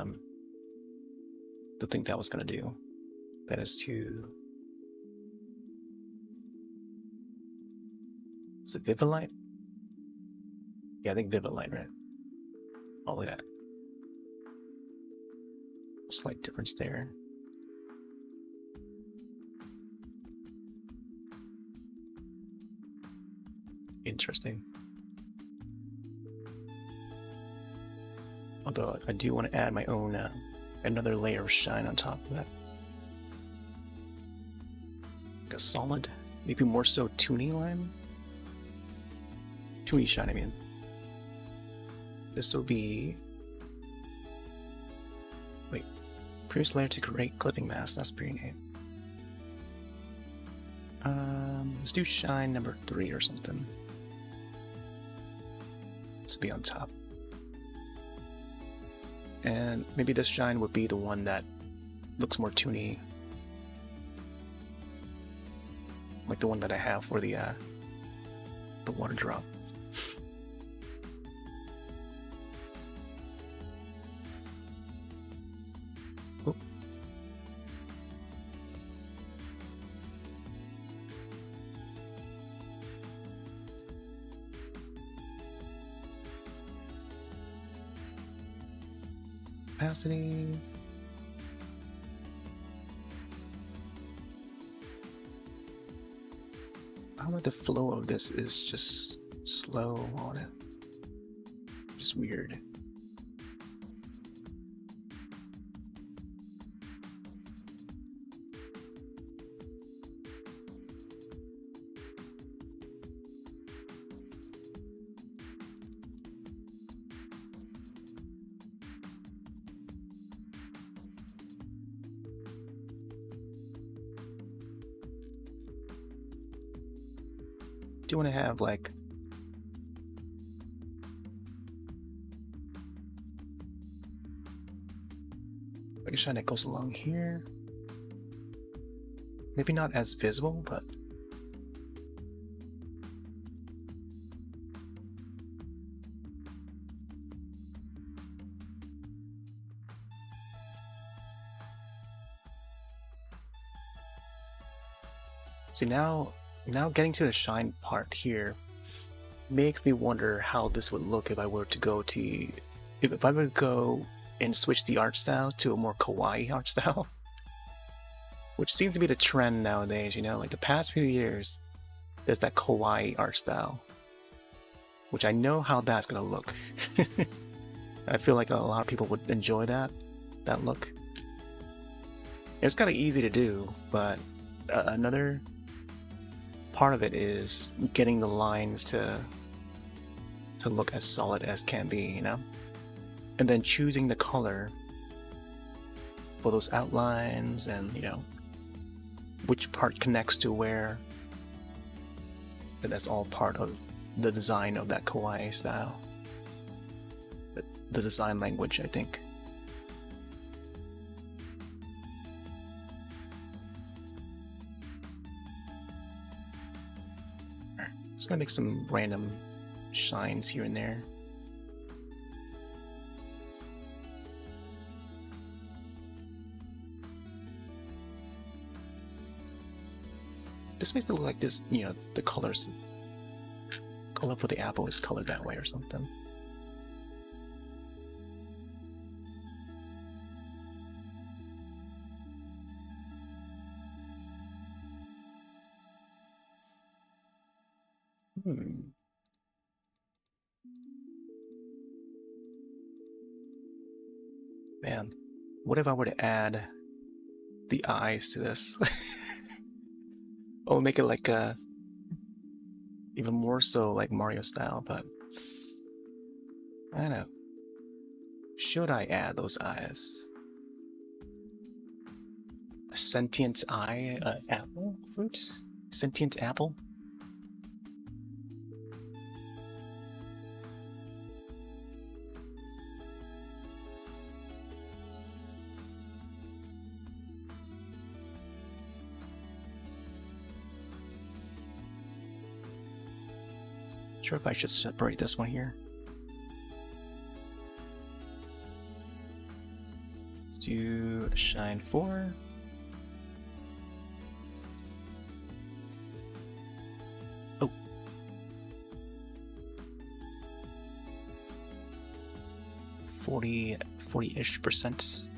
thing that I was gonna do. That is to, is it Vivilight? Yeah, I think Vivilight, right? All of that. Slight difference there. Interesting. Although I do want to add my own another layer of shine on top of that. Like a solid, maybe more so toony lime. Toony shine, I mean. This will be, wait, previous layer to create clipping mask. That's pretty neat. Let's do shine number 3 or something. This will be on top. And maybe this shine would be the one that looks more toony, like the one that I have for the water drop. Oop. Opacity. I like the flow of this is just slow on it. Just weird. Do you want to have like a shine that goes along here? Maybe not as visible, but see now getting to the shine part here makes me wonder how this would look if I were to go to, if I were to go and switch the art style to a more kawaii art style, which seems to be the trend nowadays, you know, like the past few years, there's that kawaii art style, which I know how that's gonna look. I feel like a lot of people would enjoy that look. It's kind of easy to do, but another part of it is getting the lines to look as solid as can be, you know, and then choosing the color for those outlines and, you know, which part connects to where. And that's all part of the design of that kawaii style, the design language, I think. Just gonna make some random shines here and there. This makes it look like this, you know, the color for the apple is colored that way or something. Man, what if I were to add the eyes to this? Oh, make it like even more so like Mario style, but I don't know. Should I add those eyes? A sentient eye, apple fruit? Sentient apple? Sure if I should separate this one here. Let's do the shine 4. Oh. $40 40-ish%.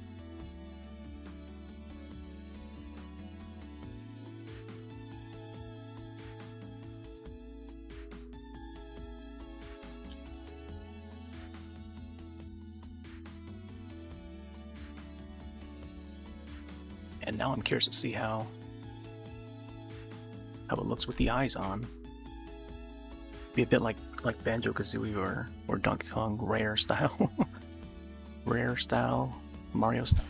And now I'm curious to see how it looks with the eyes on. Be a bit like Banjo-Kazooie or Donkey Kong Rare style. Rare style, Mario style.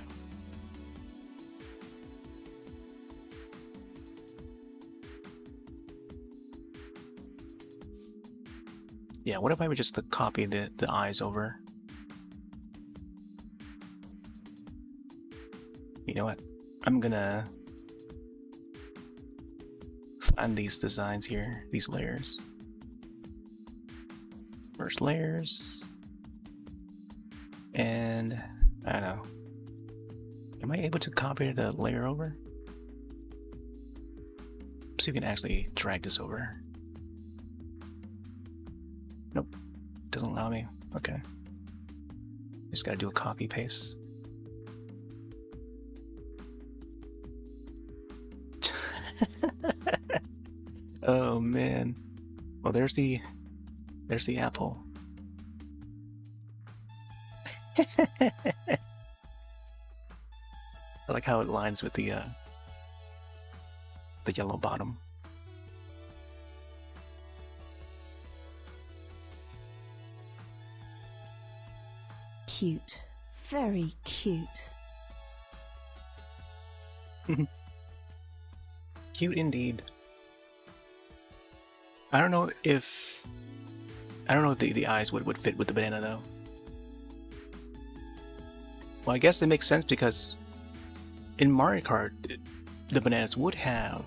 Yeah, what if I would just copy the eyes over? You know what? I'm gonna find these designs here, these layers. First layers. And I don't know. Am I able to copy the layer over? So you can actually drag this over. Nope. Doesn't allow me. Okay. Just gotta do a copy paste. Oh man. Well, there's the apple. I like how it lines with the yellow bottom. Cute. Very cute. Cute indeed. I don't know if the eyes would fit with the banana though. Well, I guess it makes sense because in Mario Kart, the bananas would have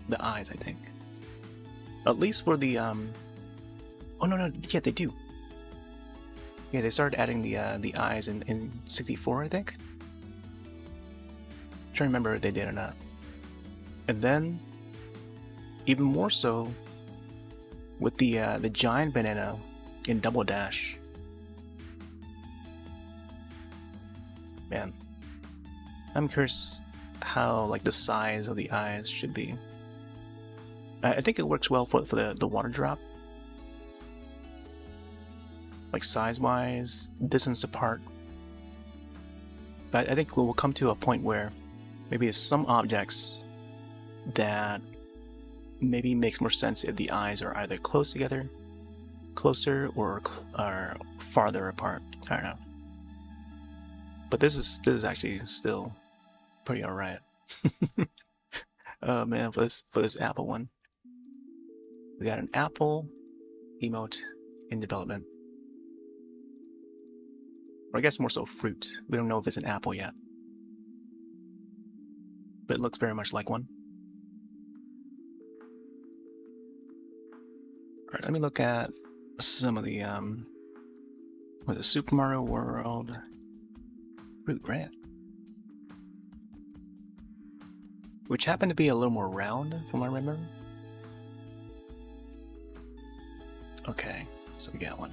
the eyes, I think. At least for the oh no, yeah, they do. Yeah, they started adding the eyes in 64, I think. I'm trying to remember if they did or not. And then, even more so, with the giant banana in Double Dash. Man, I'm curious how like the size of the eyes should be. I think it works well for the water drop. Like size-wise, distance apart. But I think we'll come to a point where maybe some objects that maybe makes more sense if the eyes are either closer, or farther apart. I don't know. But this is actually still pretty alright. Oh man, for this apple one, we got an apple emote in development. Or I guess more so fruit. We don't know if it's an apple yet. But it looks very much like one. Alright, let me look at some of the Super Mario World fruit, right? Which happened to be a little more round, from what I remember. Okay, so we got one.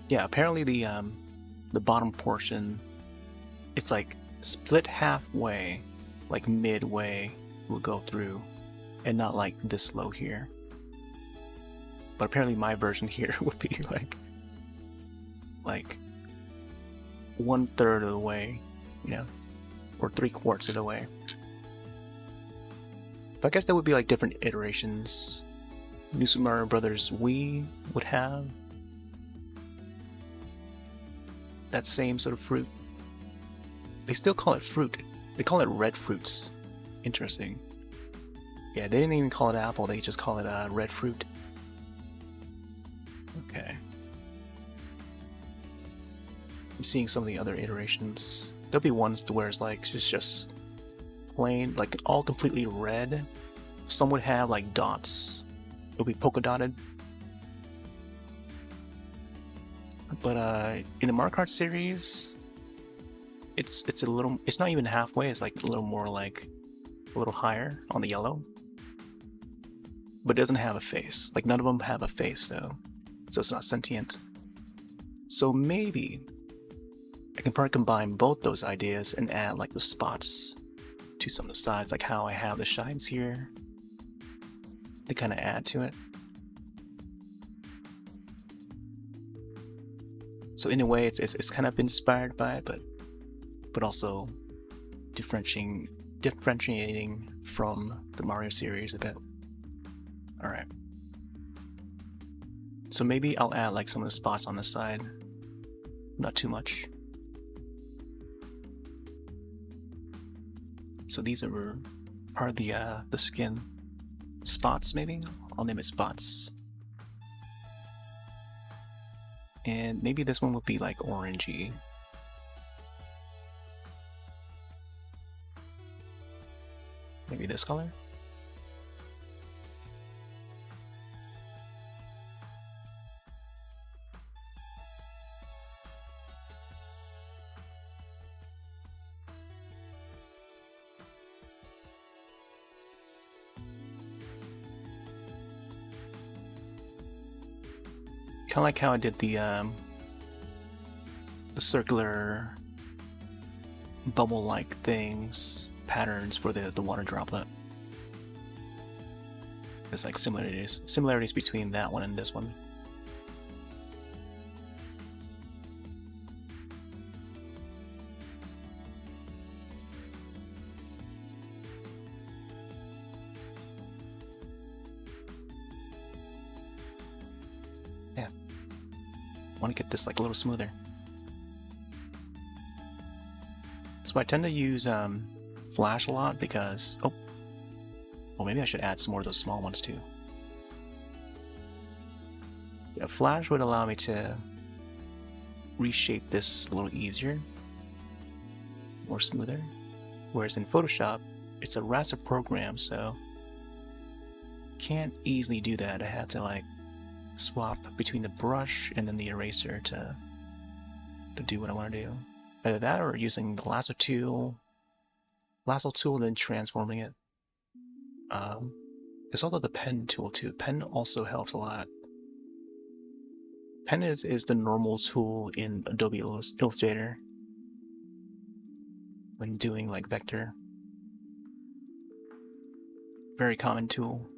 Yeah, apparently the bottom portion, it's like split halfway, like midway will go through, and not like this low here. But apparently my version here would be like 1/3 of the way, you know, or 3/4 of the way. But I guess there would be like different iterations. New Super Mario Brothers Wii would have that same sort of fruit. They still call it fruit. They call it red fruits. Interesting. Yeah, they didn't even call it apple. They just call it red fruit. Okay. I'm seeing some of the other iterations. There'll be ones to where it's like it's just plain, like all completely red. Some would have like dots it'll be polka dotted. But in the Mario Kart series, it's a little, it's not even halfway, it's like a little more like a little higher on the yellow. But it doesn't have a face. Like none of them have a face though. So it's not sentient. So maybe I can probably combine both those ideas and add like the spots to some of the sides, like how I have the shines here. They kind of add to it. So in a way, it's kind of inspired by it, but also differentiating from the Mario series a bit. All right. So maybe I'll add like some of the spots on the side, not too much. So these are part of the skin spots. Maybe I'll name it spots. And maybe this one would be like orangey. Maybe this color. Kind of like how I did the circular bubble-like things, patterns for the water droplet. There's like similarities between that one and this one. Yeah. I want to get this like a little smoother. So I tend to use Flash a lot because, oh, well maybe I should add some more of those small ones too. Yeah, Flash would allow me to reshape this a little easier, more smoother. Whereas in Photoshop, it's a raster program, so can't easily do that. I have to like swap between the brush and then the eraser to do what I want to do. Either that or using the lasso tool and then transforming it. There's also the pen tool too. Pen also helps a lot. Pen is the normal tool in Adobe Illustrator when doing like vector. Very common tool,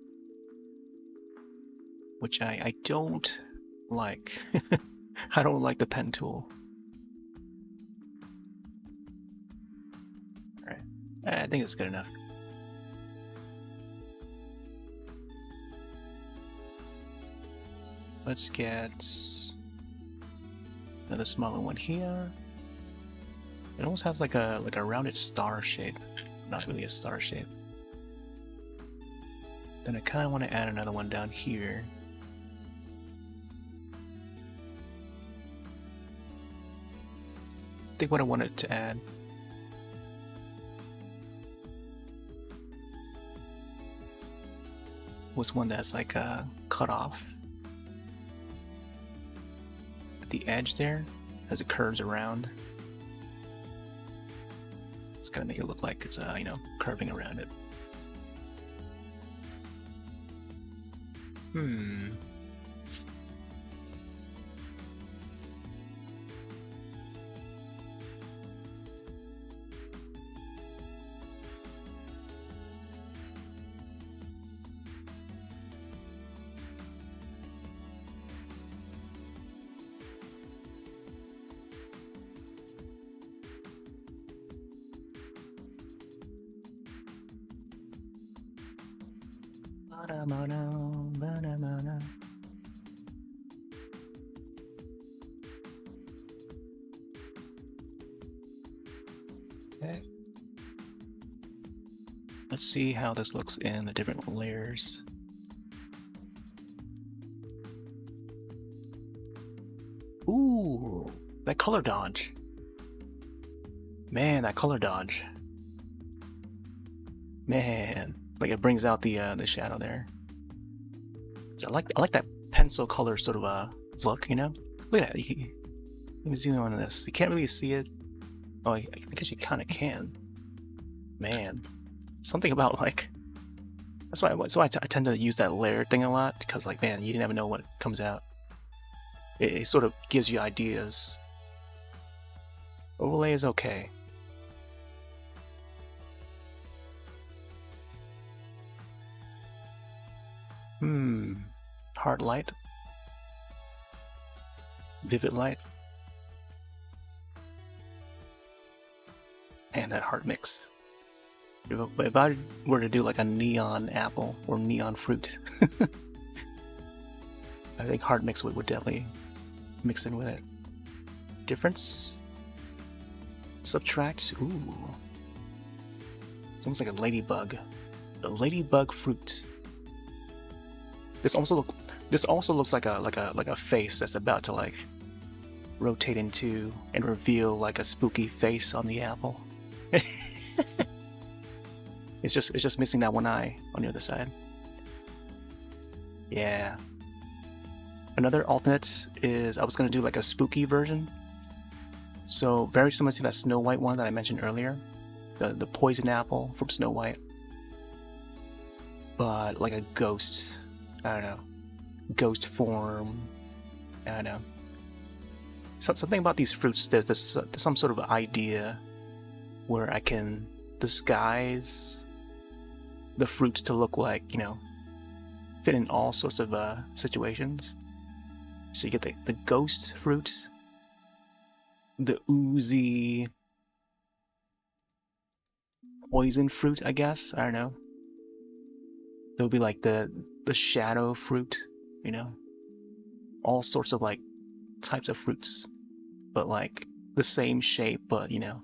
which I don't like. I don't like the pen tool. Alright, I think it's good enough. Let's get another smaller one here. It almost has like a rounded star shape. Not really a star shape. Then I kind of want to add another one down here. I think what I wanted to add was one that's like cut off at the edge there as it curves around. Just gotta make it look like it's you know, curving around it. Okay. Let's see how this looks in the different layers. Ooh, that color dodge. Man, that color dodge. Man, like it brings out the shadow there. I like that pencil color sort of look, you know. Look at that. Let me zoom in on this. You can't really see it. Oh, I guess you kind of can. Man, something about like. That's why. So I tend to use that layer thing a lot because, like, man, you never know what comes out. It sort of gives you ideas. Overlay is okay. Hard light. Vivid light. And that hard mix. If I were to do like a neon apple or neon fruit, I think hard mix would definitely mix in with it. Difference? Subtract? Ooh. It's almost like a ladybug. A ladybug fruit. This also looks like a face that's about to like rotate into and reveal like a spooky face on the apple. It's just missing that one eye on the other side. Yeah. Another alternate is I was gonna do like a spooky version. So very similar to that Snow White one that I mentioned earlier, the poison apple from Snow White, but like a ghost. I don't know, ghost form. I don't know. Something about these fruits. There's some sort of idea where I can disguise the fruits to look like, you know, fit in all sorts of situations. So you get the ghost fruit, the oozy poison fruit, I guess. I don't know. There'll be like the shadow fruit, you know, all sorts of like types of fruits, but like the same shape, but you know,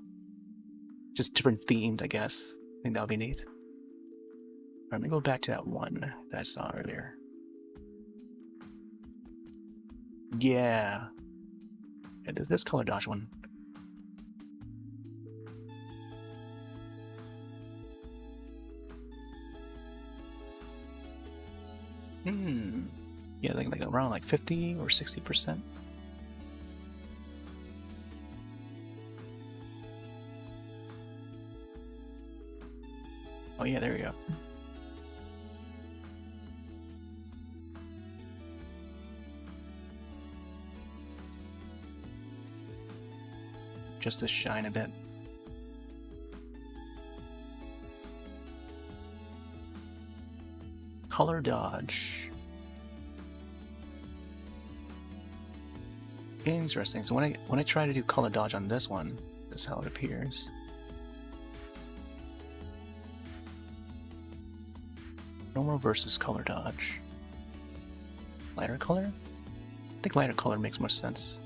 just different themed, I guess. I think that would be neat. Alright, let me go back to that one that I saw earlier. Yeah, there's this color dodge one. Yeah, like around like 50 or 60%. Oh yeah, there we go. Just to shine a bit. Color dodge. Interesting. So when I try to do color dodge on this one, that's how it appears. Normal versus color dodge. Lighter color? I think lighter color makes more sense.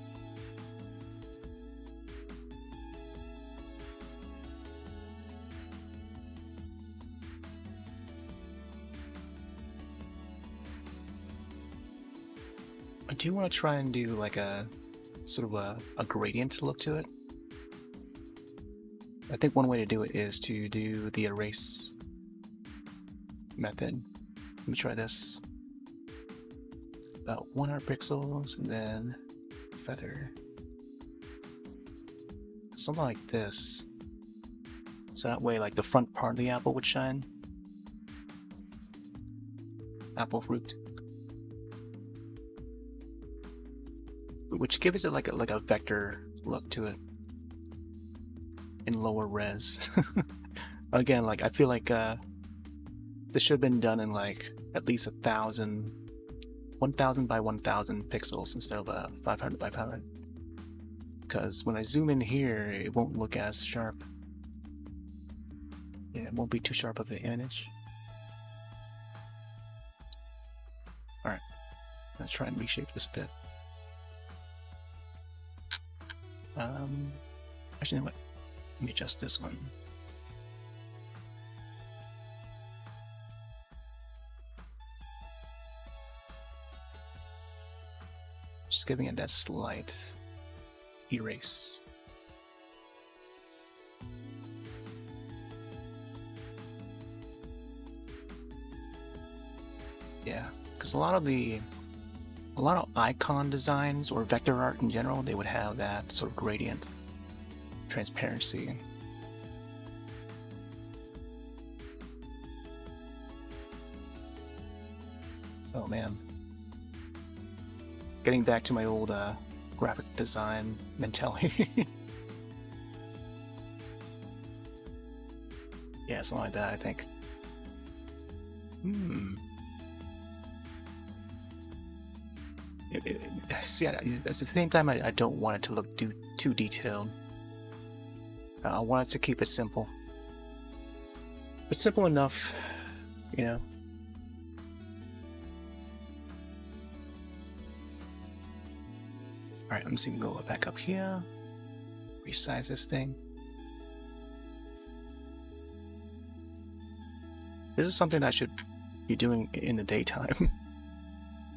I do want to try and do like a sort of a gradient look to it. I think one way to do it is to do the erase method. Let me try this. About 100 pixels and then feather. Something like this. So that way like the front part of the apple would shine. Apple fruit. Which gives it like a vector look to it in lower res. Again, like I feel like this should have been done in like at least 1,000 by 1,000 pixels instead of 500 by 500. Because when I zoom in here, it won't look as sharp. Yeah, it won't be too sharp of an image. All right, let's try and reshape this a bit. Actually, you know what? Let me adjust this one. Just giving it that slight erase. Yeah, because a lot of icon designs or vector art in general, they would have that sort of gradient transparency. Oh man. Getting back to my old graphic design mentality. Yeah, something like that, I think. See, at the same time, I don't want it to look too detailed. I want it to keep it simple. But simple enough, you know. Alright, I'm just gonna go back up here. Resize this thing. This is something that I should be doing in the daytime.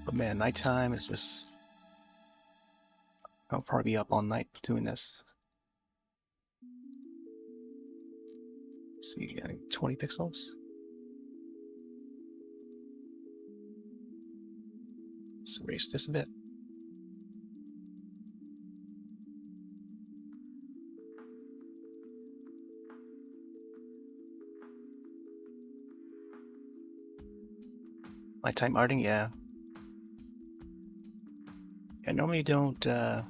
But man, nighttime is just... I'll probably be up all night doing this. Let's see, 20 pixels. Let's erase this a bit. Nighttime arting, yeah. I normally don't do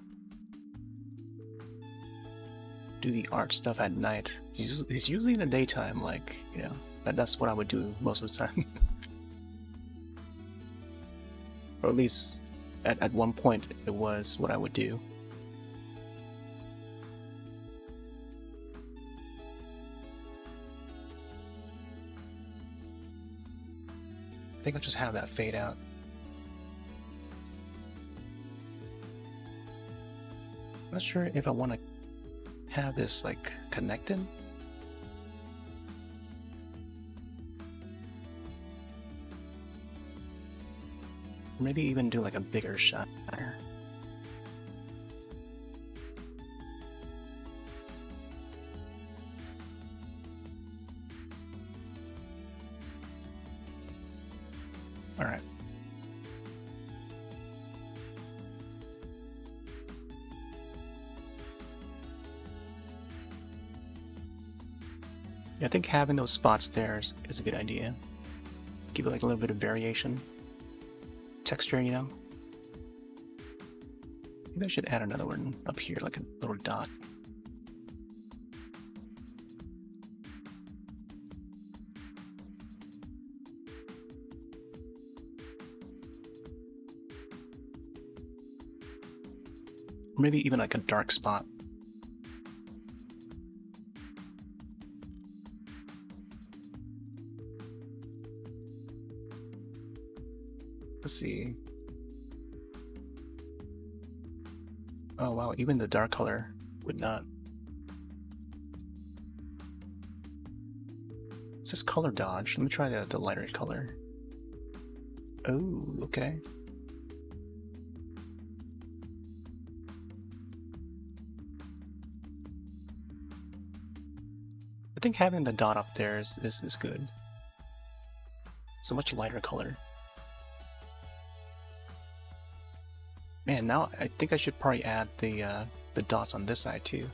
the art stuff at night. It's usually in the daytime, like, you know, that's what I would do most of the time. Or at least at one point it was what I would do. I think I'll just have that fade out. I'm not sure if I want to have this like connected. Or maybe even do like a bigger shot there. Alright. Yeah, I think having those spots there is a good idea. Give it like a little bit of variation. Texture, you know? Maybe I should add another one up here, like a little dot. Or maybe even like a dark spot. Let's see. Oh wow, even the dark color would not. It says color dodge. Let me try the lighter color. Oh, okay. I think having the dot up there is good. It's a much lighter color. Man, now I think I should probably add the dots on this side too.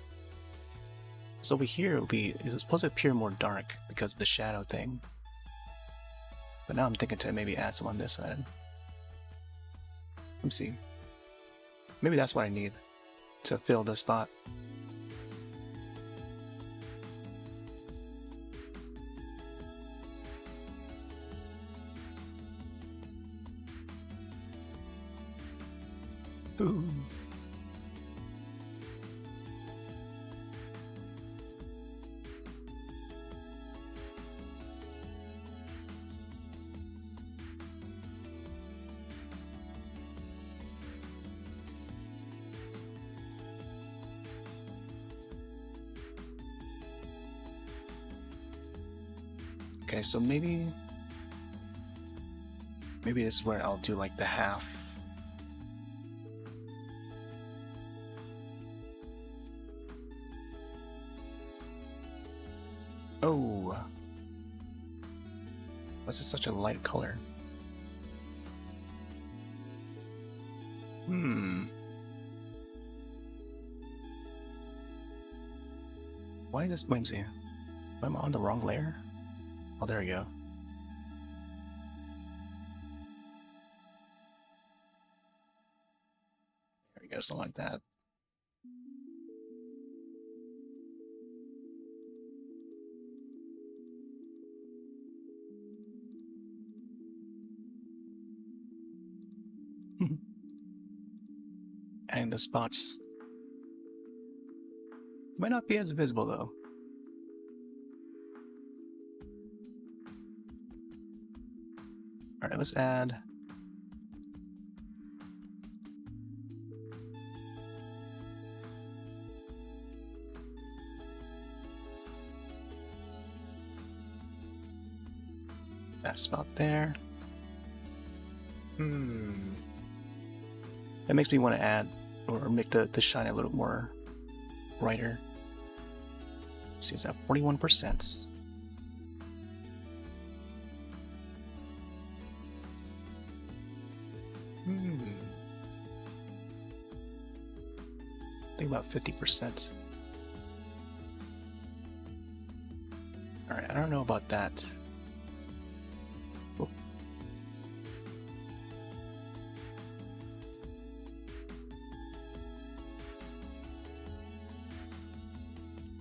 So over here it's supposed to appear more dark because of the shadow thing. But now I'm thinking to maybe add some on this side. Let me see. Maybe that's what I need to fill the spot. Ooh. Okay, so maybe this is where I'll do like the half. Oh, why is it such a light color? Why is this? Wait, let me see. Am I on the wrong layer? Oh, there we go. There we go, something like that. And the spots might not be as visible though. All right, let's add. That spot there. That makes me want to add or make the shine a little more brighter. See, it's at 41%. Think about 50%. All right, I don't know about that. Oh.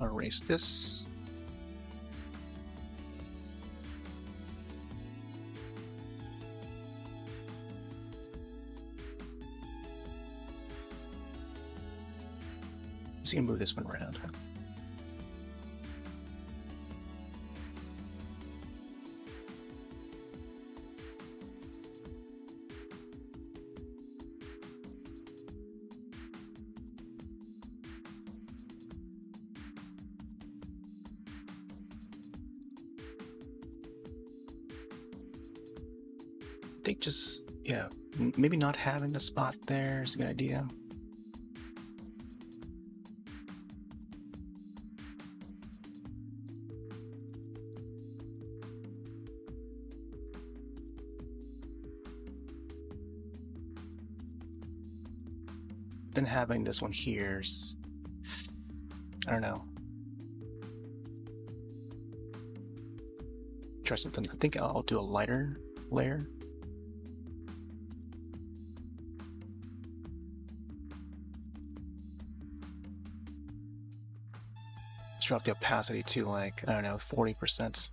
I'll erase this. Just gonna move this one around. I think just, yeah, maybe not having a spot there is a good idea. Then having this one here is, I don't know. Try something. I think I'll do a lighter layer. Let's drop the opacity to like, I don't know, 40%.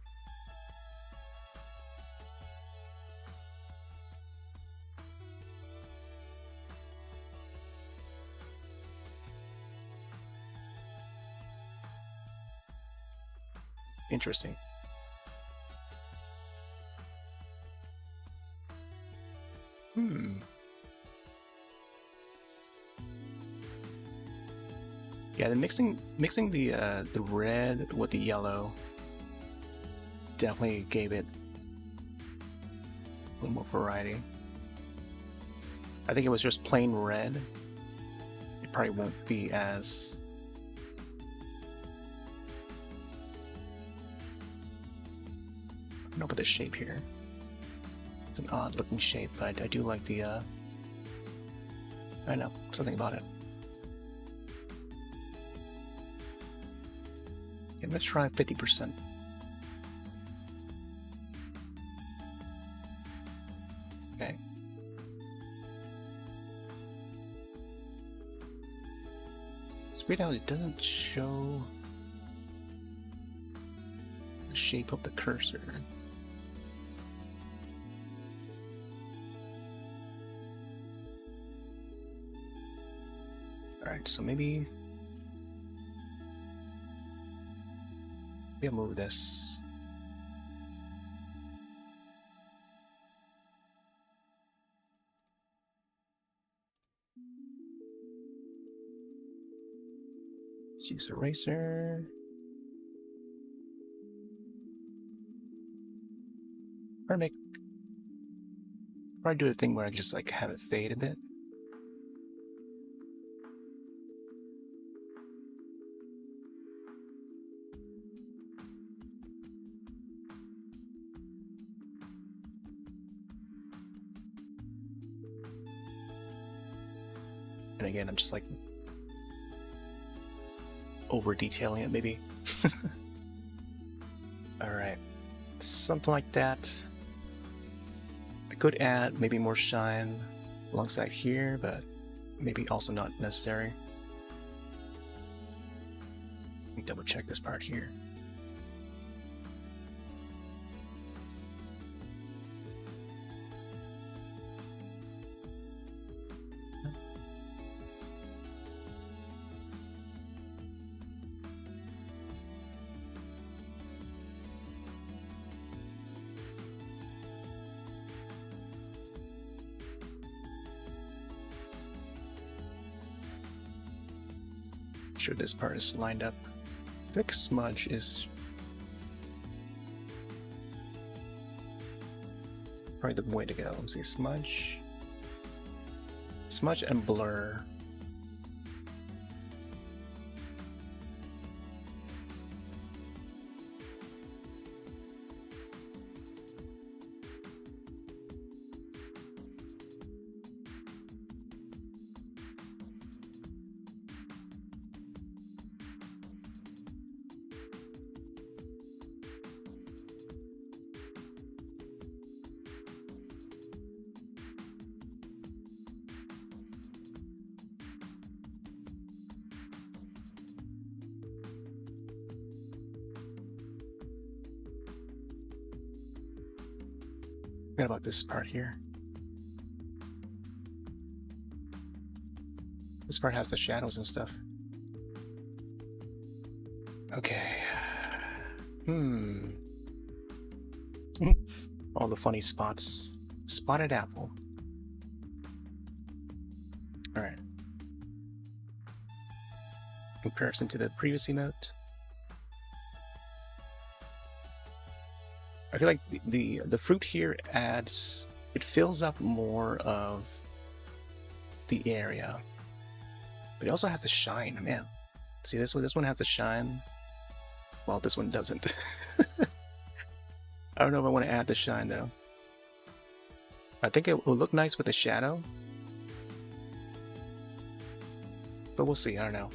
Interesting. Yeah, the mixing the red with the yellow definitely gave it a little more variety. I think it was just plain red. It probably won't be as I don't know about the shape here. It's an odd looking shape, but I do like the I don't know, something about it. Okay, let's try 50%. Okay. It's weird how it doesn't show the shape of the cursor. Alright, so maybe I'll move this. Let's use eraser. Probably do a thing where I just like have it fade a bit. And again, I'm just like over detailing it maybe. Alright, something like that. I could add maybe more shine alongside here, but maybe also not necessary. Let me double check this part here. Make sure this part is lined up. Thick smudge is probably the way to go. Let's see, smudge and blur. Forget about this part here. This part has the shadows and stuff. Okay. All the funny spots. Spotted apple. Alright. Comparison to the previous emote. I feel like the fruit here adds, it fills up more of the area, but it also has to shine, man. See this one has to shine, while this one doesn't. I don't know if I want to add the shine though. I think it will look nice with the shadow, but we'll see. I don't know.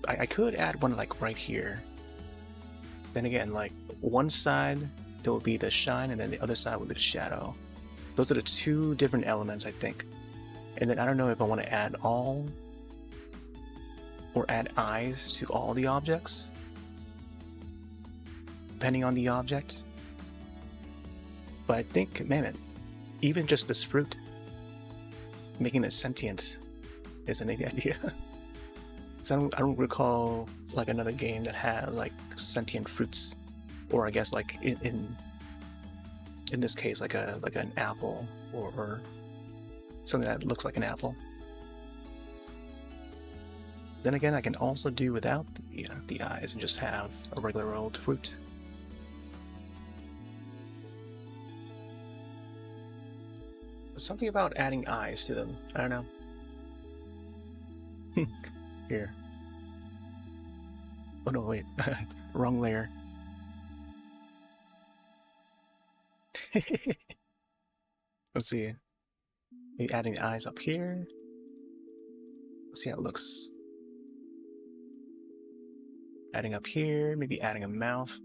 I could add one like right here. Then again, like one side there will be the shine, and then the other side will be the shadow. Those are the two different elements, I think. And then I don't know if I want to add all or add eyes to all the objects, depending on the object. But I think, man, even just this fruit, making it sentient is an idea. So I don't recall like another game that had like sentient fruits. Or I guess like in this case like an apple or something that looks like an apple. Then again, I can also do without the eyes and just have a regular old fruit. But something about adding eyes to them, I don't know. Here. Oh no, wait, wrong layer. Let's see. Maybe adding the eyes up here. Let's see how it looks. Adding up here, maybe adding a mouth.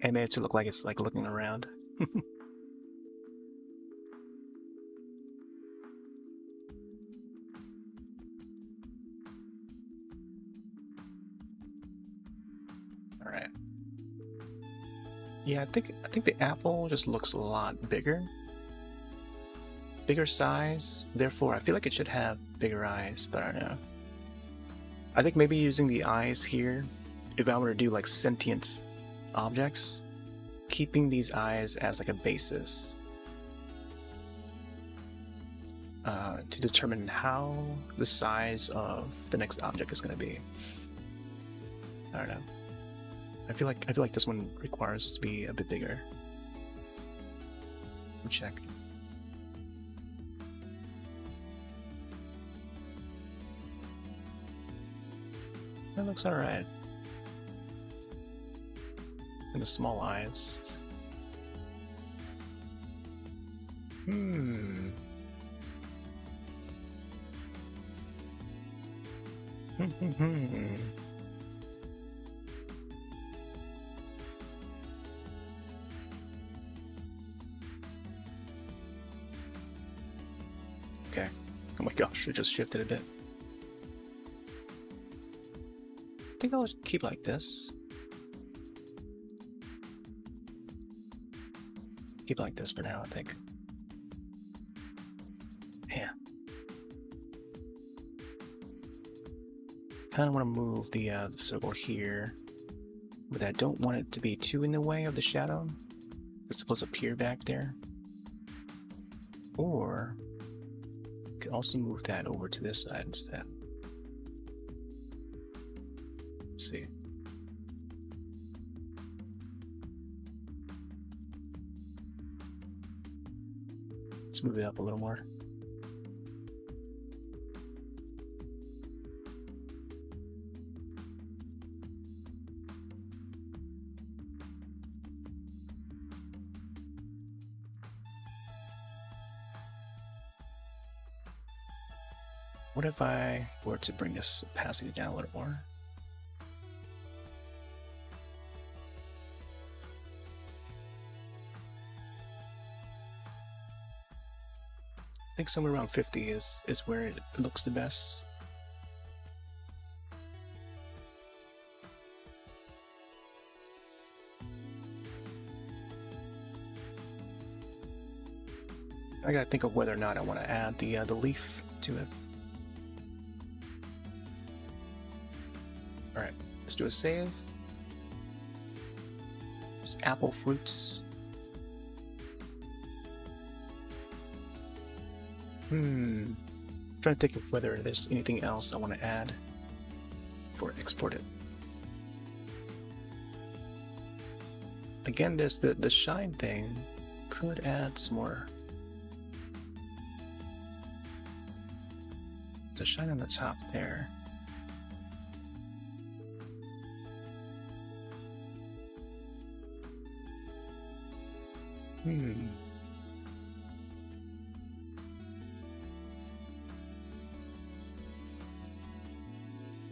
And made it to look like it's like looking around. Alright. Yeah, I think the apple just looks a lot bigger. Bigger size, therefore I feel like it should have bigger eyes, but I don't know. I think maybe using the eyes here, if I were to do like sentient objects, keeping these eyes as like a basis to determine how the size of the next object is going to be. I don't know. I feel like this one requires to be a bit bigger. Let me check. That looks alright. And the small eyes. Okay. Oh my gosh, it just shifted a bit. I think I'll keep like this. Keep like this for now, I think. Yeah. Kind of want to move the circle here, but I don't want it to be too in the way of the shadow. It's supposed to appear back there. Or I could also move that over to this side instead. Let's see. Let's move it up a little more. What if I were to bring this opacity down a little more? I think somewhere around 50 is where it looks the best. I gotta think of whether or not I want to add the leaf to it. All right, let's do a save. It's apple fruits. Trying to think of whether there's anything else I want to add before I export it. Again, there's the shine thing. Could add some more. There's a shine on the top there.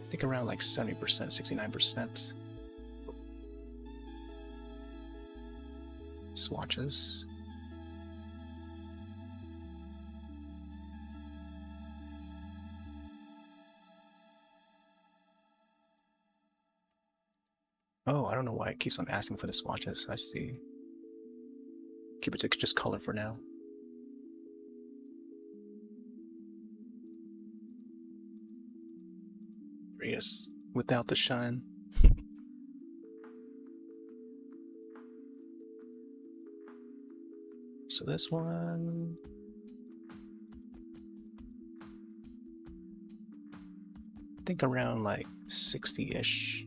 I think around like 70%, 69%. Swatches. Oh, I don't know why it keeps on asking for the swatches. I see. Keep it to just color for now. There he is, without the shine. So this one, I think around like 60-ish,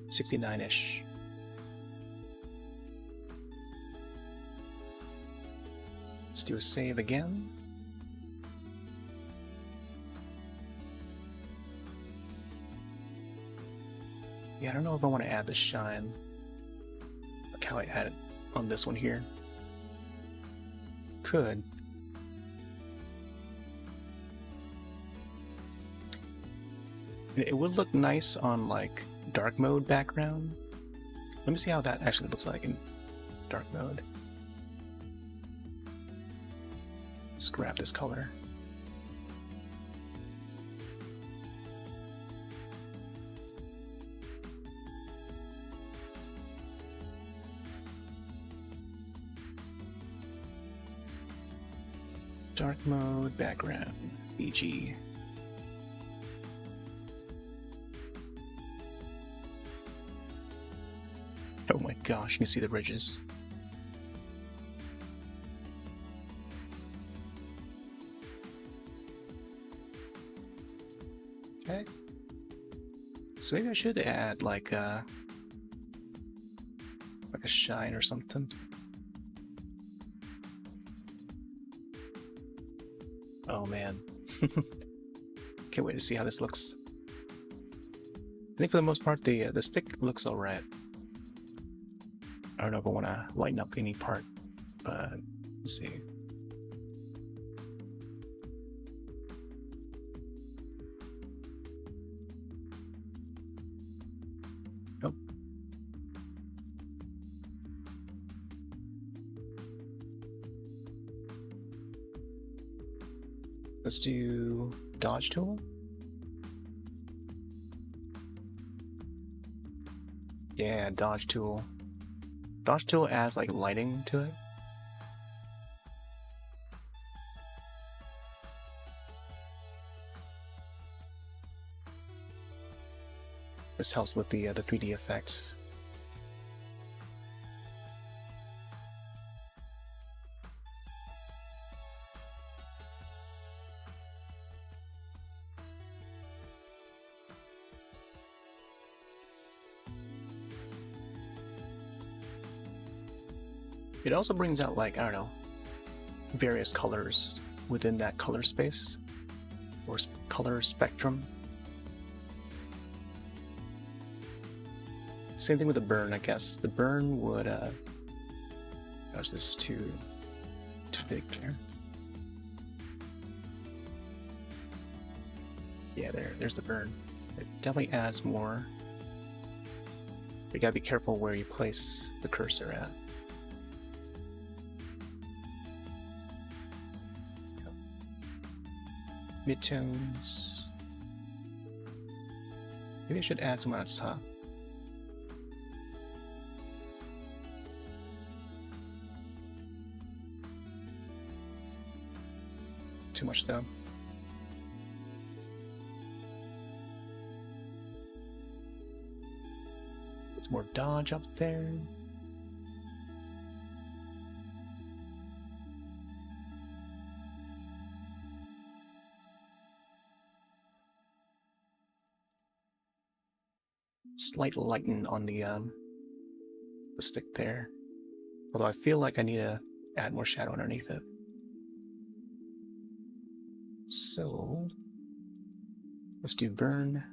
69-ish. Let's do a save again. Yeah, I don't know if I want to add the shine, like how I had it on this one here. Could. It would look nice on like dark mode background. Let me see how that actually looks like in dark mode. Let's grab this color. Dark mode, background, BG. Oh my gosh, you can see the ridges. Okay. So maybe I should add like a shine or something. Oh man. Can't wait to see how this looks. I think for the most part the stick looks alright. I don't know if I want to lighten up any part, but let's see. Let's do dodge tool. Yeah, dodge tool. Dodge tool adds like lighting to it. This helps with the 3D effects. It also brings out, like, I don't know, various colors within that color space or color spectrum. Same thing with the burn, I guess. The burn would, gosh, this is too big there. Yeah, there's the burn. It definitely adds more. You gotta be careful where you place the cursor at. Midtones. Maybe I should add some on its top. Too much though. It's more dodge up there. Slight lighten on the stick there. Although I feel like I need to add more shadow underneath it. So let's do burn.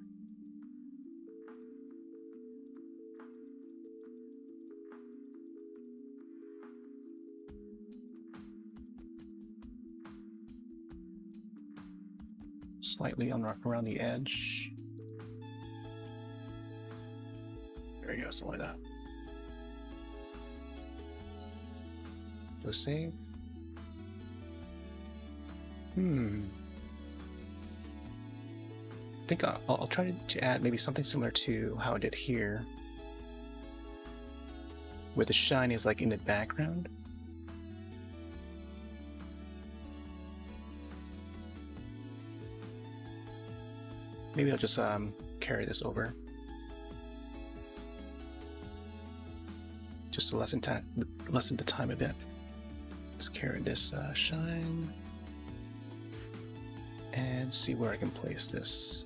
Slightly around the edge. There we go, something like that. Let's do a save. I think I'll try to add maybe something similar to how I did here, where the shine is like in the background. Maybe I'll just carry this over, just to lessen the time a bit. Let's carry this shine and see where I can place this.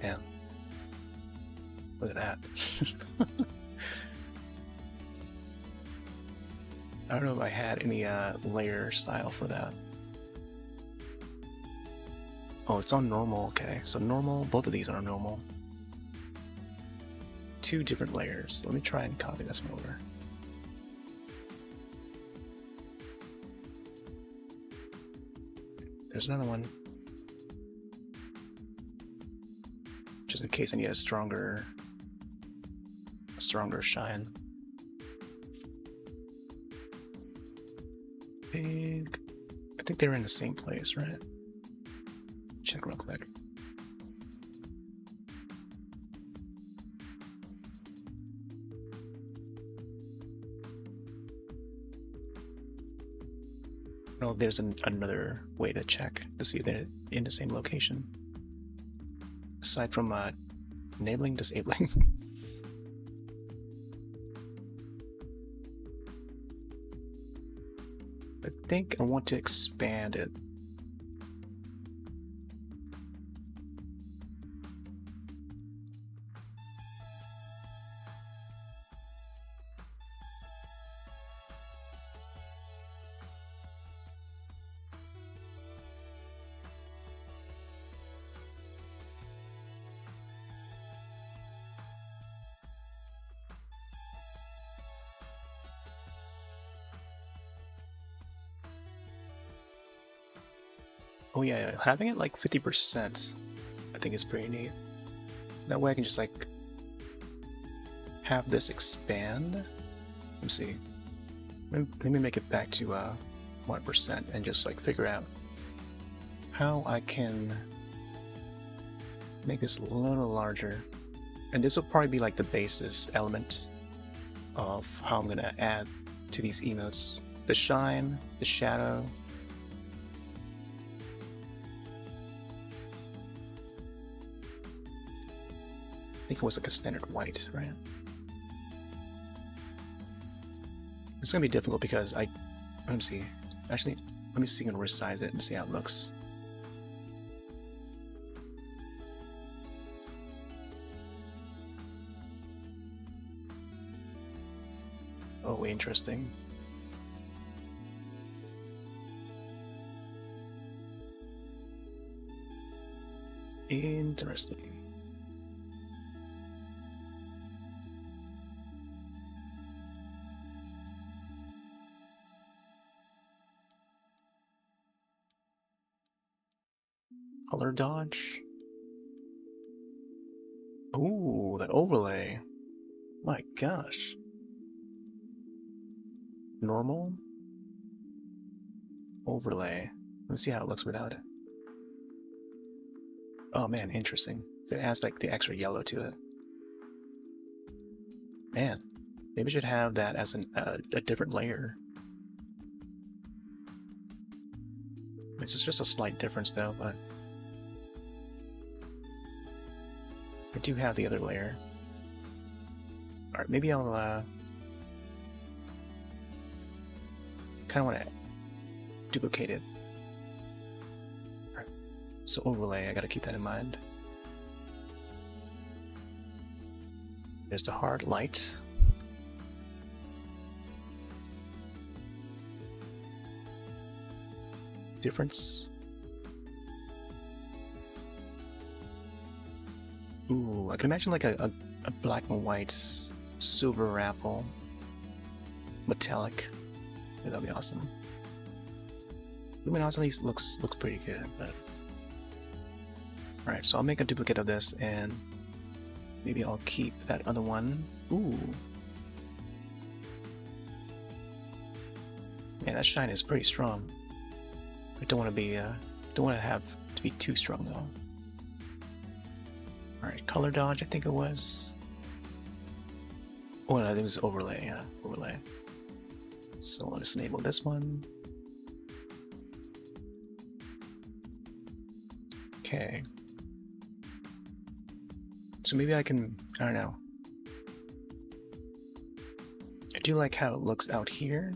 Yeah, look at that. I don't know if I had any layer style for that. Oh, it's on normal. Okay, so normal, both of these are normal. Two different layers. Let me try and copy this one over. There's another one. Just in case I need a stronger shine. Big. I think they're in the same place, right? Check real quick. I don't know if there's another way to check to see if they're in the same location. Aside from enabling, disabling. I think I want to expand it. Oh yeah, having it like 50% I think is pretty neat. That way I can just like have this expand. Let me see. Maybe make it back to 1% and just like figure out how I can make this a little larger. And this will probably be like the basis element of how I'm gonna add to these emotes. The shine, the shadow. I think it was like a standard white, right? It's gonna be difficult because let me see. Actually, let me see and resize it and see how it looks. Oh, interesting. Interesting. Color dodge. Ooh, that overlay. My gosh. Normal. Overlay. Let's see how it looks without it. Oh man, interesting. It adds like the extra yellow to it. Man, maybe I should have that as a different layer. This is just a slight difference though, but I do have the other layer. Alright, maybe I'll kind of want to duplicate it. Alright, so overlay, I gotta keep that in mind. There's the hard light. Difference. Ooh, I can imagine like a black and white silver apple metallic. Yeah, that'd be awesome. Luminosity looks pretty good, but alright, so I'll make a duplicate of this and maybe I'll keep that other one. Ooh. Man, that shine is pretty strong. I don't want to have to be too strong though. Alright, color dodge, I think it was. Oh, no, it was overlay, yeah, overlay. So let's enable this one. Okay. So maybe I can, I don't know. I do like how it looks out here.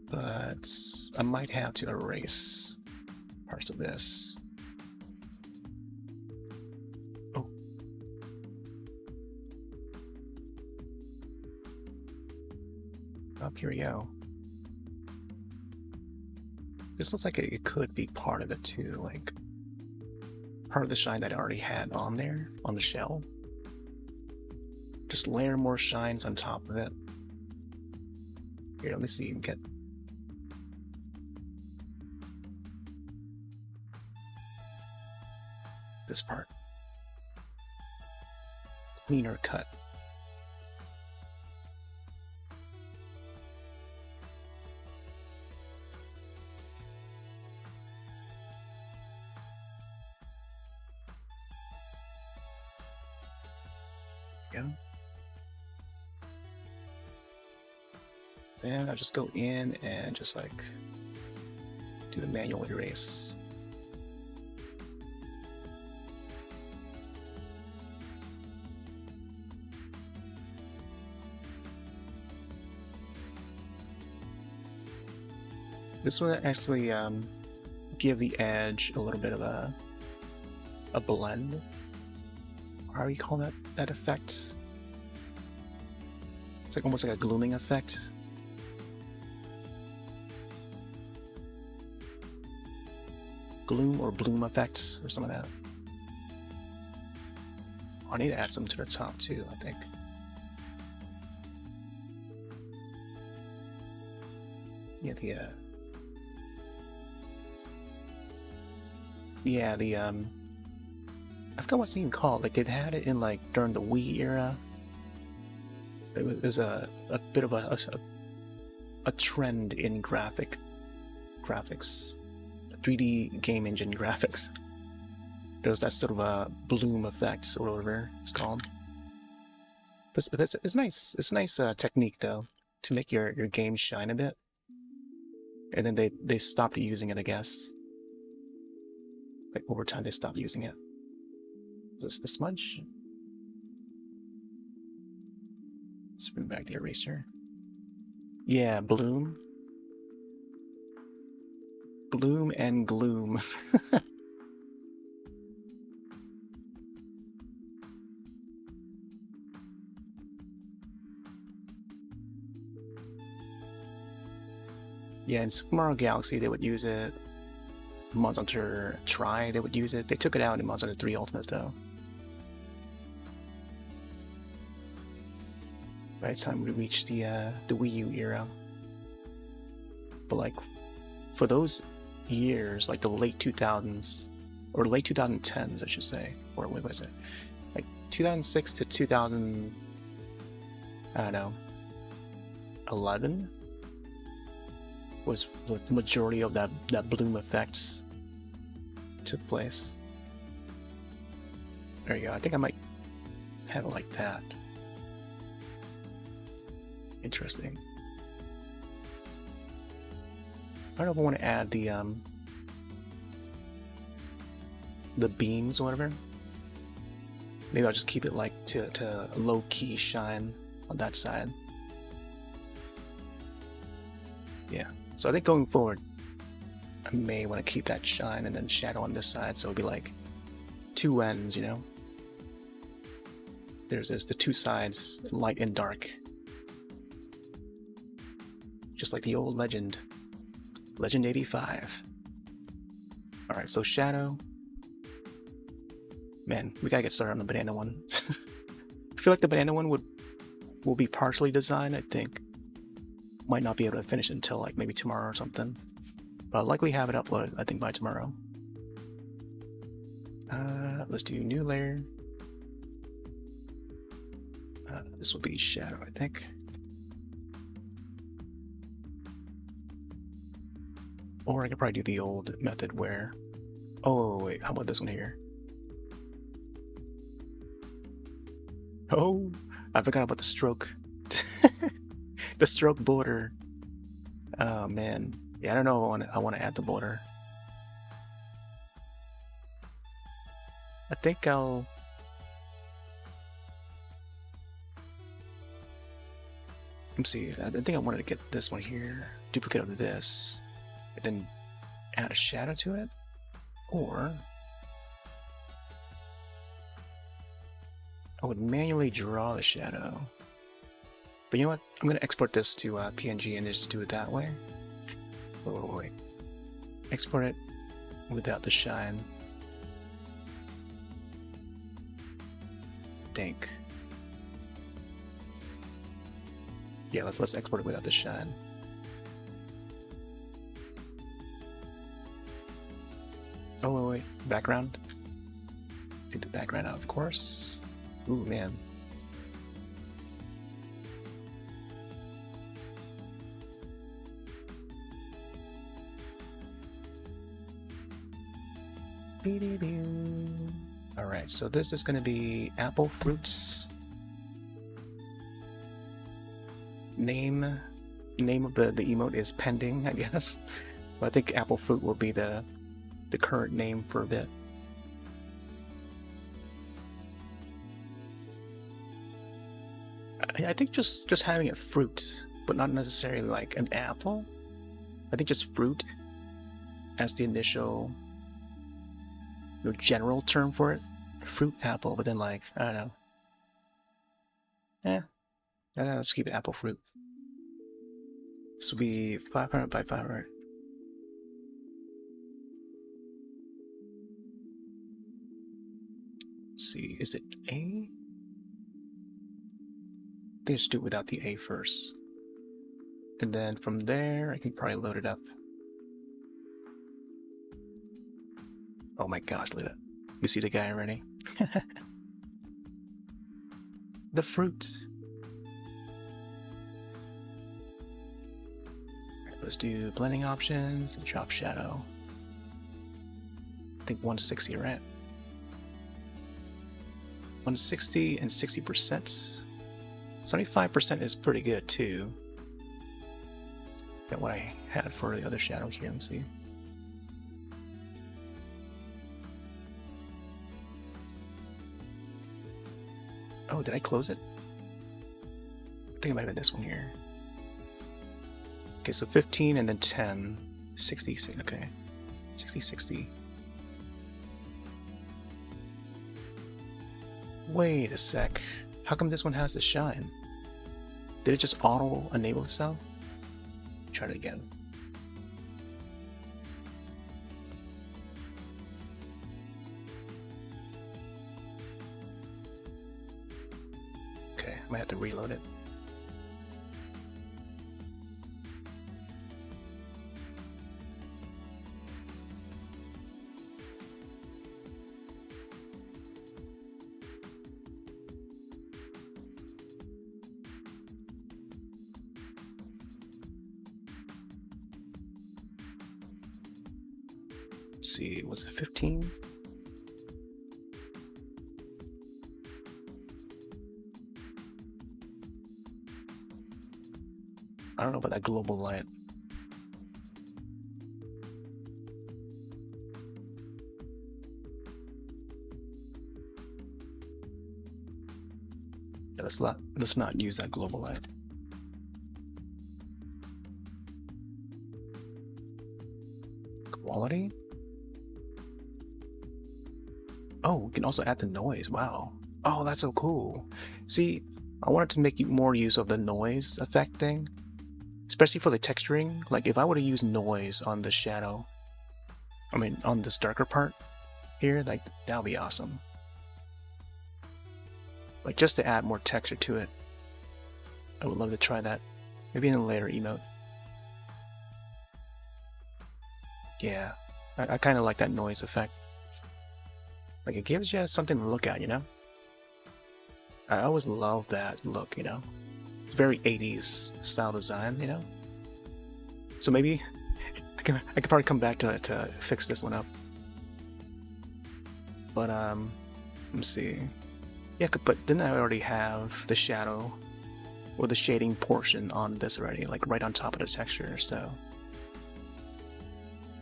But I might have to erase parts of this. Oh. Up here we go. This looks like it could be part of it too, like part of the shine that I already had on there, on the shell. Just layer more shines on top of it. Here, let me see, get this part. Cleaner cut. Yeah. And I'll just go in and just like do a manual erase. This will actually give the edge a little bit of a blend. How do you call that effect? It's like almost like a glooming effect. Gloom or bloom effect or some of that. I need to add some to the top too, I think. Yeah, I forgot what's even called. Like they had it in like during the Wii era. It was a bit of a a trend in graphics, 3D game engine graphics. There's that sort of a bloom effect, or whatever it's called. But it's nice. It's a nice technique though, to make your game shine a bit. And then they stopped using it, I guess. Like over time, they stopped using it. Is this the smudge? Let's bring back the eraser. Yeah, bloom. Bloom and gloom. Yeah, in Super Mario Galaxy, they would use it. Monster Hunter Tri, they would use it. They took it out in Monster Hunter 3 Ultimate, though. By the time we reached the Wii U era. But like, for those years, like the late 2000s, or late 2010s, I should say, or what was it? Like 2006 to 2000, I don't know, 11 was the majority of that bloom effects took place. There you go. I think I might have it like that. Interesting. I don't know if I want to add the beams or whatever. Maybe I'll just keep it like to low key shine on that side. Yeah. So I think going forward, I may want to keep that shine and then shadow on this side, so it'll be like two ends, you know. There's the two sides, light and dark. Just like the old Legend 85. Alright, so shadow. Man, we gotta get started on the banana one. I feel like the banana one will be partially designed, I think. Might not be able to finish it until like maybe tomorrow or something. But I'll likely have it uploaded, I think, by tomorrow. Let's do new layer. This will be shadow, I think. Or I could probably do the old method where... Oh, wait, how about this one here? Oh, I forgot about the stroke. The stroke border. Oh, man. Yeah, I don't know if I want to add the border. I think I'll... Let's see, I think I wanted to get this one here, duplicate of this, and then add a shadow to it, or I would manually draw the shadow. But you know what? I'm going to export this to PNG and just do it that way. Oh, wait. Export it without the shine. I think. Yeah, let's export it without the shine. Oh, wait. Background. Take the background out, of course. Ooh, man. Alright, so this is going to be apple fruits. Name of the emote is pending, I guess. But I think apple fruit will be the current name for a bit. I think just having it fruit, but not necessarily like an apple. I think just fruit as the initial general term for it. Fruit apple, but then like, I don't know. Let's keep it apple fruit. This will be 500 by 500. Let's see, is it A? I think I should do it without the A first. And then from there, I can probably load it up. Oh my gosh, look at that. You see the guy already? The fruit. Let's do blending options and drop shadow. I think 160, right? 160 and 60%. 75% is pretty good too. Got what I had for the other shadow here. Let's see. Oh, did I close it? I think it might have been this one here. Okay, so 15 and then 10. 60, okay. 60, 60. Wait a sec. How come this one has the shine? Did it just auto enable itself? Try it again. Okay, I might have to reload it. Let's see, was it 15? I don't know about that global light. Yeah, let's not use that global light. Quality? Oh, we can also add the noise. Wow. Oh, that's so cool. See, I wanted to make more use of the noise effect thing, especially for the texturing. Like if I were to use noise on the shadow, I mean on this darker part here, like that would be awesome. Like just to add more texture to it. I would love to try that. Maybe in a later emote. Yeah, I kind of like that noise effect. Like it gives you something to look at, you know? I always love that look, you know? It's very 80s style design, you know? So maybe I could probably come back to it to fix this one up. But let me see. Yeah, but didn't I already have the shadow or the shading portion on this already, like right on top of the texture, so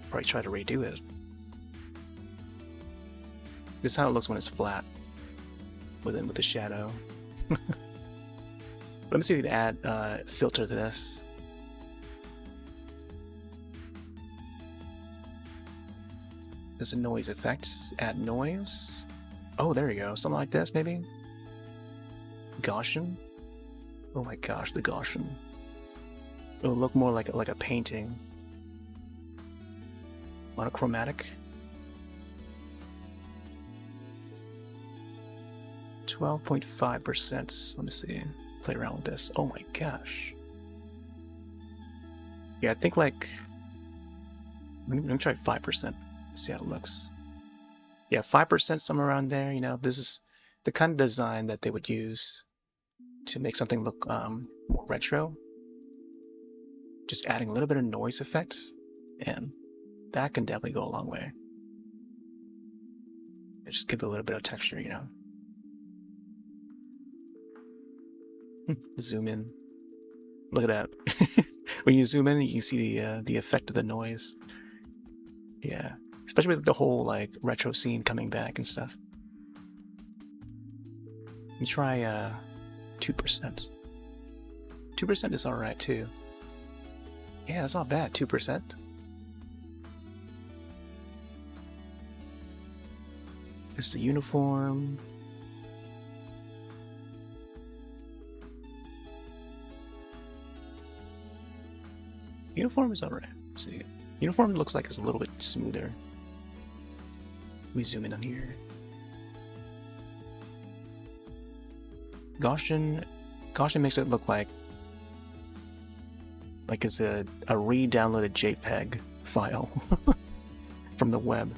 probably try to redo it. This is how it looks when it's flat with the shadow. Let me see if we can add filter to this. There's a noise effect. Add noise. Oh, there we go. Something like this, maybe. Gaussian. Oh my gosh, the Gaussian. It'll look more like a painting. Monochromatic. 12.5%. Let me see. Play around with this. Oh my gosh. Yeah, I think like. Let me try 5%. See how it looks. Yeah, 5%, somewhere around there. You know, this is the kind of design that they would use to make something look more retro. Just adding a little bit of noise effect, and that can definitely go a long way. Just give it a little bit of texture, you know. Zoom in. Look at that. When you zoom in, you can see the effect of the noise. Yeah, especially with the whole like retro scene coming back and stuff. Let me try 2%. 2% is alright too. Yeah, that's not bad. 2%. It's the uniform. Uniform is alright. See, uniform looks like it's a little bit smoother. Let me zoom in on here. Gaussian makes it look like it's a re-downloaded JPEG file from the web,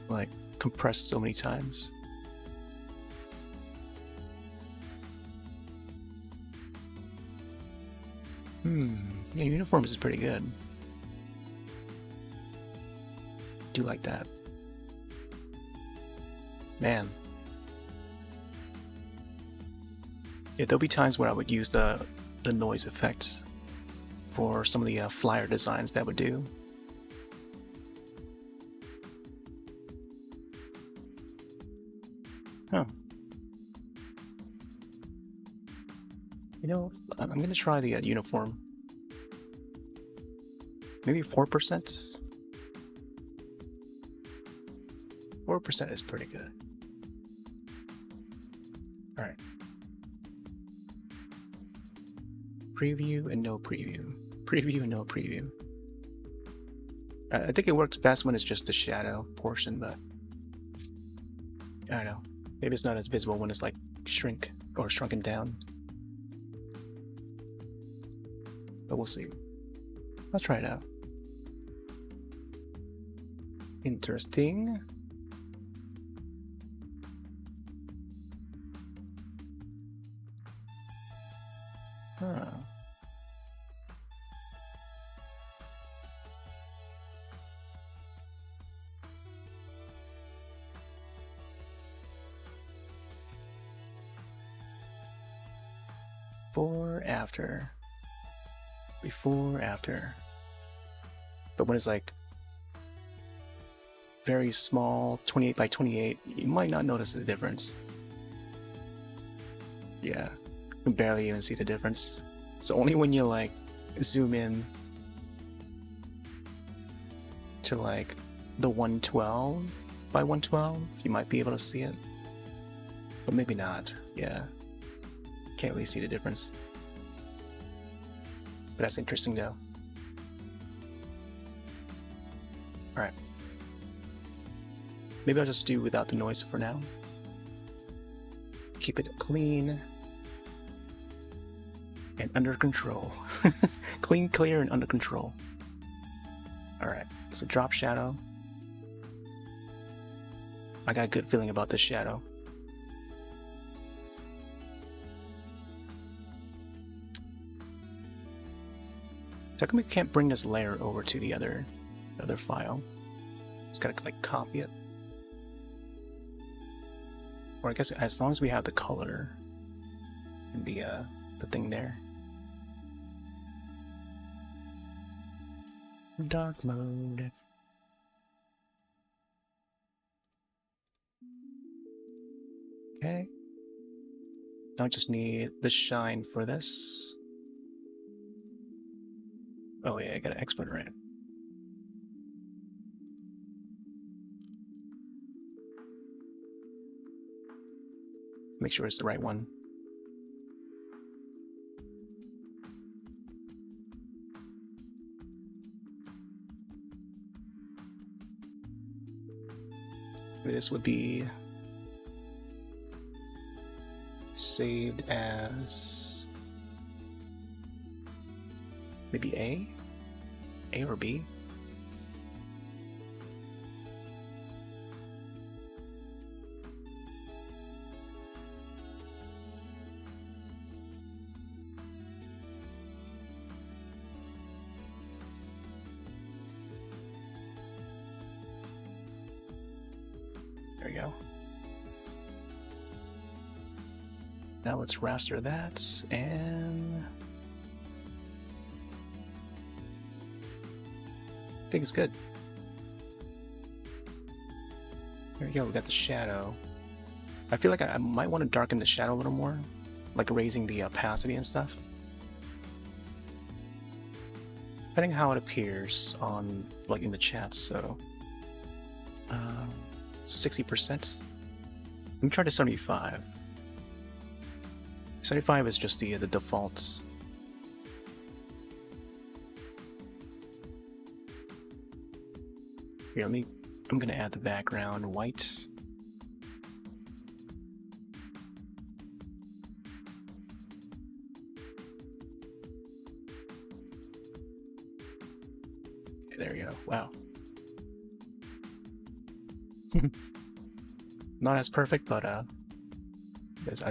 like compressed so many times. Yeah, uniforms is pretty good. Do like that. Man. Yeah, there'll be times where I would use the noise effects for some of the flyer designs that would do. Huh. You know, I'm gonna try the uniform. Maybe 4%? 4% is pretty good. Alright. Preview and no preview. Preview and no preview. I think it works best when it's just the shadow portion, but I don't know. Maybe it's not as visible when it's like shrink or shrunken down. But we'll see. I'll try it out. Interesting. Huh. Before, after. Before, after. But when it's like very small, 28 by 28, you might not notice the difference. Yeah, you can barely even see the difference. So only when you like zoom in to like the 112 by 112, you might be able to see it. But maybe not, yeah. Can't really see the difference. But that's interesting though. Alright. Maybe I'll just do without the noise for now. Keep it clean and under control. Clean, clear, and under control. Alright, so drop shadow. I got a good feeling about this shadow. So how come we can't bring this layer over to the other file? Just gotta like copy it. Or I guess as long as we have the color in the thing there. Dark mode. Okay. Now I just need the shine for this. Oh yeah, I gotta export it right. Make sure it's the right one. This would be saved as maybe A or B. There we go. Now let's raster that, and I think it's good. There we go, we got the shadow. I feel like I might want to darken the shadow a little more, like raising the opacity and stuff. Depending on how it appears on, like in the chat, so 60%. Let me try to 75. 75 is just the default. Here, I'm gonna add the background white. Okay, there we go. Wow. Not as perfect, but I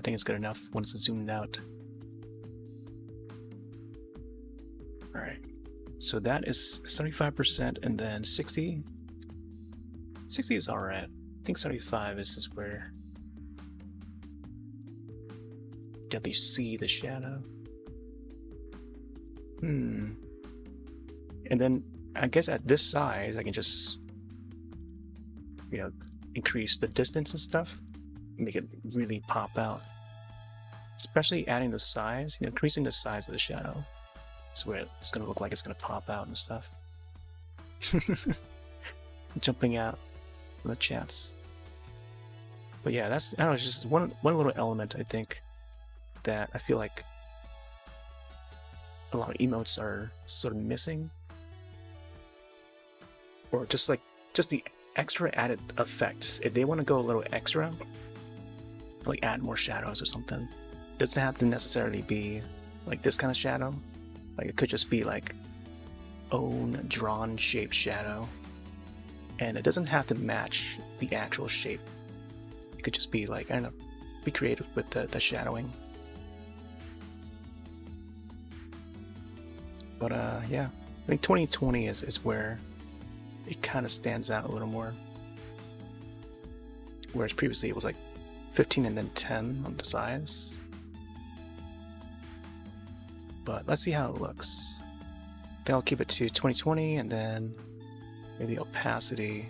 think it's good enough once it's zoomed out. All right. So that is 75%, and then 60. 60 is all right. I think 75 is where you definitely see the shadow. And then I guess at this size, I can just, you know, increase the distance and stuff, make it really pop out. Especially adding the size, you know, increasing the size of the shadow. It's where it's gonna look like it's gonna pop out and stuff. Jumping out in the chats. But yeah, that's, I don't know, it's just one little element I think that I feel like a lot of emotes are sort of missing. Or just the extra added effects. If they want to go a little extra, like add more shadows or something, it doesn't have to necessarily be like this kind of shadow. Like it could just be like own drawn shape shadow, and it doesn't have to match the actual shape. It could just be like, I don't know, be creative with the shadowing. But yeah, I think 2020 is where it kind of stands out a little more. Whereas previously it was like 15 and then 10 on the size. But let's see how it looks. Then I'll keep it to 2020, and then maybe the opacity,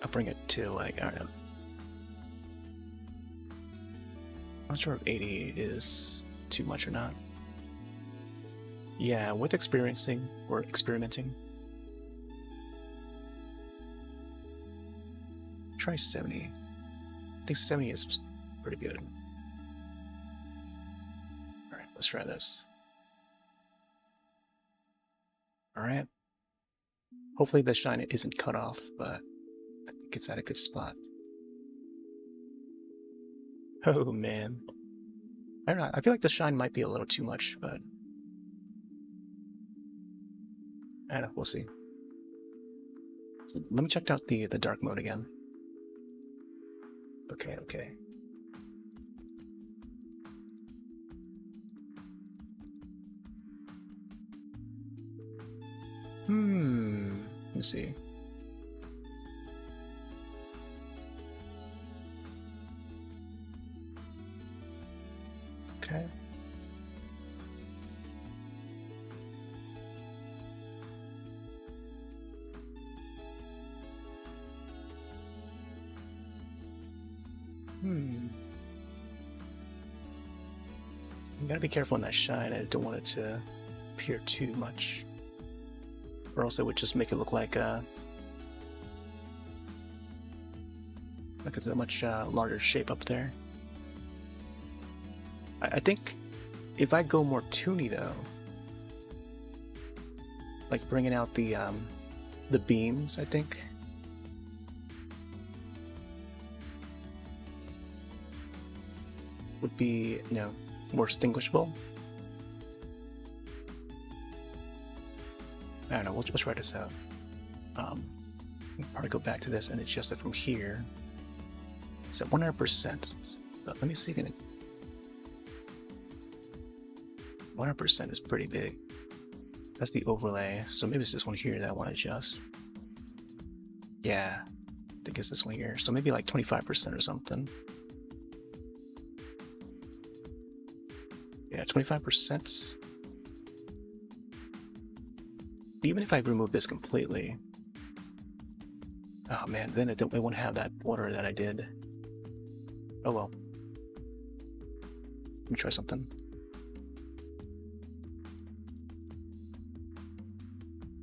I'll bring it to like, I don't know. I'm not sure if 80 is too much or not. Yeah, with experimenting, try 70. I think 70 is pretty good. Alright, let's try this. Alright. Hopefully the shine isn't cut off, but I think it's at a good spot. Oh man. I don't know, I feel like the shine might be a little too much, but I don't know, we'll see. Let me check out the dark mode again. Okay. Let me see. Okay. You gotta be careful on that shine. I don't want it to appear too much, or else it would just make it look like it's a much larger shape up there. I think if I go more toony though, like bringing out the beams, I think. Would be, you know, more distinguishable. I don't know, we'll try this out. We'll probably go back to this and adjust it from here. It's at 100%. But let me see again. 100% is pretty big. That's the overlay. So maybe it's this one here that I want to adjust. Yeah, I think it's this one here. So maybe like 25% or something. Yeah, 25%. Even if I remove this completely, oh man, then it won't have that border that I did. Oh well. Let me try something.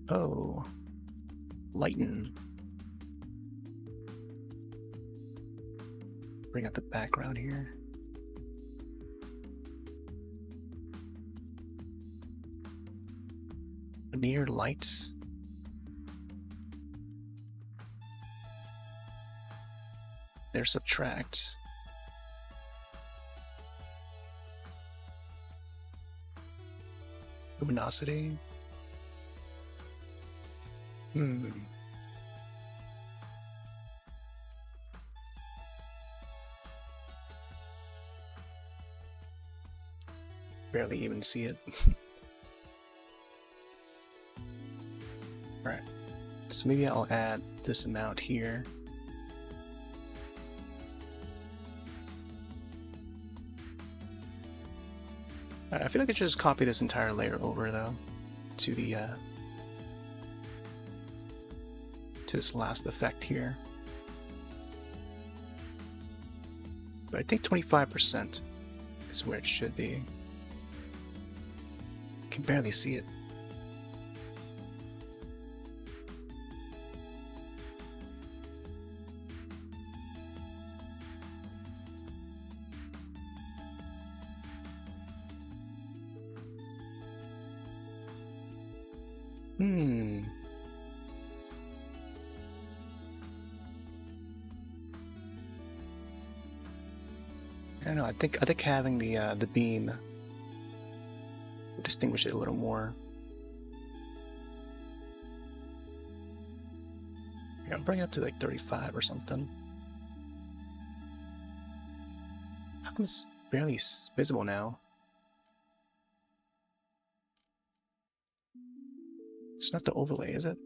Oh, lighten. Bring out the background here. Near lights. There's subtract. Luminosity. barely even see it. Alright, so maybe I'll add this amount here. I feel like I should just copy this entire layer over though to the to this last effect here. But I think 25% is where it should be. I can barely see it. I don't know. I think having the beam will distinguish it a little more. Yeah, I'll bring it up to like 35 or something. How come it's barely visible now? It's not the overlay, is it?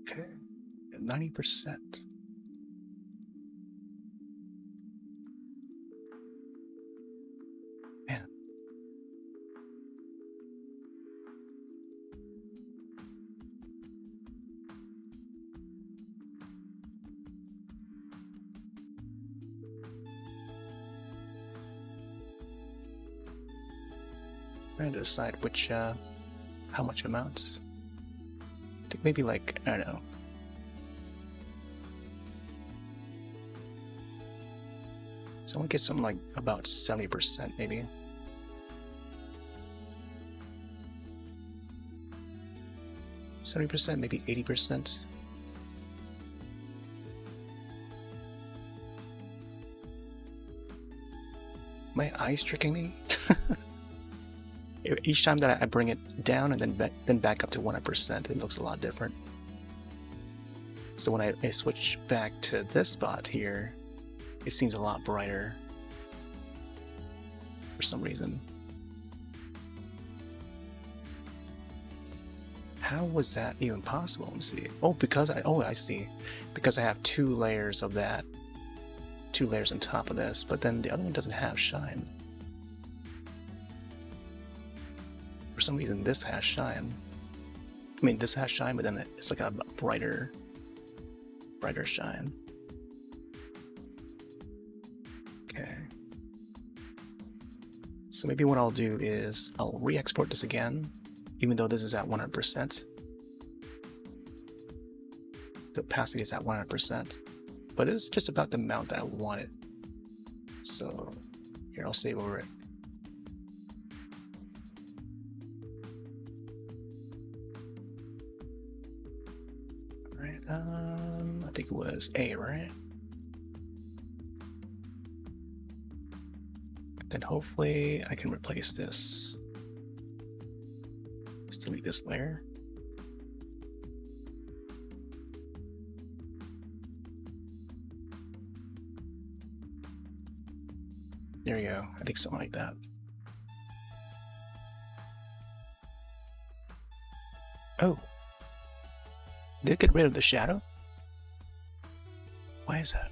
Okay, 90%. Man. Trying to decide which, how much amount. I think maybe like, I don't know. So I want to get something like about 70% maybe. Maybe 80%. My eyes tricking me? Each time that I bring it down and then back up to 100%, it looks a lot different. So when I switch back to this spot here, it seems a lot brighter for some reason. How was that even possible? Let me see. Oh, I see. Because I have 2 layers of that. 2 layers on top of this, but then the other one doesn't have shine. For some reason this has shine. I mean, this has shine, but then it's like a brighter shine. Okay. So maybe what I'll do is I'll re-export this again, even though this is at 100%. The opacity is at 100%, but it's just about the amount that I wanted. So here, I'll save over it. I think it was A, right? Then hopefully I can replace this. Let's delete this layer. There we go. I think something like that. Oh. Did it get rid of the shadow? Why is that?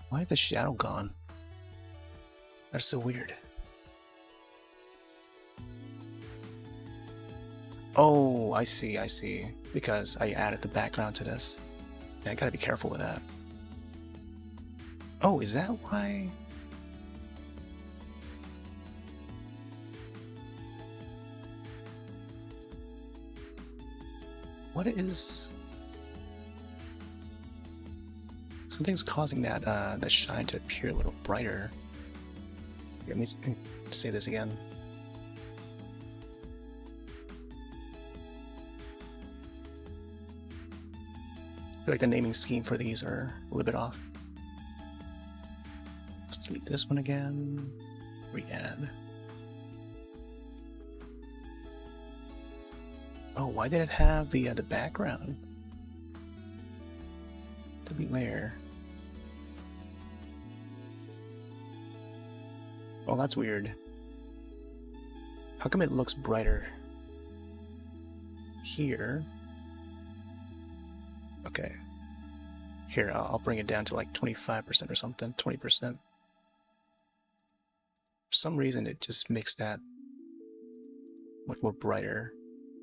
Why is the shadow gone? That's so weird. Oh, I see. Because I added the background to this. Yeah, I gotta be careful with that. Oh, is that why? What is? Something's causing that that shine to appear a little brighter. Let me say this again. I feel like the naming scheme for these are a little bit off. Let's delete this one again. Re-add. Oh, why did it have the background? Delete layer. Oh, that's weird. How come it looks brighter here? Okay. Here, I'll bring it down to like 25% or something, 20%. For some reason, it just makes that much more brighter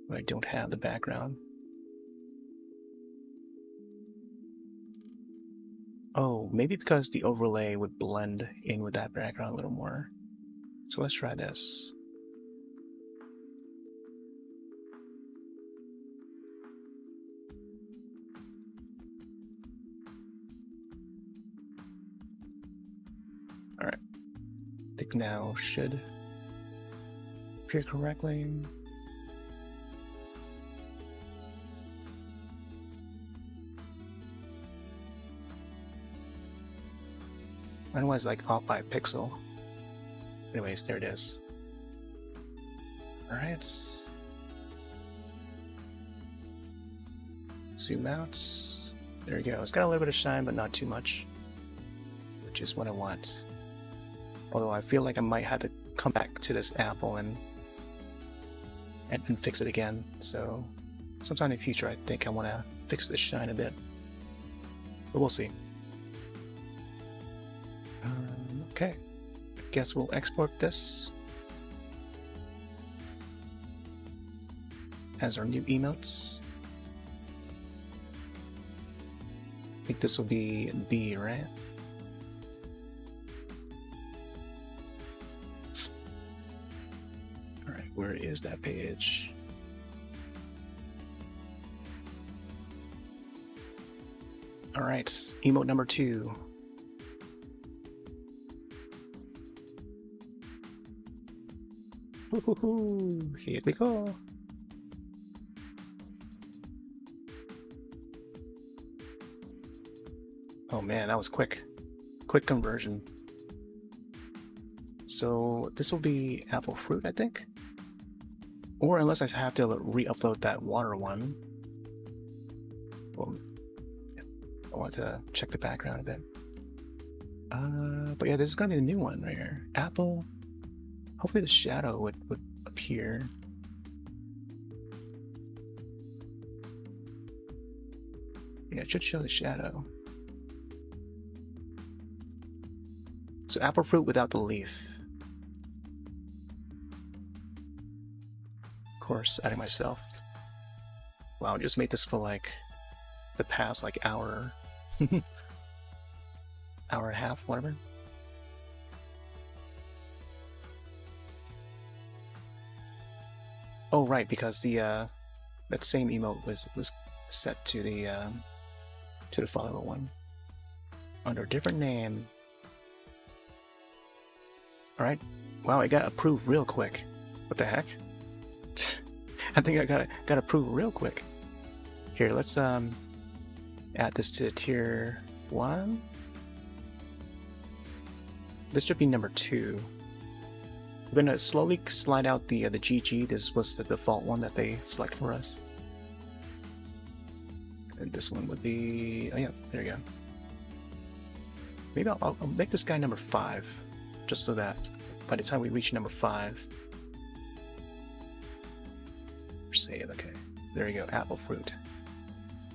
when I don't have the background. Oh, maybe because the overlay would blend in with that background a little more. So let's try this. Alright. I think now should appear correctly. Mine was like off by a pixel. Anyways, there it is. Alright. Zoom out. There we go. It's got a little bit of shine, but not too much, which is what I want. Although I feel like I might have to come back to this apple and fix it again. So sometime in the future, I think I want to fix this shine a bit, but we'll see. Okay, I guess we'll export this as our new emotes. I think this will be B, right? Alright, where is that page? Alright, emote number 2. Woohoo! Here we go! Oh man, that was quick. Quick conversion. So this will be apple fruit, I think? Or unless I have to re-upload that water one. Well, I want to check the background a bit. But yeah, this is gonna be the new one right here. Apple. Hopefully the shadow would appear. Yeah, it should show the shadow. So apple fruit without the leaf. Of course, adding myself. Wow, I just made this for like the past like hour, hour and a half, whatever. Oh right, because the that same emote was set to the follower one under a different name. All right, wow, it got approved real quick. What the heck? I think I got approved real quick. Here, let's add this to tier 1. This should be number 2. We're gonna slowly slide out the GG. This was the default one that they select for us. And this one would be, oh yeah, there you go. Maybe I'll make this guy number 5, just so that by the time we reach number 5, save. Okay, there you go. Apple fruit.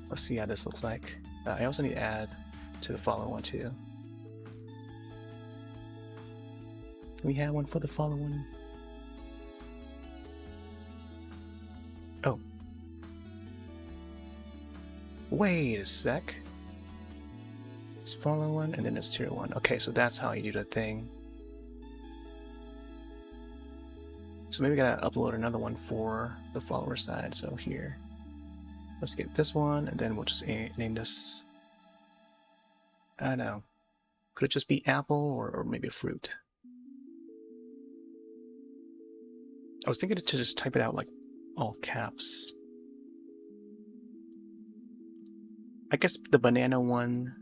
Let's see how this looks like. I also need to add to the follow one too. We have one for the follow one. Oh. Wait a sec. It's follow one and then it's tier 1. Okay, so that's how you do the thing. So maybe we gotta upload another one for the follower side. So here, let's get this one, and then we'll just name this. I don't know. Could it just be apple or maybe a fruit? I was thinking to just type it out like all caps. I guess the banana one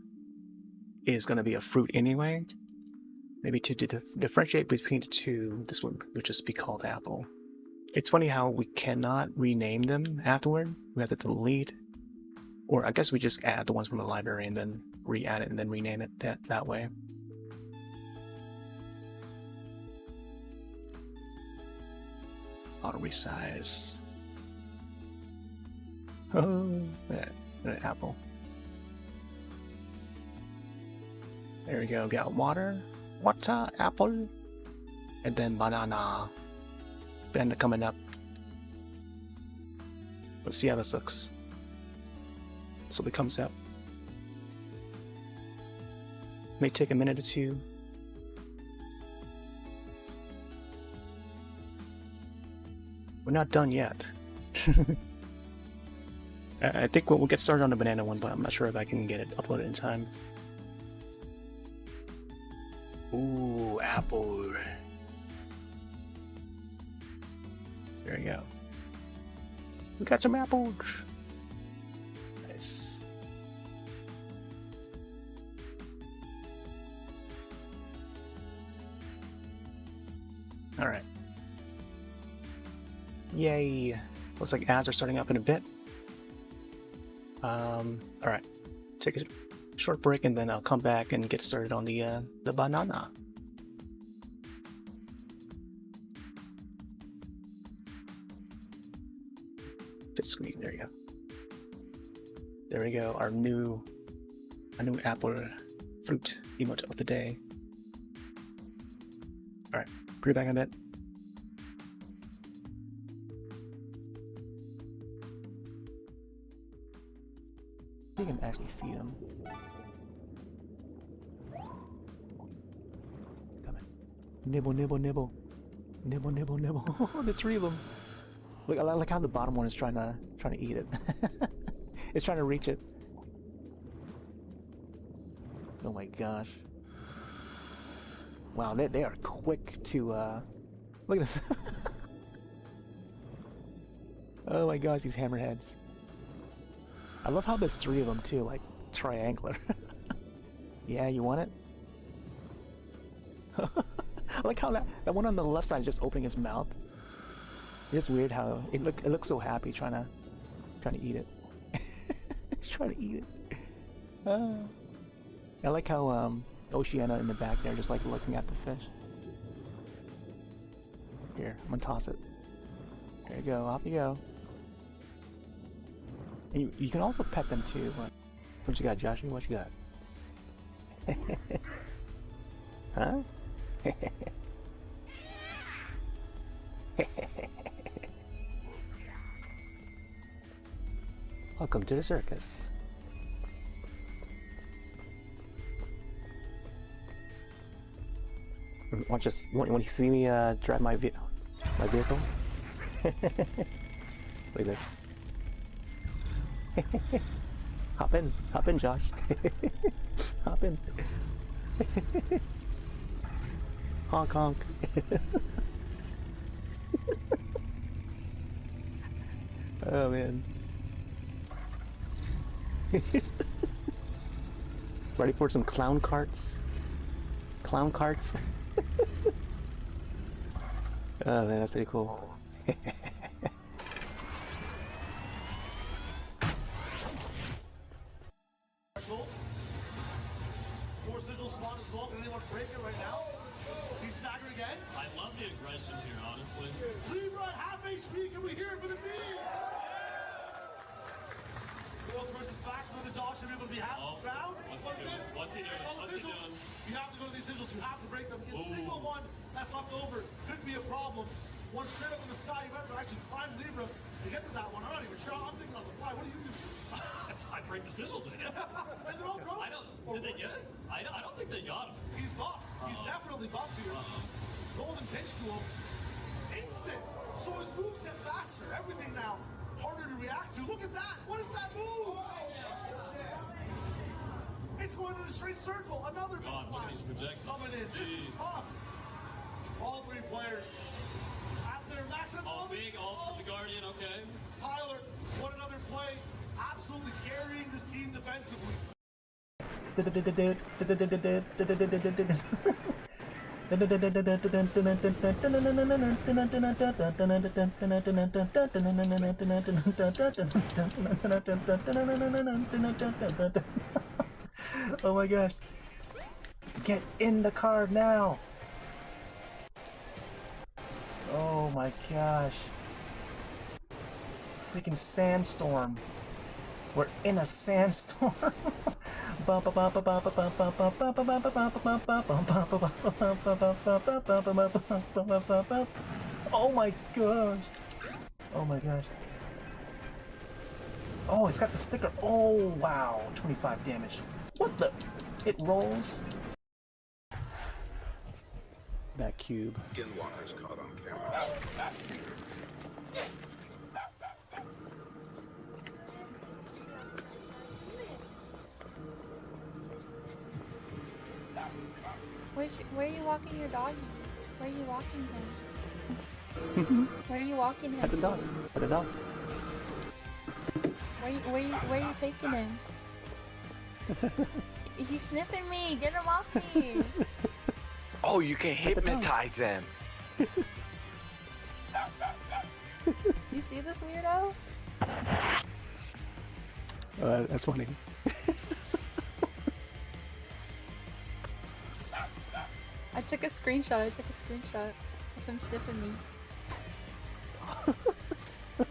is gonna be a fruit anyway. Maybe to differentiate between the two, this one would just be called apple. It's funny how we cannot rename them afterward. We have to delete, or I guess we just add the ones from the library and then re-add it and then rename it that way. Auto resize. Oh, yeah, an apple. There we go. Got water, apple, and then banana. Banana coming up. Let's see how this looks. So it comes out. May take a minute or two. We're not done yet. I think we'll get started on the banana one, but I'm not sure if I can get it uploaded in time. Ooh, apple. There we go. We got some apples. Nice. All right. Yay. Looks like ads are starting up in a bit. All right. Take a short break and then I'll come back and get started on the banana. Fit screen. There you go. There we go. Our new apple fruit emote of the day. All right. Be back in a bit. I think I can actually feed them. Come on. Nibble, nibble, nibble. Nibble, nibble, nibble. There's 3 of them. Look, I like how the bottom one is trying to eat it. It's trying to reach it. Oh my gosh. Wow, they are quick to look at this. Oh my gosh, these hammerheads. I love how there's 3 of them too, like triangular. Yeah, you want it? I like how that one on the left side is just opening his mouth. It's weird how it looks so happy trying to eat it. He's trying to eat it. I like how Oceana in the back there just like looking at the fish. Here, I'm gonna toss it. There you go, off you go. And you can also pet them too. What you got, Joshua? What you got? Huh? Welcome to the circus. Want you see me drive my vehicle? Look at this. Hop in, Josh. Hop in. Honk honk. Oh man. Ready for some clown carts? Clown carts? Oh man, that's pretty cool. More sigil spawn as well. Can anyone break it right now? He's stagger again. I love the aggression here, honestly. Libra at half HP. Can we hear it for the team? Roth versus PAX. Another dodge should be able to be half round. What's he doing? What's he doing? What's he doing? You have to go to these sigils. You have to break them. The single one that's left over could be a problem. One straight up in the sky. You better actually climb Libra to get to that one. I'm not even sure. I'm thinking on the fly. What do you do? I break the sigils again. And they're all broken. Did they get it? I don't think they got him. He's buffed. He's definitely buffed here. Golden pinch to him. Instant. So his moves get faster. Everything now harder to react to. Look at that. What is that move? It's going in a straight circle. Another big God, look at flash these projections. coming in. This is Jeez. tough. All 3 players at their maximum. All big, all the Guardian, okay. Tyler, what another play. Absolutely carrying this team defensively. Oh my gosh. Get in the car now. Oh my gosh. Freaking sandstorm. We're in a sandstorm. Oh my gosh. Oh my gosh. Oh, it's got the sticker. Oh, wow. 25 damage. What the? It rolls. That cube. Skinwalker's caught on camera. Where are you walking your doggy? Where are you walking him? Where are you walking him? At the dog. At the dog. Where are you taking him? He's sniffing me. Get him off me. Oh, you can hypnotize them. You see this weirdo? That's funny. I took a screenshot. Of him sniffing me. No.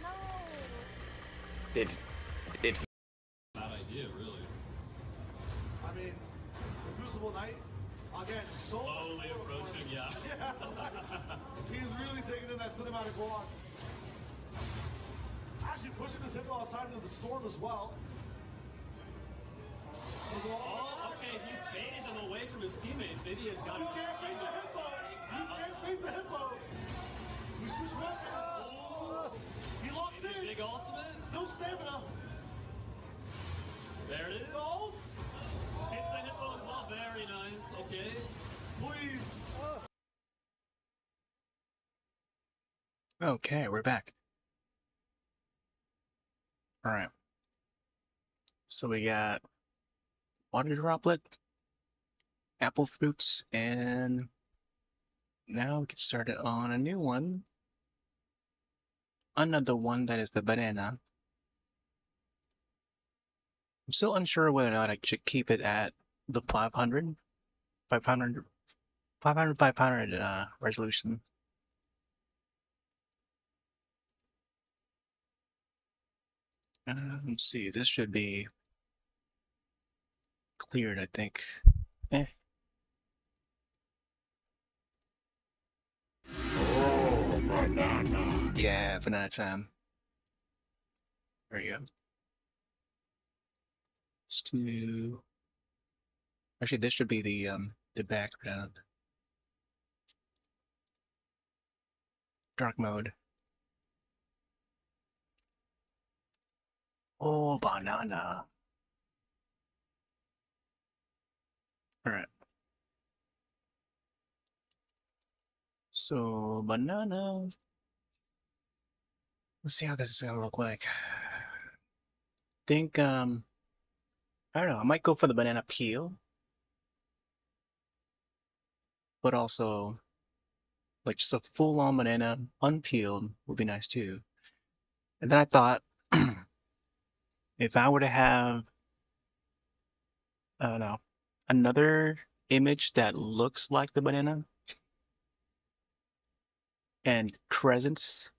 Did Bad idea, really. I mean, Crucible Knight, again, so Slowly approaching, yeah. He's really taking in that cinematic walk. Actually pushing this hippo outside into the storm as well. Oh, okay, he's baited them away from his teammates. Maybe he's got You can't beat the hippo! You can't beat the hippo! We switch weapons! He locks maybe a in! big ultimate. No stamina! There it is. The ult! Hits the hippo as well. Very nice. Okay. Please! Okay, we're back. Alright. So we got water droplet, apple fruits, and now we get started on a new one. Another one that is the banana. I'm still unsure whether or not I should keep it at the 500 resolution. Let's see, this should be cleared, I think. Eh. Oh, banana. Yeah, banana time. There you go. Let's do. Actually, this should be the background. Dark mode. Oh, banana. Alright. So, banana. Let's see how this is gonna look like. Think, I don't know, I might go for the banana peel. But also, like just a full-on banana, unpeeled, would be nice too. And then I thought, if I were to have, I don't know, another image that looks like the banana and crescents,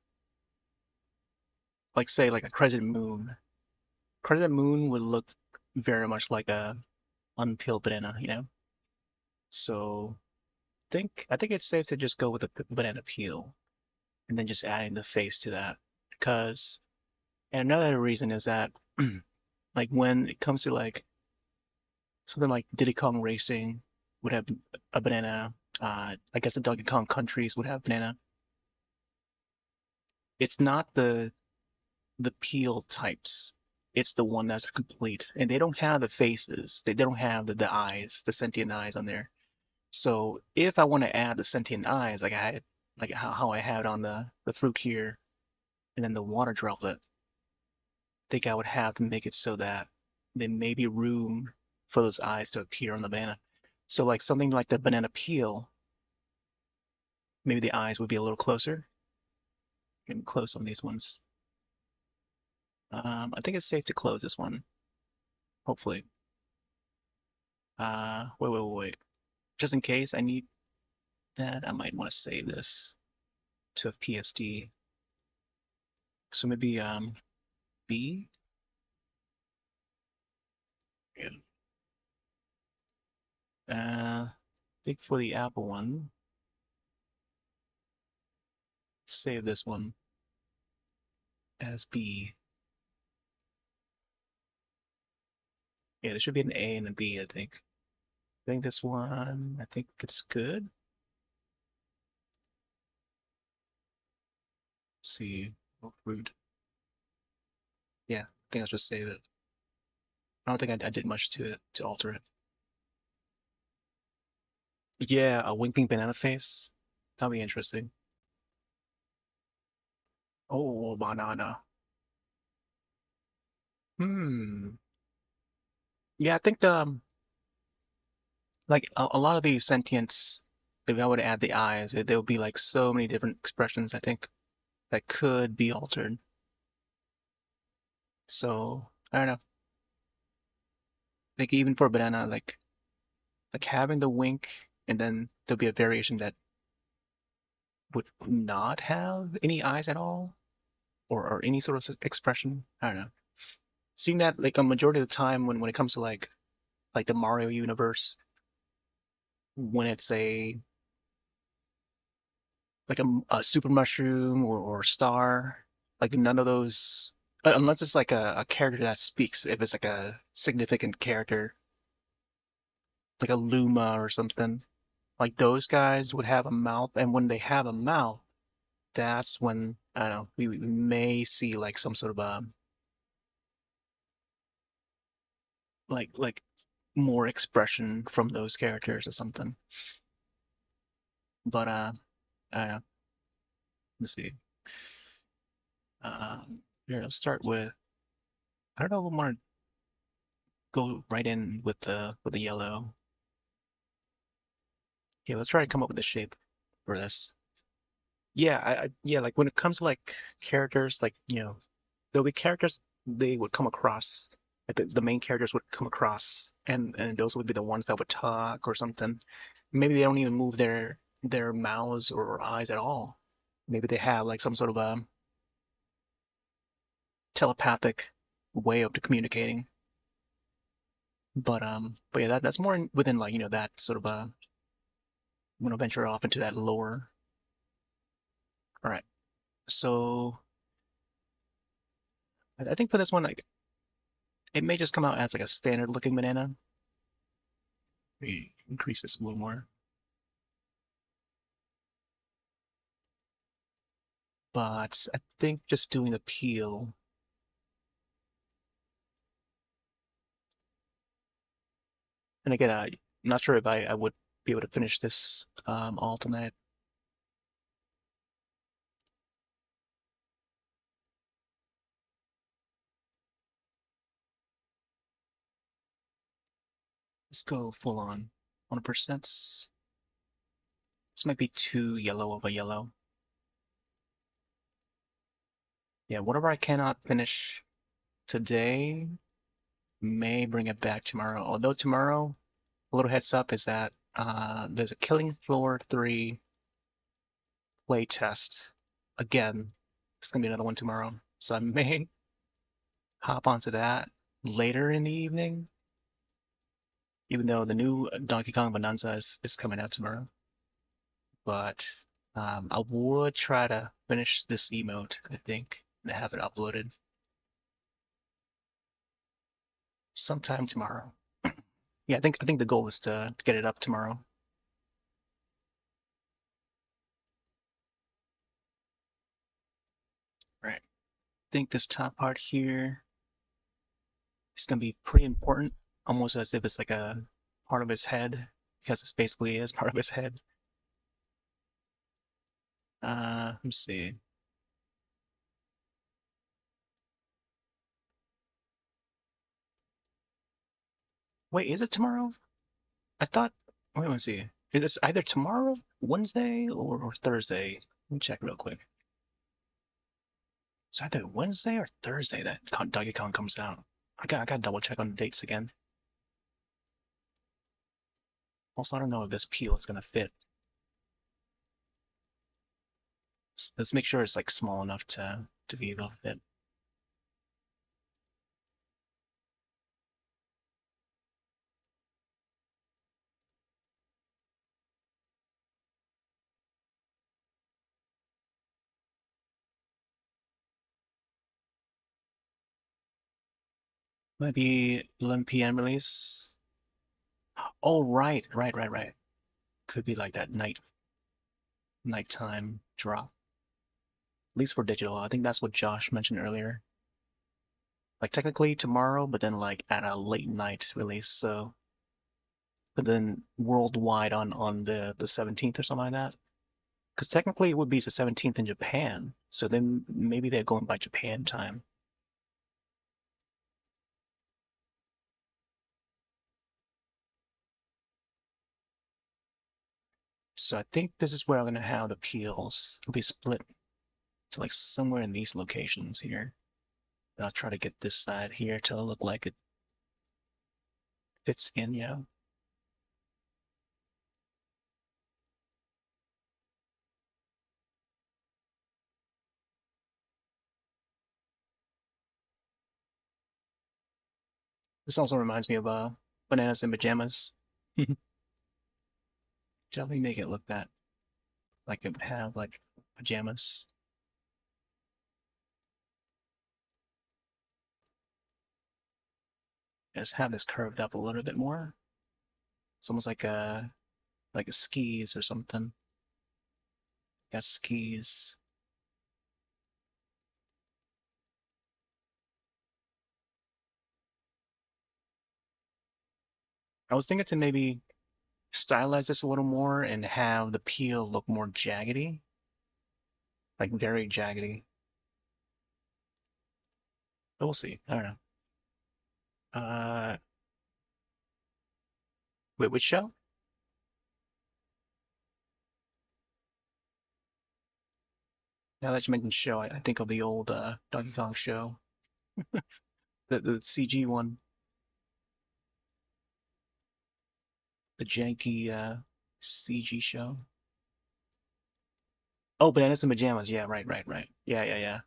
like say like a crescent moon. Crescent moon would look very much like a unpeeled banana, you know? So I think it's safe to just go with the banana peel and then just adding the face to that. Because, and another reason is that like when it comes to like something like Diddy Kong Racing would have a banana, I guess the Donkey Kong countries would have banana. It's not the peel types. It's the one that's complete. And they don't have the faces. They don't have the eyes, the sentient eyes on there. So if I want to add the sentient eyes, like I had, like how I had on the fruit here, and then the water droplet, I think I would have to make it so that there may be room for those eyes to appear on the banana. So like something like the banana peel maybe the eyes would be a little closer. Maybe close some of these ones. I think it's safe to close this one. Hopefully. Wait. Just in case I need that, I might want to save this to a PSD. So maybe B. Yeah. I think for the Apple one, save this one as B. Yeah, there should be an A and a B, I think. I think this one, I think it's good. Let's see, root. Yeah, I think I'll just save it. I don't think I did much to it to alter it. Yeah, a winking banana face. That'll be interesting. Oh, banana. Hmm. Yeah, I think like a lot of these sentients, if I were to add the eyes, there would be like so many different expressions, I think, that could be altered. So I don't know. Like even for banana, like having the wink, and then there'll be a variation that would not have any eyes at all, or any sort of expression. I don't know. Seeing that like a majority of the time when it comes to like the Mario universe, when it's a like a super mushroom or star, like none of those, unless it's like a character that speaks, if it's like a significant character, like a Luma or something, like those guys would have a mouth, and when they have a mouth, that's when, I don't know, we may see like some sort of like more expression from those characters or something. But I don't know. Let's see. Here, let's start with, I don't know if I want to go right in with the yellow. Yeah, let's try to come up with a shape for this. Yeah, yeah, like when it comes to like characters, like there'll be characters they would come across, like the main characters would come across, and those would be the ones that would talk or something. Maybe they don't even move their mouths or eyes at all. Maybe they have like some sort of a telepathic way of communicating. But yeah, that's more within like that sort of venture off into that lore. All right, so I think for this one, like it may just come out as like a standard looking banana. We increase this a little more. But I think just doing the peel. And again, I'm not sure if I would be able to finish this all tonight. Let's go full on 1%. This might be too yellow of a yellow. Yeah, whatever I cannot finish today may bring it back tomorrow. Although tomorrow, a little heads up is that there's a Killing Floor 3 play test. Again, it's gonna be another one tomorrow. So I may hop onto that later in the evening, even though the new Donkey Kong Bonanza is coming out tomorrow. But I would try to finish this emote, I think, and have it uploaded sometime tomorrow. Yeah, I think the goal is to get it up tomorrow. Right. I think this top part here is gonna be pretty important, almost as if it's like a part of his head, because it's basically is part of his head. Let me see. Wait, is it tomorrow? I thought. Wait, let's see. It's either tomorrow, Wednesday, or Thursday. Let me check real quick. It's either Wednesday or Thursday that Donkey Kong comes out. I gotta double check on the dates again. Also, I don't know if this peel is gonna fit. Let's make sure it's like small enough to be able to fit. Might be 11 p.m. release. Oh, right. Could be like that nighttime drop. At least for digital. I think that's what Josh mentioned earlier. Like technically tomorrow, but then like at a late night release. So, but then worldwide on the 17th or something like that. Because technically it would be the 17th in Japan. So then maybe they're going by Japan time. So I think this is where I'm gonna have the peels. It'll be split to like somewhere in these locations here. And I'll try to get this side here to look like it fits in, yeah. This also reminds me of Bananas in Pajamas. Definitely make it look that like it would have like pajamas. Just have this curved up a little bit more. It's almost like a skis or something. Got skis. I was thinking to maybe stylize this a little more and have the peel look more jaggedy. Like very jaggedy. But we'll see. I don't know. Wait, which show? Now that you mentioned show, I think of the old Donkey Kong show. The CG one. The janky CG show. Oh, Bananas in Pajamas. Yeah, right. Yeah.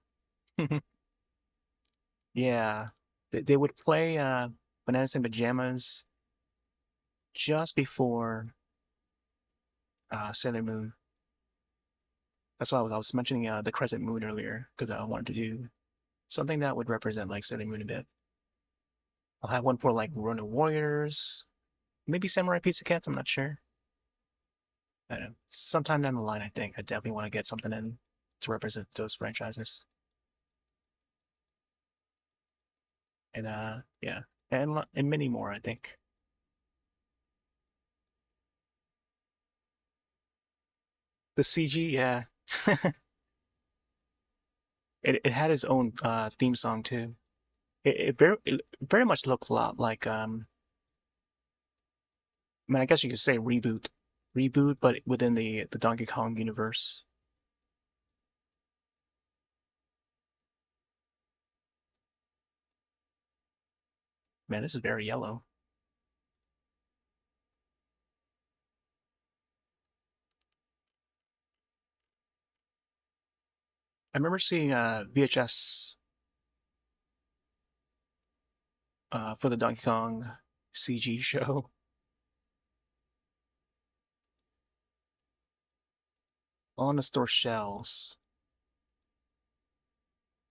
Yeah. They would play Bananas in Pajamas just before Sailor Moon. That's why I was mentioning the Crescent Moon earlier, because I wanted to do something that would represent like Sailor Moon a bit. I'll have one for like Ronin Warriors, maybe Samurai Pizza Cats, I'm not sure. I don't know. Sometime down the line, I think I definitely want to get something in to represent those franchises. And yeah, and many more, I think. The CG, yeah. It had its own theme song too. It very much looked a lot like I mean I guess you could say reboot, but within the Donkey Kong universe. Man, this is very yellow. I remember seeing VHS for the Donkey Kong CG show. On the store shelves.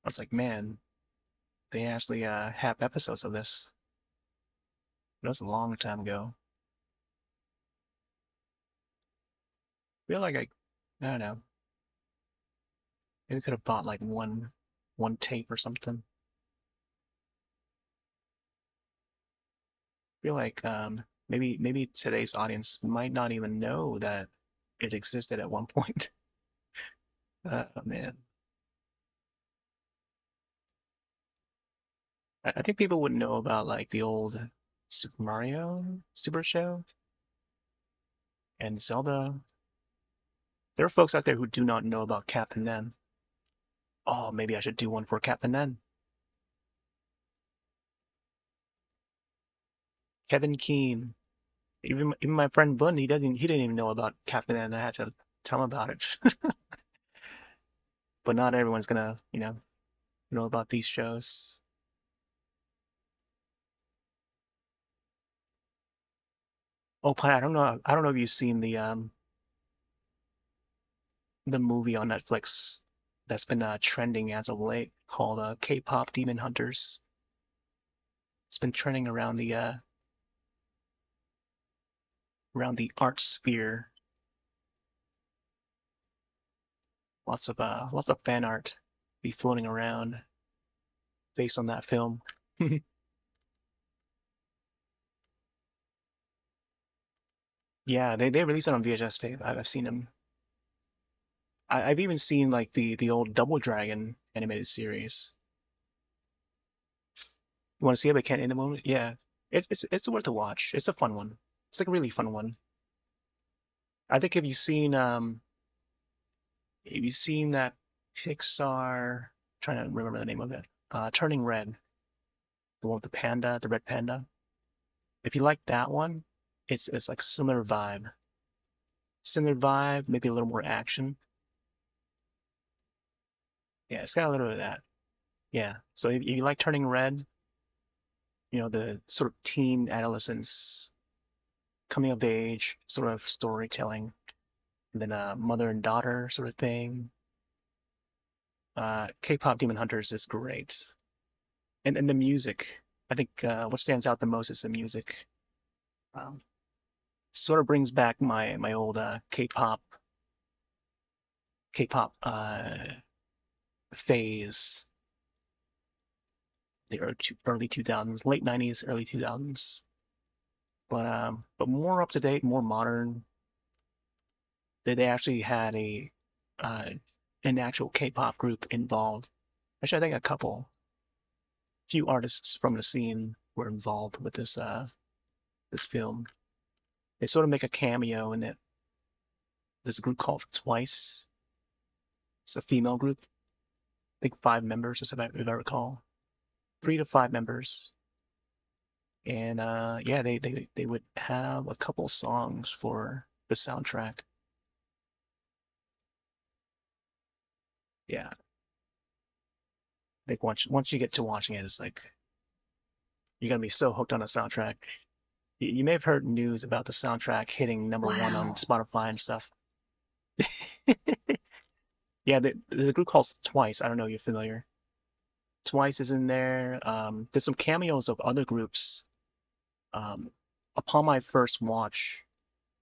I was like, man, they actually have episodes of this. That was a long time ago. I feel like I don't know. Maybe could have bought like one tape or something. I feel like maybe today's audience might not even know that it existed at one point. Man. I think people would know about like the old Super Mario Super Show and Zelda. There are folks out there who do not know about Captain N. Oh, maybe I should do one for Captain N. Kevin Keane. Even my friend Bun, he didn't even know about Captain N. I had to tell him about it. But not everyone's gonna, know about these shows. Oh, Pat, I don't know if you've seen the movie on Netflix that's been trending as of late called K-pop Demon Hunters. It's been trending around the art sphere. Lots of fan art be floating around based on that film. Yeah, they released it on VHS tape. I've seen them. I've even seen like the old Double Dragon animated series. You want to see it, but can't in the moment? Yeah, it's worth a watch. It's a fun one. It's like a really fun one. I think have you seen that Pixar? Trying to remember the name of it. Turning Red, the one with the panda, the red panda. If you like that one, it's like similar vibe. Similar vibe, maybe a little more action. Yeah, it's got a little bit of that. Yeah. So if you like Turning Red, the sort of teen adolescence, coming of age sort of storytelling, and then a mother and daughter sort of thing. K-pop Demon Hunters is great, and the music. I think what stands out the most is the music. Um, Sort of brings back my old K-pop phase, the early 2000s, late 90s, early 2000s. But more up to date, more modern. They actually had uh, an actual K-pop group involved. Actually, I think a few artists from the scene were involved with this film. They sort of make a cameo in it. This group called Twice. It's a female group. I think 5 members, if I recall, 3 to 5 members. And yeah, they would have a couple songs for the soundtrack. Yeah, I think once you get to watching it, it's like you're gonna be so hooked on the soundtrack. You may have heard news about the soundtrack hitting #1 on Spotify and stuff. Yeah, the group called Twice. I don't know if you're familiar. Twice is in there. There's some cameos of other groups. Um, Upon my first watch,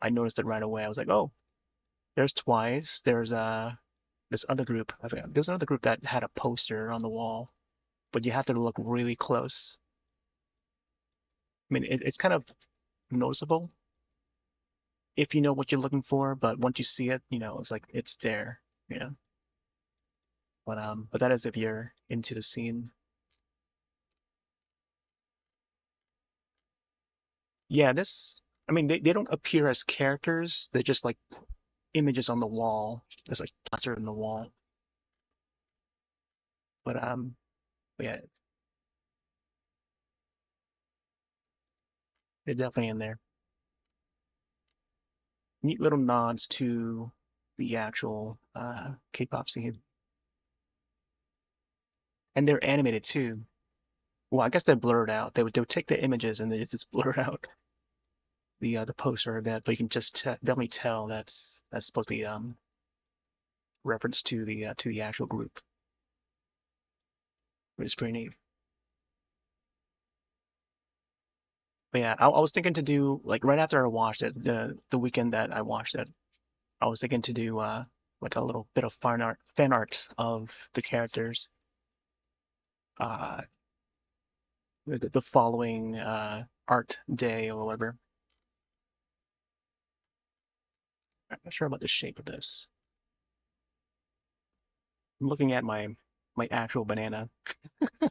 I noticed it right away. I was like, oh, there's Twice. There's this other group. I forgot. There's another group that had a poster on the wall, but you have to look really close. I mean, it's kind of noticeable if you know what you're looking for, but once you see it, it's like it's there, you know. But that is if you're into the scene. Yeah, I mean, they don't appear as characters. They're just like images on the wall. It's like plastered in the wall. But yeah, they're definitely in there. Neat little nods to the actual K-pop scene. And they're animated too. Well, I guess they're blurred out. They would take the images and they just blur out the poster of that, but you can just definitely tell that's supposed to be reference to the actual group, which is pretty neat. But yeah, I was thinking to do like right after I watched it, the weekend that I watched it, I was thinking to do like a little bit of fan art of the characters. Uh, the following art day or whatever. I'm not sure about the shape of this. I'm looking at my actual banana that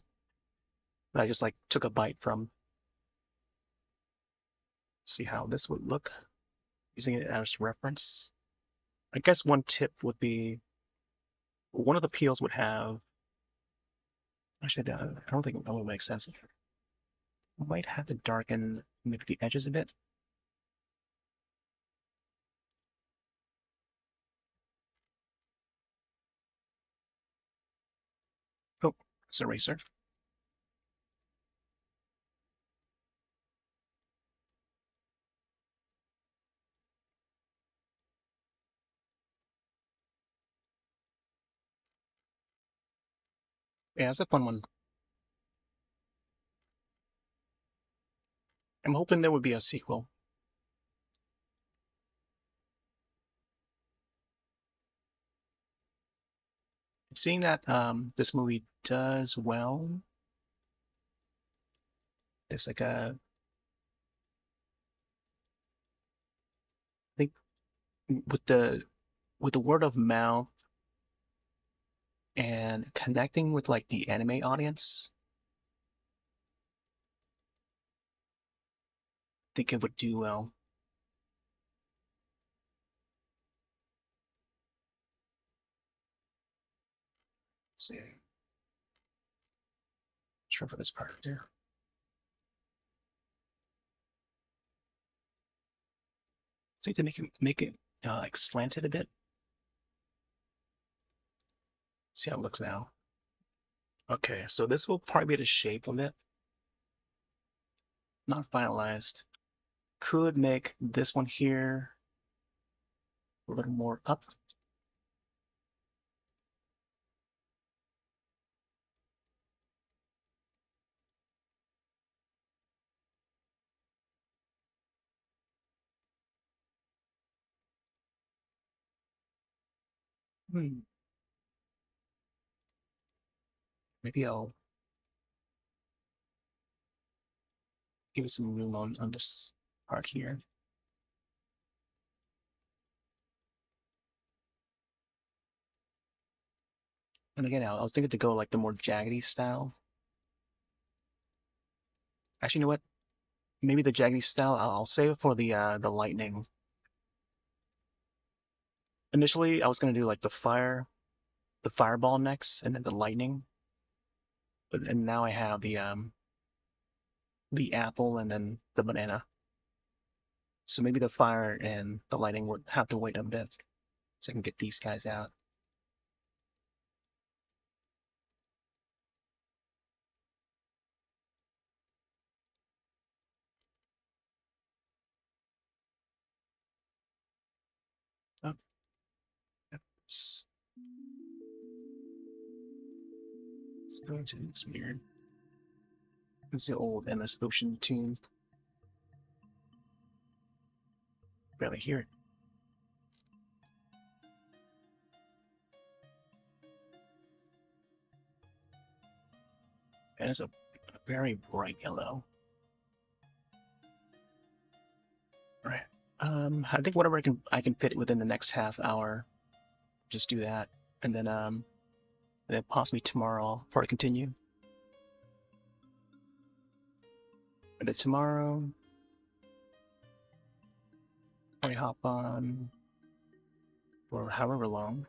I just like took a bite from. See how this would look. using it as reference. I guess one tip would be one of the peels would have. Actually, I don't think that would make sense. I might have to darken maybe the edges a bit. Oh, it's an eraser. Yeah, it's a fun one. I'm hoping there would be a sequel. Seeing that this movie does well, there's like a, I think with the word of mouth and connecting with like the anime audience, I think it would do well. Let's see. Sure for this part there. So to make it like slanted a bit. See how it looks now. Okay, so this will probably be the shape of it. Not finalized. Could make this one here a little more up. Maybe I'll give it some room on this part here. And again, I was thinking to go like the more jaggedy style. Actually, you know what? Maybe the jaggedy style I'll save it for the lightning. Initially, I was gonna do like the fireball next, and then the lightning. And now I have the apple and then the banana. So maybe the fire and the lightning would have to wait a bit so I can get these guys out. Oh, let's go into this weird. It's the old MS Ocean tune. Barely hear it. And it's a very bright yellow. All right. I think whatever I can fit within the next half hour, just do that, and then possibly tomorrow I'll probably continue. And then tomorrow, probably hop on for however long,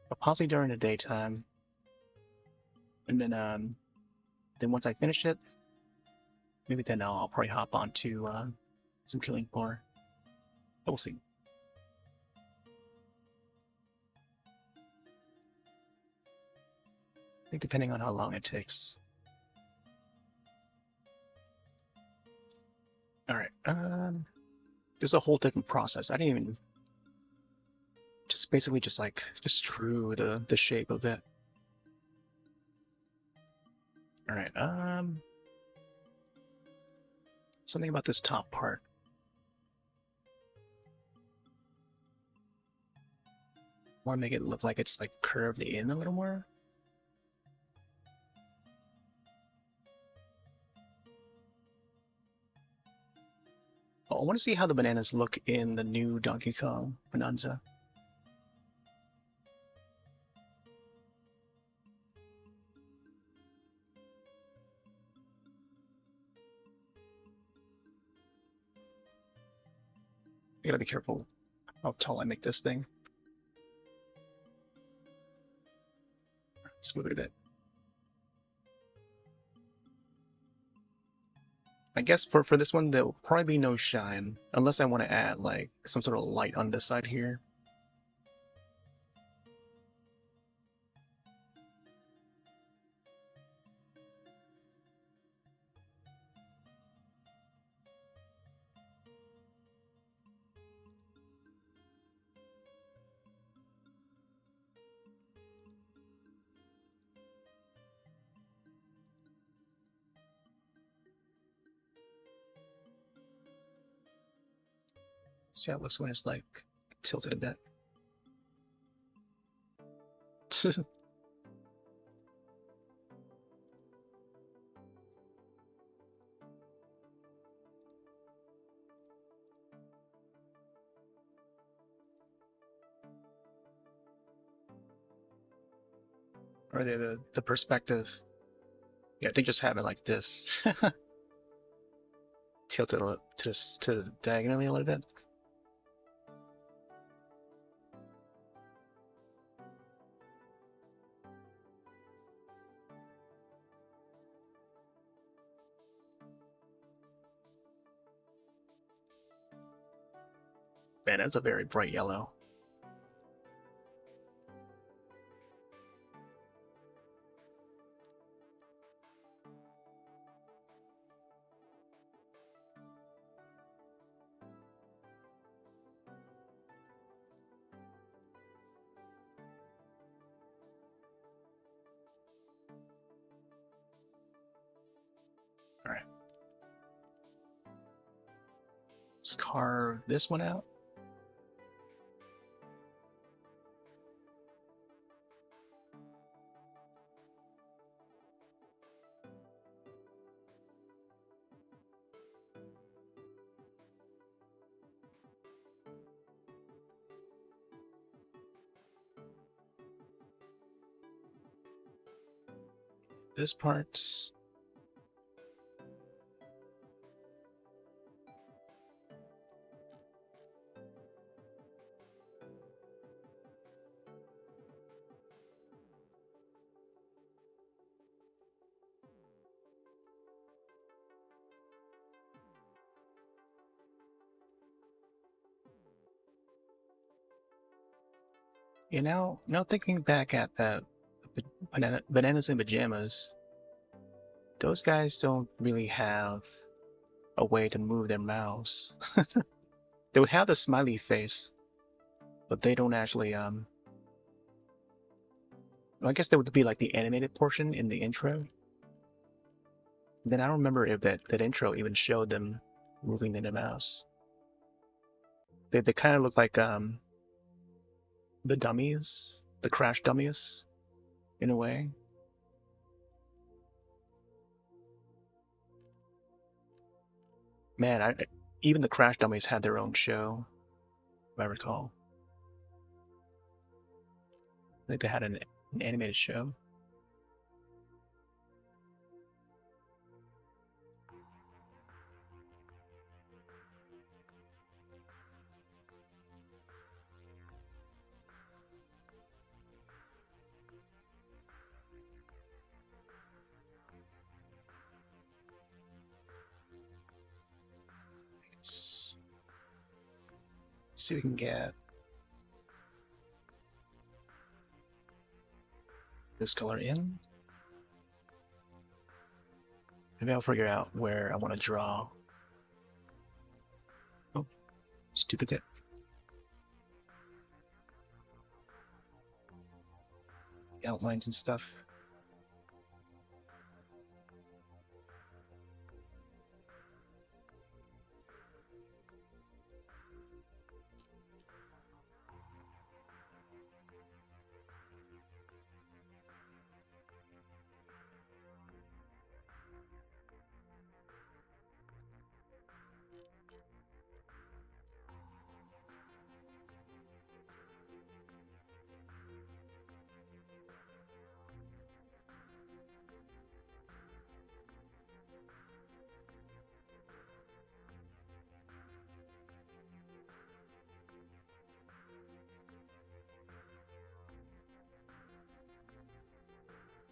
but possibly during the daytime. And then once I finish it, maybe then I'll probably hop on to some Killing Floor. But we'll see. I think depending on how long it takes. All right. This is a whole different process. I didn't even just basically just drew the shape of it. All right. Something about this top part. Want to make it look like it's like curved in a little more. Oh, I want to see how the bananas look in the new Donkey Kong Bonanza. I gotta be careful how tall I make this thing. Let's move it a bit. I guess for this one, there will probably be no shine, unless I want to add like some sort of light on this side here. See how this one is like tilted a bit. Or the perspective. Yeah, I think just have it like this. Tilt it a little to diagonally a little bit. Man, that's a very bright yellow. All right. Let's carve this one out. This part. You know, now thinking back at that bananas and pajamas, those guys don't really have a way to move their mouths. They would have the smiley face, but they don't actually well, I guess that would be like the animated portion in the intro. Then I don't remember if that intro even showed them moving their mouse. They kind of look like the dummies, the crash dummies, in a way. Man, even the crash dummies had their own show, if I recall. I think they had an animated show. Let's see if we can get this color in. Maybe I'll figure out where I want to draw. Oh, stupid tip. Outlines and stuff.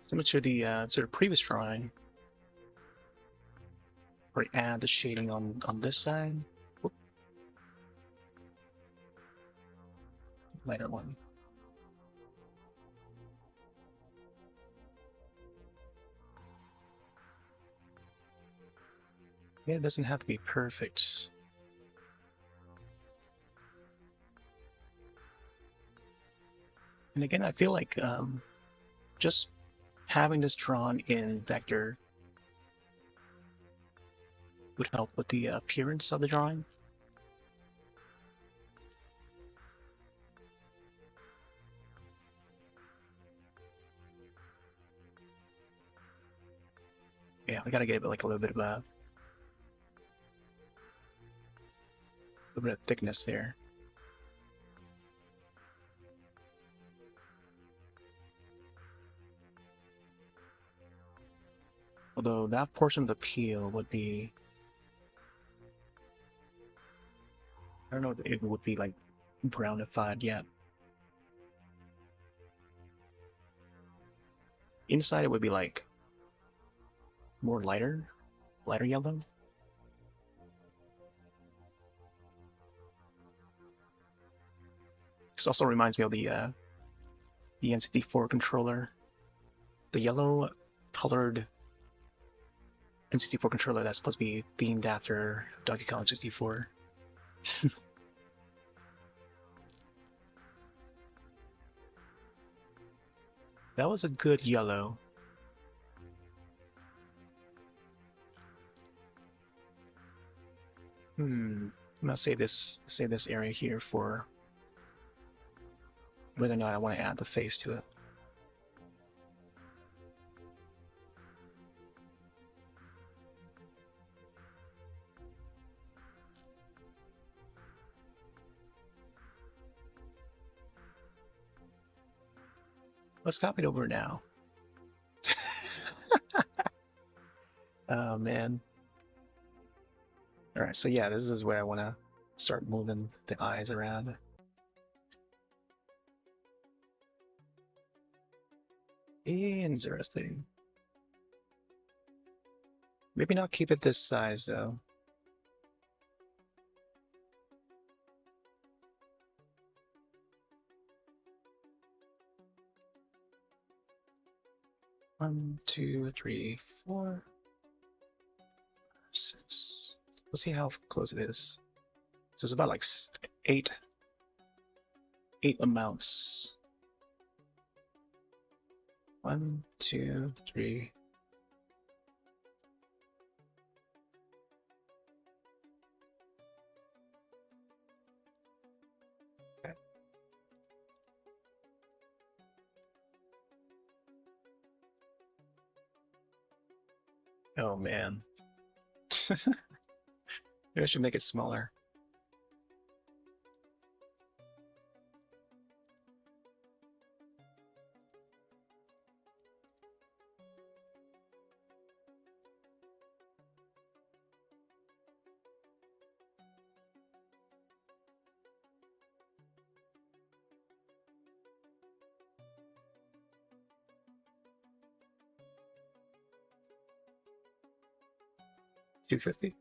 Similar to the sort of previous drawing, where we add the shading on this side. Whoop. Lighter one. Yeah, it doesn't have to be perfect. And again, I feel like just having this drawn in vector would help with the appearance of the drawing. Yeah, we gotta get like a little bit of thickness there. Although that portion of the peel would be, I don't know if it would be like brownified yet. Inside it would be like more lighter yellow. This also reminds me of the N64 controller. The yellow colored N64 controller that's supposed to be themed after Donkey Kong 64. That was a good yellow. I'm gonna save this area here for whether or not I want to add the face to it. Let's copy it over now. Oh man. Alright, so yeah, this is where I want to start moving the eyes around. Interesting. Maybe not keep it this size though. One, two, three, 4, 6. Let's see how close it is. So it's about like 8 amounts. 1, 2, 3. Okay. Oh man. Maybe I should make it smaller. $250.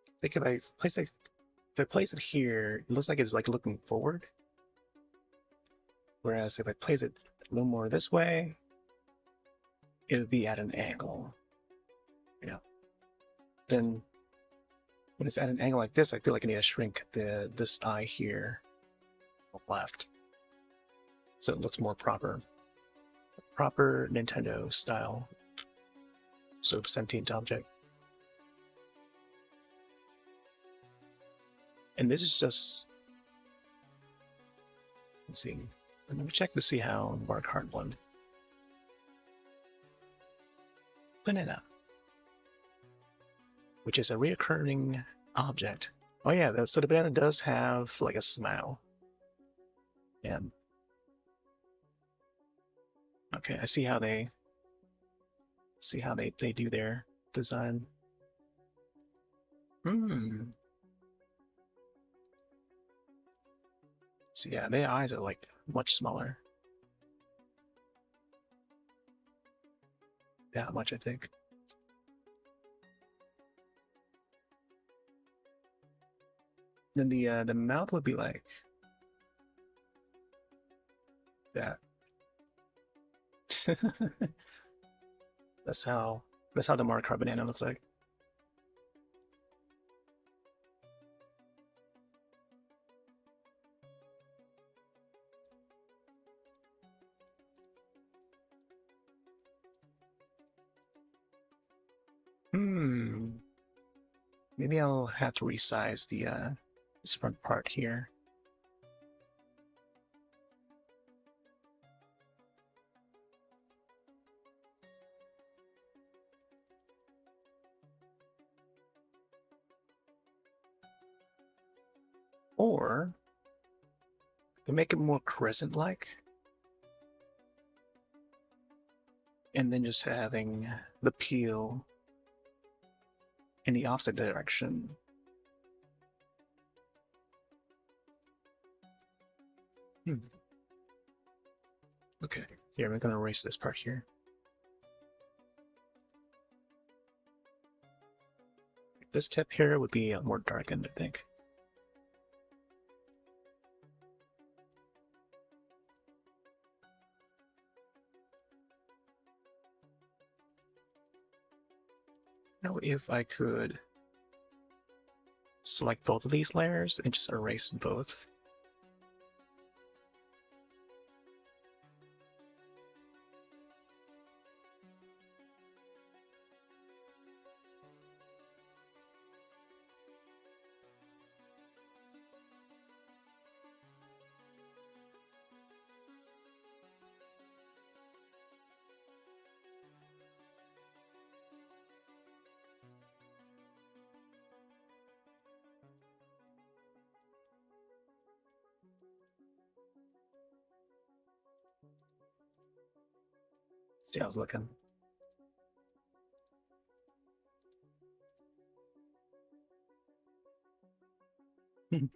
I think if I place it here, it looks like it's like looking forward. Whereas if I place it a little more this way, it'll be at an angle. Yeah. Then when it's at an angle like this, I feel like I need to shrink this eye here left, so it looks more proper Nintendo style sort of sentient object. And this is just, let's see, let me check to see how Mark Hard blend. Banana, which is a reoccurring object. Oh yeah, so the banana does have like a smile. Yeah. Okay. Okay, I see how they do their design. So yeah, their eyes are like much smaller. That much, I think. Then the mouth would be like that. That's how the Mario Kart banana looks like. Maybe I'll have to resize the this front part here. Or to make it more crescent-like, and then just having the peel in the opposite direction. Okay, here, we're gonna erase this part here. This tip here would be more darkened, I think. Now, if I could select both of these layers and just erase both. See how it's looking. Kind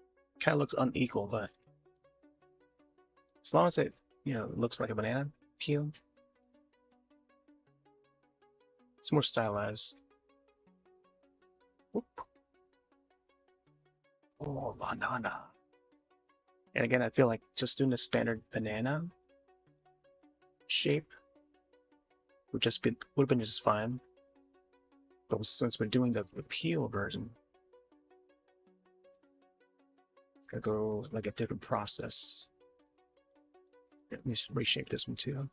of looks unequal, but as long as it, looks like a banana peel, it's more stylized. Whoop. Oh, banana. And again, I feel like just doing the standard banana shape would have been just fine. But since we're doing the peel version, it's gonna go like a different process. Let me reshape this one too.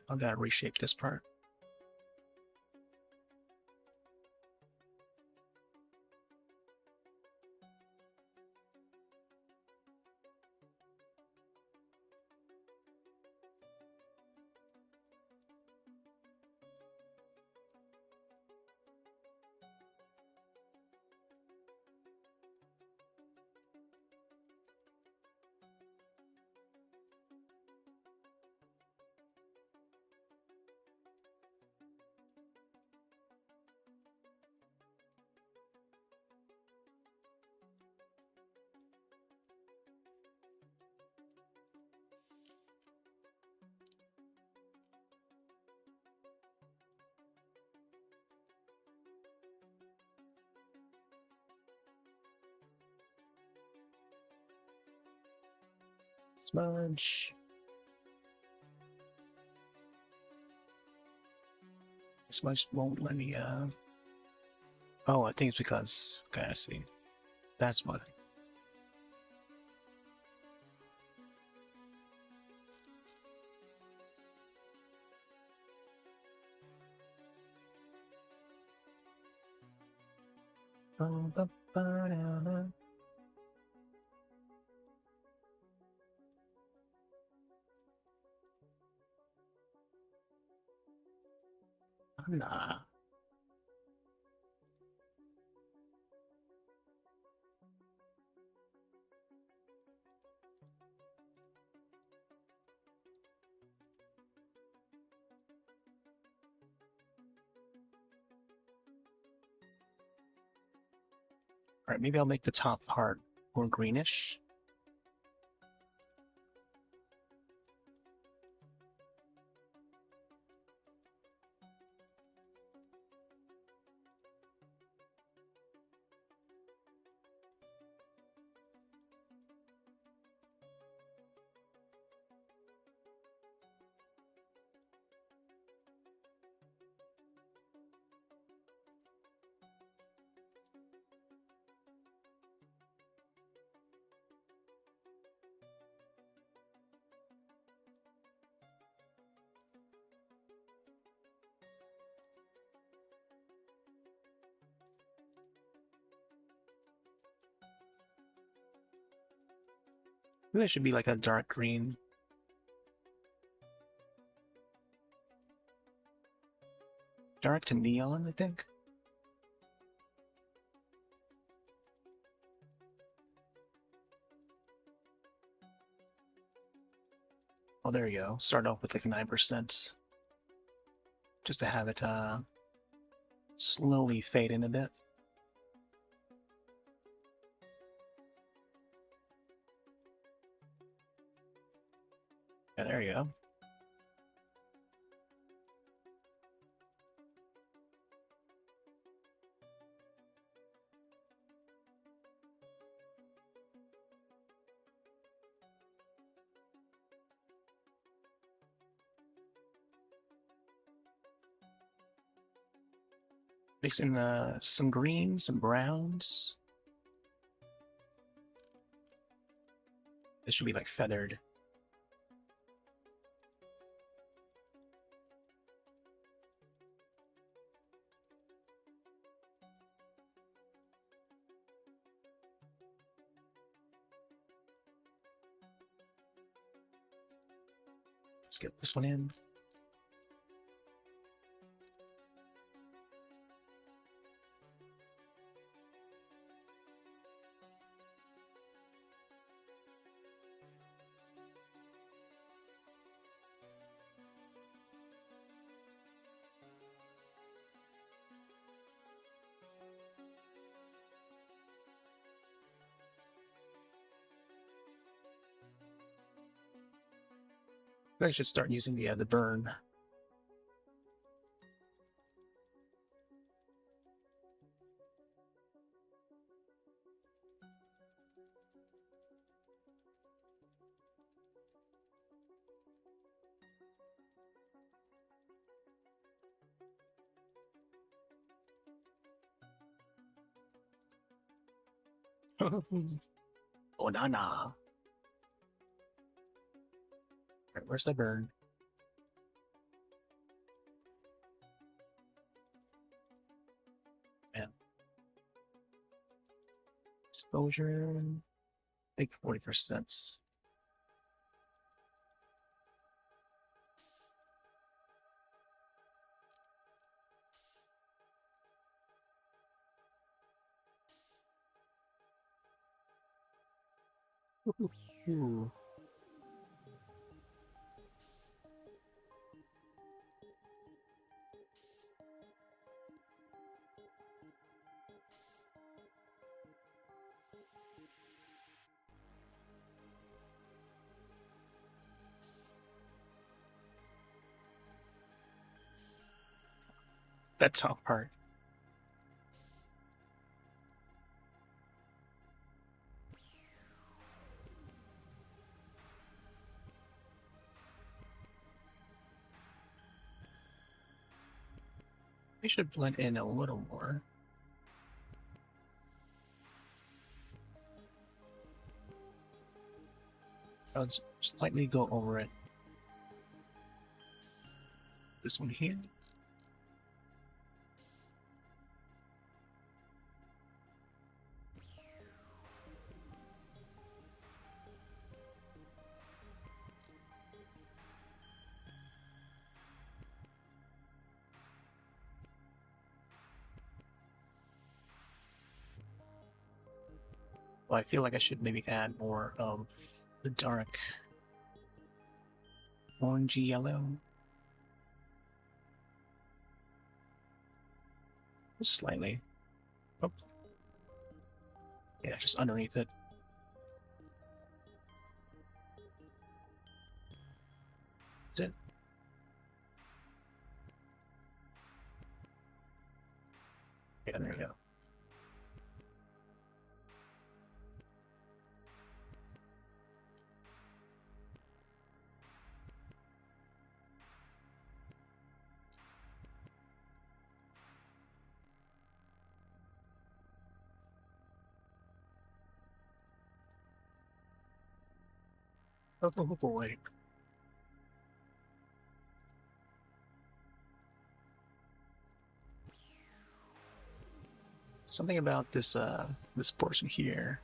I gotta reshape this part. Smudge. Smudge won't let me Oh, I think it's because. Okay, I see. That's what. Nah. Alright, maybe I'll make the top part more greenish. Maybe that should be like a dark green. Dark to neon, I think. Oh, there you go. Start off with like 9%. Just to have it slowly fade in a bit. Yeah, there you go. Mix in some greens, some browns. This should be like feathered. Let's get this one in. I should start using the burn. Oh, nah. Right, where's the burn? Man. Exposure, I think 40%. Ooh. That top part. They should blend in a little more. I'll slightly go over it. This one here. Well, I feel like I should maybe add more of the dark orangey yellow. Just slightly. Oh. Yeah, just underneath it. That's it. Yeah, there you go. Oh boy. Something about this this portion here.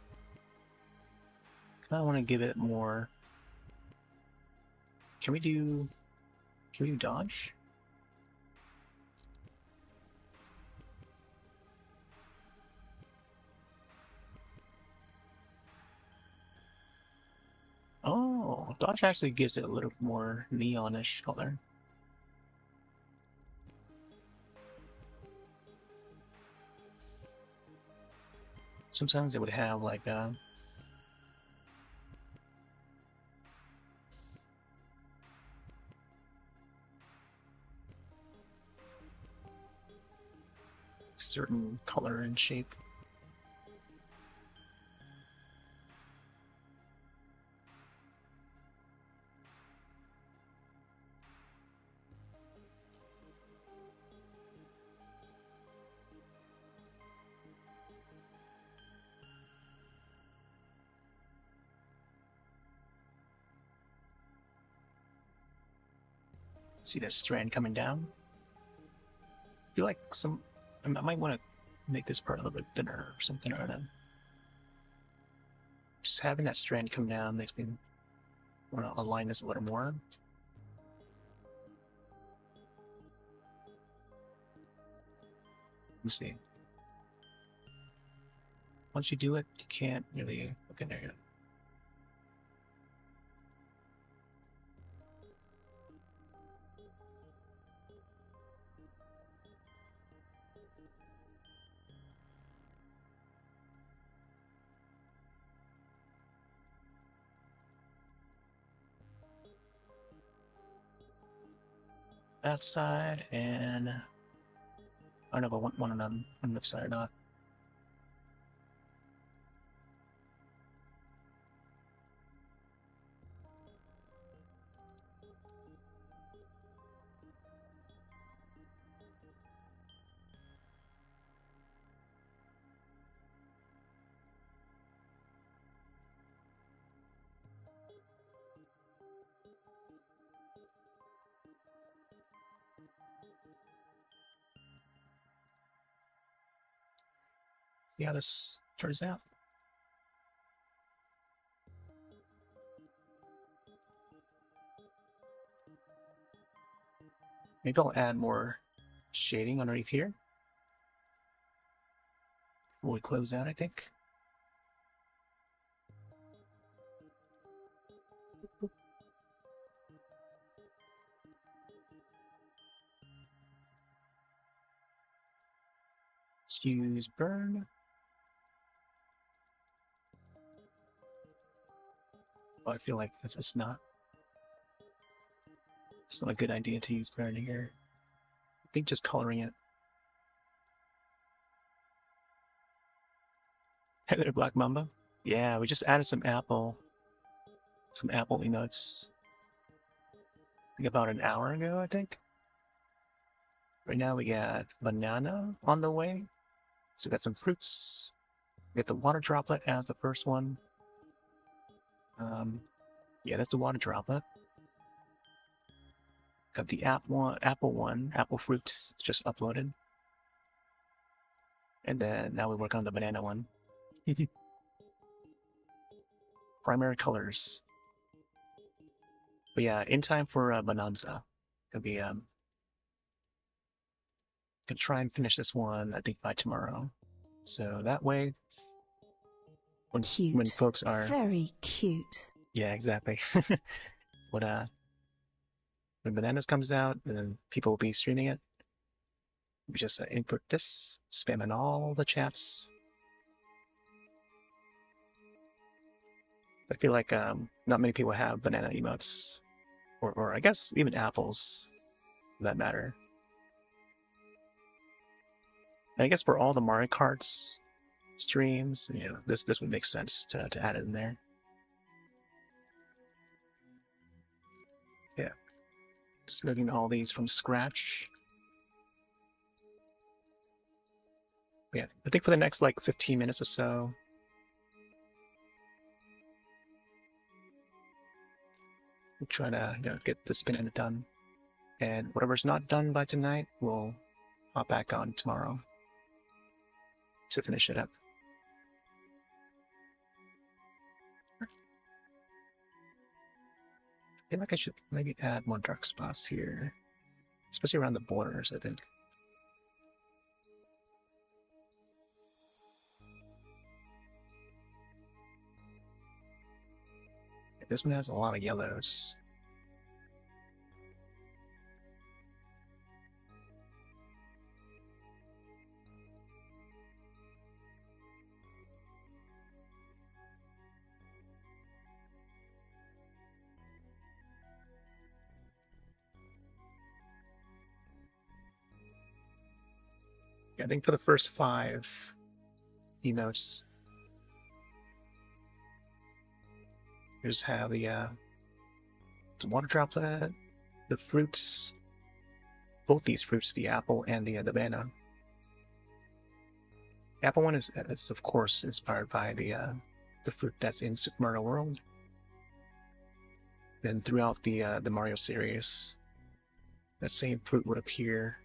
I want to give it more. Can we do dodge? Oh, dodge actually gives it a little more neonish color. Sometimes it would have like certain color and shape. See that strand coming down? I feel like I might want to make this part a little bit thinner or something or other. Just having that strand come down makes me want to align this a little more. Let me see. Once you do it, you can't really. Okay, there you go. That side, and I don't know if I want one of them on this side or not. See how this turns out. Maybe I'll add more shading underneath here. Before we close out, I think. Let's use burn. Oh, I feel like it's not a good idea to use burn here. I think just coloring it. Hey there, Black Mamba. Yeah, we just added some apple emotes. I think about an hour ago, I think. Right now we got banana on the way. So we got some fruits. We got the water droplet as the first one. Yeah, that's the water droplet. Got the apple one, apple fruit just uploaded. And then now we work on the banana one. Primary colors. But yeah, in time for Bonanza. Gonna be gonna try and finish this one, I think, by tomorrow. So that way, when folks are very cute. Yeah, exactly. when Bananas comes out, and then people will be streaming it. We just input this, spam in all the chats. I feel like not many people have banana emotes, or I guess even apples, for that matter. And I guess for all the Mario Karts streams, you know, this would make sense to add it in there. Yeah, just making all these from scratch. Yeah, I think for the next like 15 minutes or so, we'll try to get this banana done, and whatever's not done by tonight, we'll hop back on tomorrow to finish it up. I feel like I should maybe add more dark spots here, especially around the borders, I think. This one has a lot of yellows. I think for the first 5 emotes, you just have the water droplet, the fruits, both these fruits, the apple and the banana. The apple one is of course inspired by the fruit that's in Super Mario World. Then throughout the Mario series, that same fruit would appear.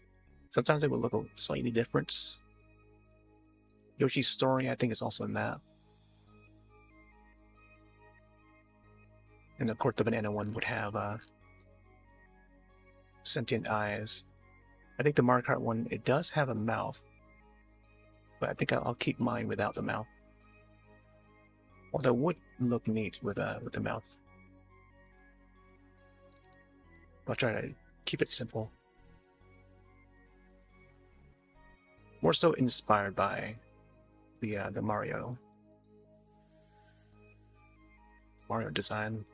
Sometimes it would look slightly different. Yoshi's Story, I think, is also in that. And of course, the banana one would have sentient eyes. I think the Mario Kart one, it does have a mouth, but I think I'll keep mine without the mouth. Although it would look neat with the mouth. I'll try to keep it simple. More so inspired by the Mario design.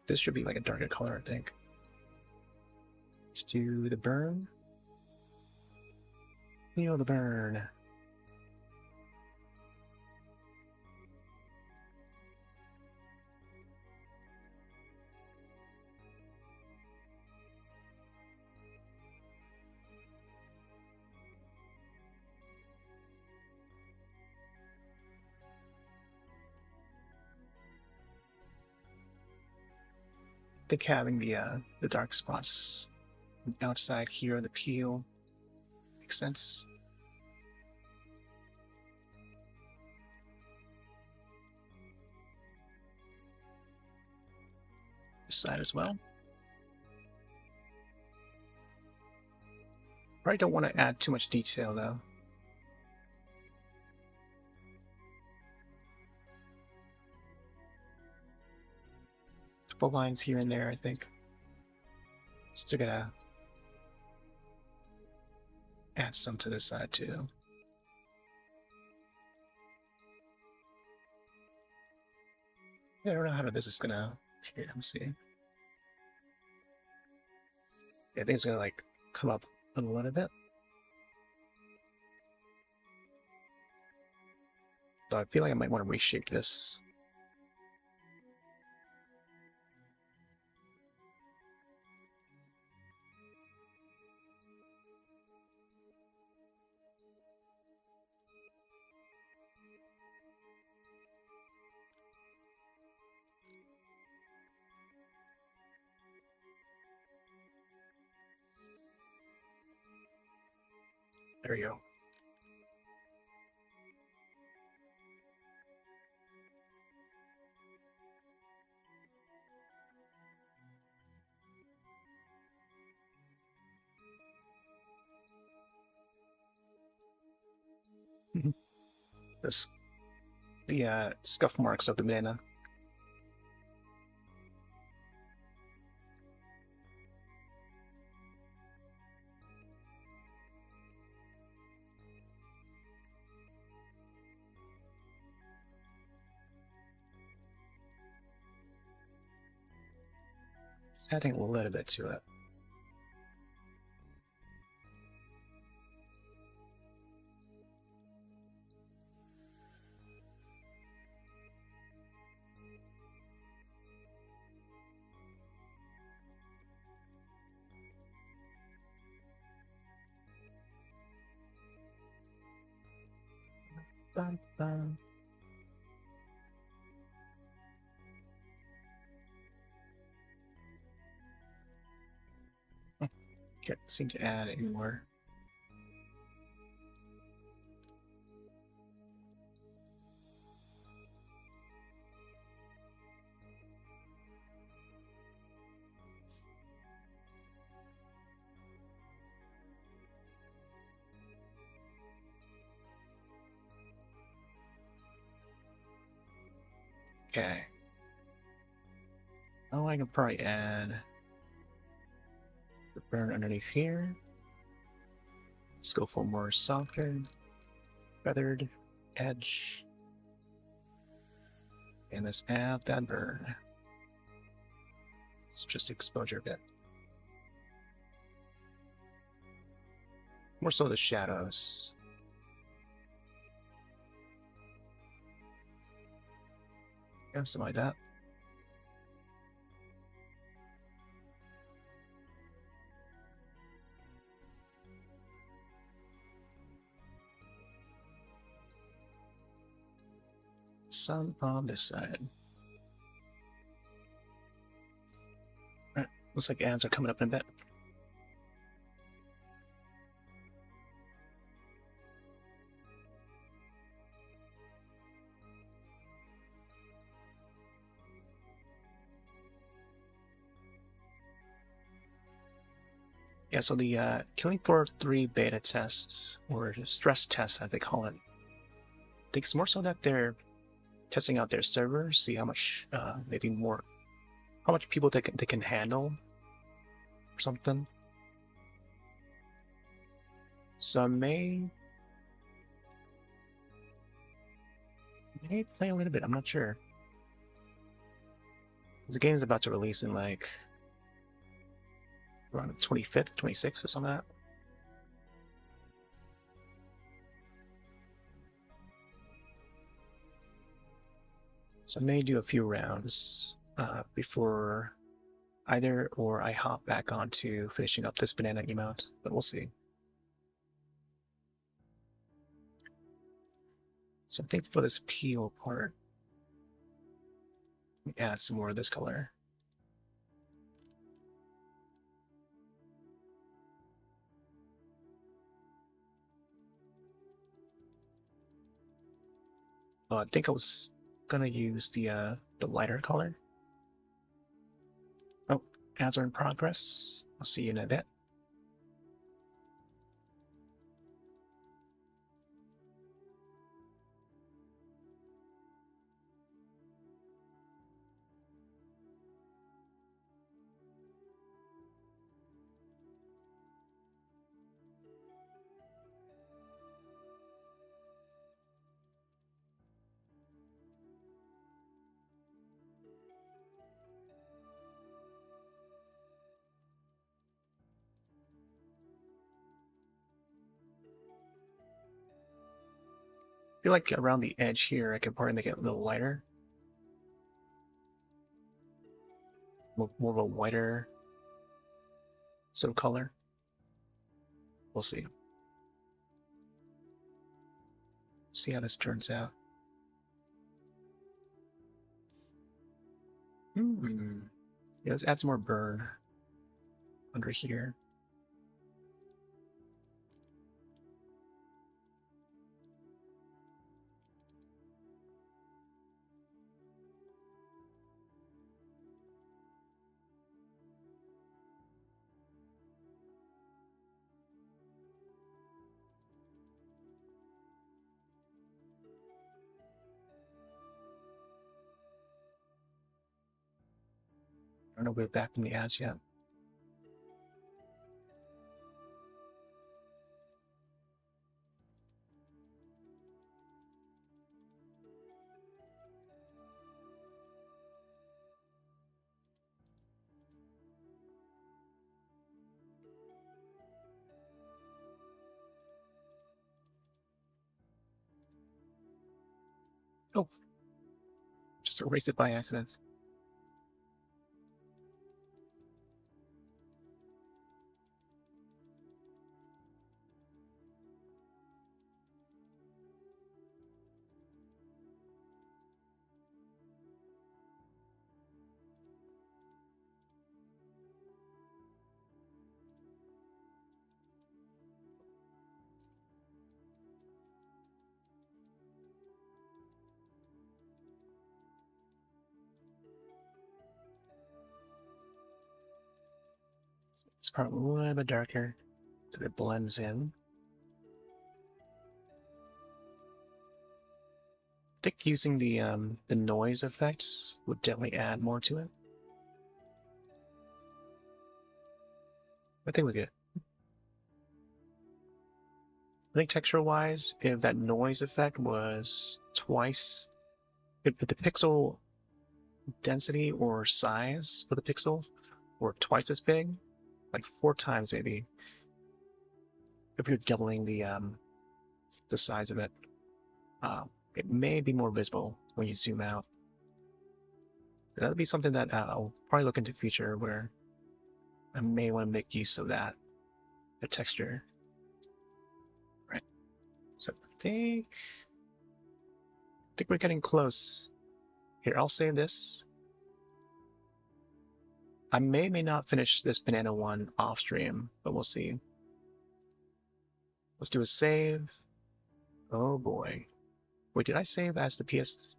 This should be like a darker color, I think. Let's do the burn. Feel the burn. I think having the dark spots outside here, the peel, makes sense. This side as well. Probably don't want to add too much detail though. Couple lines here and there, I think. Still gotta add some to this side too. Yeah, I don't know how this is gonna. Here, let me see. Yeah, I think it's gonna like come up a little bit. So I feel like I might want to reshape this. There we go. This, the scuff marks of the banana. Just adding a little bit to it. Bum, bum. Can't seem to add anymore. Okay. Oh, I can probably add the burn underneath here. Let's go for more softer, feathered edge. And let's add that burn. It's just exposure a bit. More so the shadows. Yeah, something like that. Some on this side. Alright, looks like ads are coming up in a bit. Yeah, so the Killing Floor 3 beta tests, or stress tests as they call it, I think it's more so that they're testing out their servers, see how much, maybe more, how much people they can handle, or something. So I may play a little bit, I'm not sure. The game is about to release in like around the 25th, 26th or something like that. So I may do a few rounds before either or I hop back onto finishing up this banana emote, but we'll see. So I think for this peel part, let me add some more of this color. I think I was gonna use the lighter color. Oh, ads are in progress. I'll see you in a bit. feel like around the edge here, I could probably make it a little lighter. More of a whiter sort of color. We'll see. See how this turns out. Yeah, let's add some more burn under here. I don't know if we're back in the ads yet. Oh, just erased it by accident. It's probably a little bit darker so it blends in. I think using the noise effects would definitely add more to it. I think we're good. I think texture-wise, if that noise effect was twice, if the pixel density or size for the pixel were twice as big, like 4 times maybe, if you're doubling the size of it, it may be more visible when you zoom out. That would be something that I'll probably look into future where I may want to make use of that, the texture. Right. So I think we're getting close. Here, I'll save this. I may not finish this banana one off stream, but we'll see. Let's do a save. Oh boy. Wait, did I save as the PSD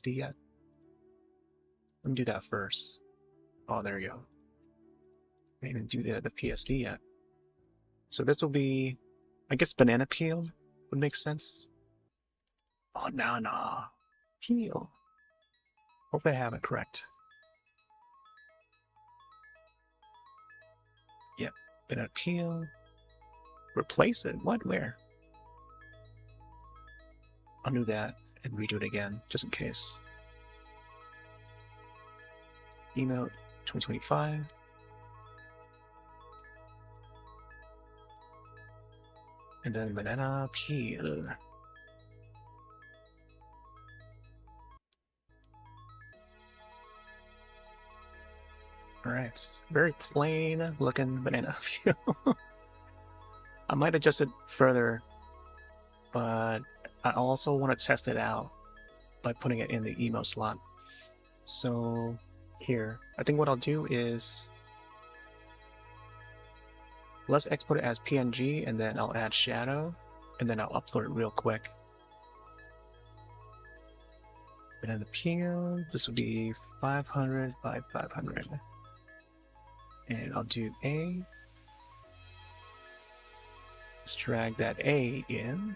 yet? Let me do that first. Oh, there you go. I didn't even do the PSD yet. So this will be, I guess, banana peel would make sense. Oh, no. Peel. Hope I have it correct. Yep, banana peel. Replace it. What? Where? Undo that and redo it again, just in case. Emote 2025. And then banana peel. Alright, very plain looking banana peel. I might adjust it further, but I also want to test it out by putting it in the emote slot. So here, I think what I'll do is let's export it as PNG and then I'll add shadow and then I'll upload it real quick. And then the peel, this will be 500 by 500. And I'll do A. Let's drag that A in.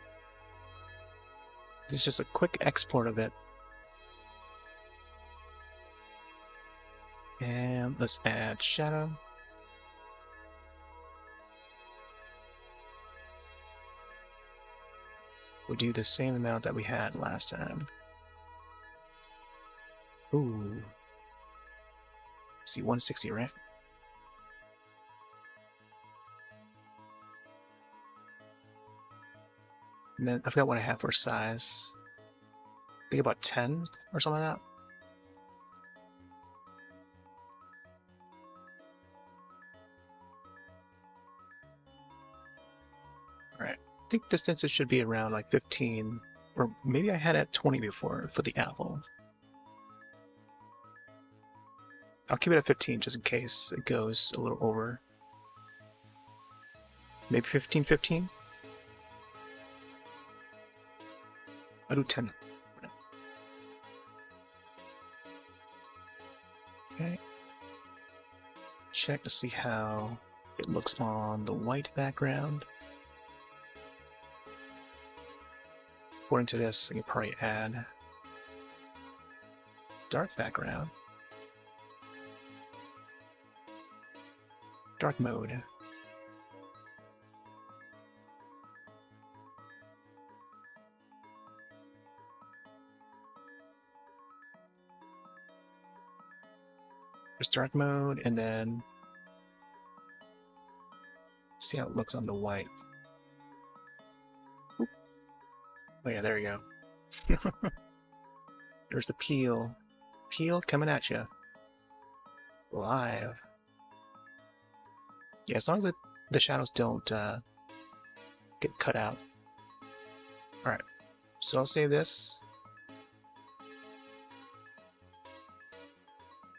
This is just a quick export of it. And let's add shadow. We'll do the same amount that we had last time. Ooh. See, 160, right? And then I forgot what I have for size. I think about 10 or something like that. Alright, I think distances should be around like 15, or maybe I had it at 20 before for the apple. I'll keep it at 15 just in case it goes a little over. Maybe 15. I'll do 10. Okay. Check to see how it looks on the white background. According to this, I can probably add dark background. Dark mode. There's dark mode, and then see how it looks on the white. Oop. Oh yeah, there you go. There's the peel. Peel coming at you. Live. Yeah, as long as the shadows don't get cut out. Alright, so I'll save this.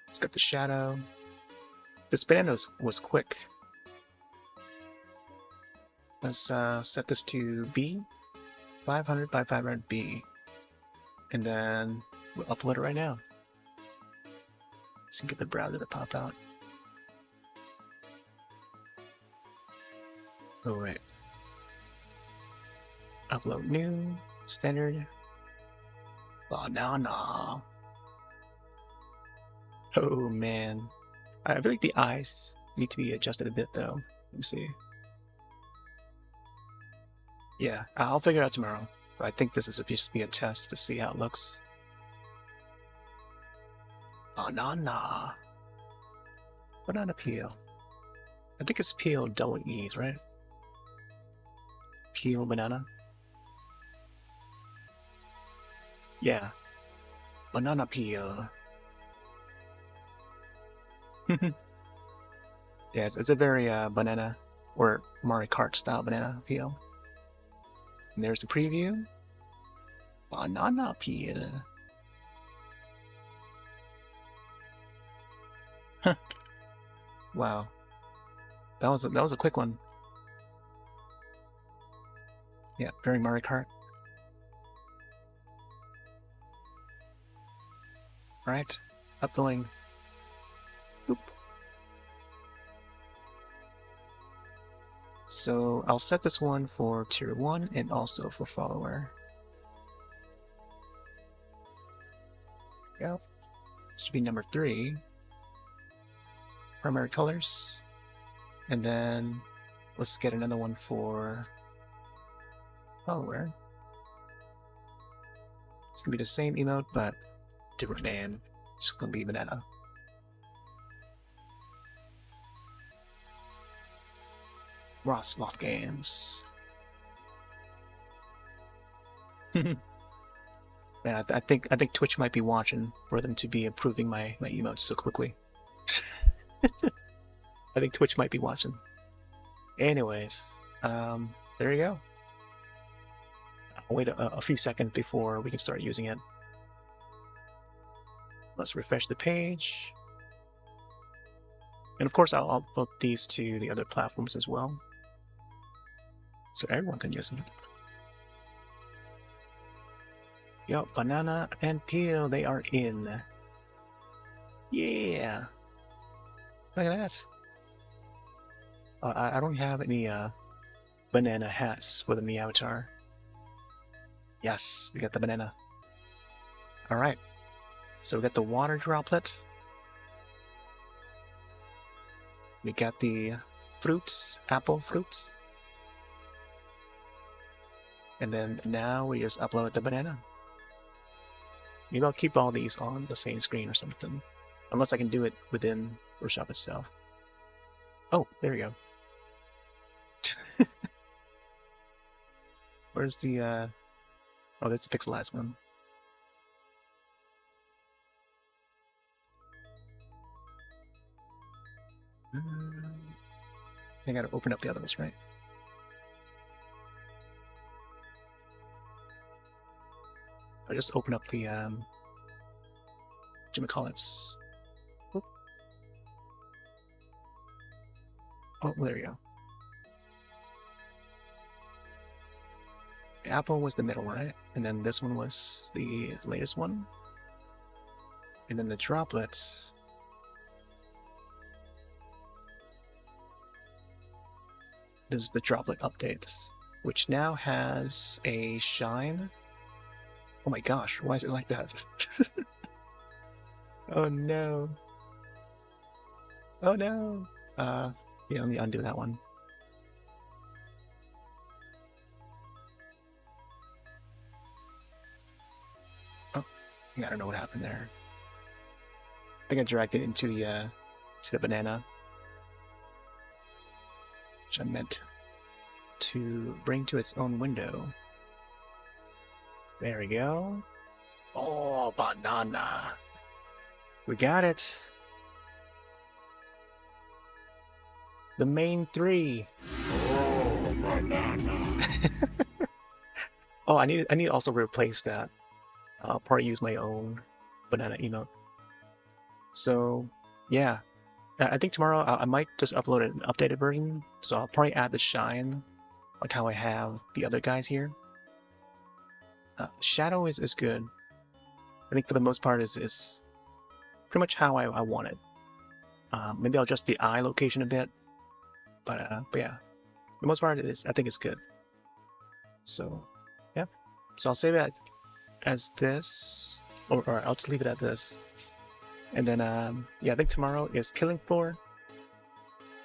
It's got the shadow. This banana was quick. Let's set this to B, 500 by 500 B, and then we'll upload it right now. So you can get the browser to pop out. Oh right. Upload new, standard. Banana. Oh man. I feel like the eyes need to be adjusted a bit though. Let me see. Yeah, I'll figure it out tomorrow. But I think this is supposed to be a test to see how it looks. Banana. Banana peel. I think it's peel double E's, right? Peel banana. Yeah. Banana peel. Yeah, it's a very banana or Mario Kart style banana peel. And there's the preview. Banana peel. Huh. Wow. That was a quick one. Yeah, very Mario Kart. Alright, uploading. Boop. So I'll set this one for tier 1 and also for follower. Yeah. This should be number 3. Primary colors. And then let's get another one for follower. It's gonna be the same emote but different name. It's gonna be banana. Roth games. Man, I think Twitch might be watching for them to be improving my emotes so quickly. I think Twitch might be watching. Anyways, there you go. I'll wait a few seconds before we can start using it. Let's refresh the page. And of course, I'll upload these to the other platforms as well, so everyone can use them. Yup, banana and peel, they are in. Yeah! Look at that. I don't have any banana hats for the me avatar. Yes, we got the banana. Alright, so we got the water droplet. We got the fruits, apple fruits. And then now we just upload the banana. Maybe I'll keep all these on the same screen or something. Unless I can do it within Photoshop itself. Oh, there we go. Where's the oh, there's the pixelized one. I gotta open up the other ones, right? I just open up the whatchamacallits. Oop. Oh, there you go. Apple was the middle, right? And then this one was the latest one. And then the droplets. This is the droplet updates, which now has a shine. Oh my gosh, why is it like that? Oh no. Oh no. Yeah, let me undo that one. Oh, I don't know what happened there. I think I dragged it into the banana, which I meant to bring to its own window. There we go. Oh, banana. We got it. The main three. Oh, banana. Oh, I need to also replace that. I'll probably use my own banana emote. So, yeah. I think tomorrow I might just upload an updated version. So I'll probably add the shine, like how I have the other guys here. Shadow is good. I think for the most part is pretty much how I want it. Maybe I'll adjust the eye location a bit, but yeah, for the most part I think it's good. So yeah, so I'll save it as this, or I'll just leave it at this, and then yeah, I think tomorrow is Killing Floor.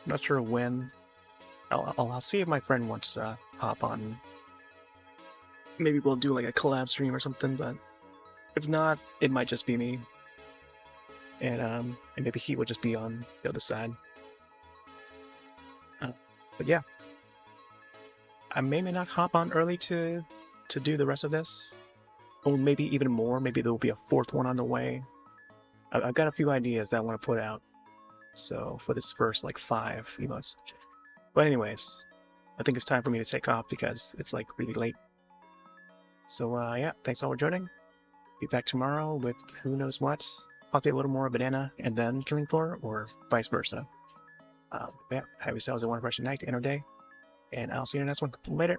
I'm not sure when. I'll see if my friend wants to hop on. Maybe we'll do like a collab stream or something, but if not, it might just be me. And maybe he will just be on the other side. But yeah, I may not hop on early to do the rest of this, or maybe even more. Maybe there will be a fourth one on the way. I've got a few ideas that I want to put out. So for this first like 5 emotes. But anyways, I think it's time for me to take off because it's like really late. So yeah, thanks all for joining. Be back tomorrow with who knows what. Probably a little more banana and then Killing Floor, or vice versa. Yeah, have yourselves a wonderful night, end of day, and I'll see you in the next one. Later.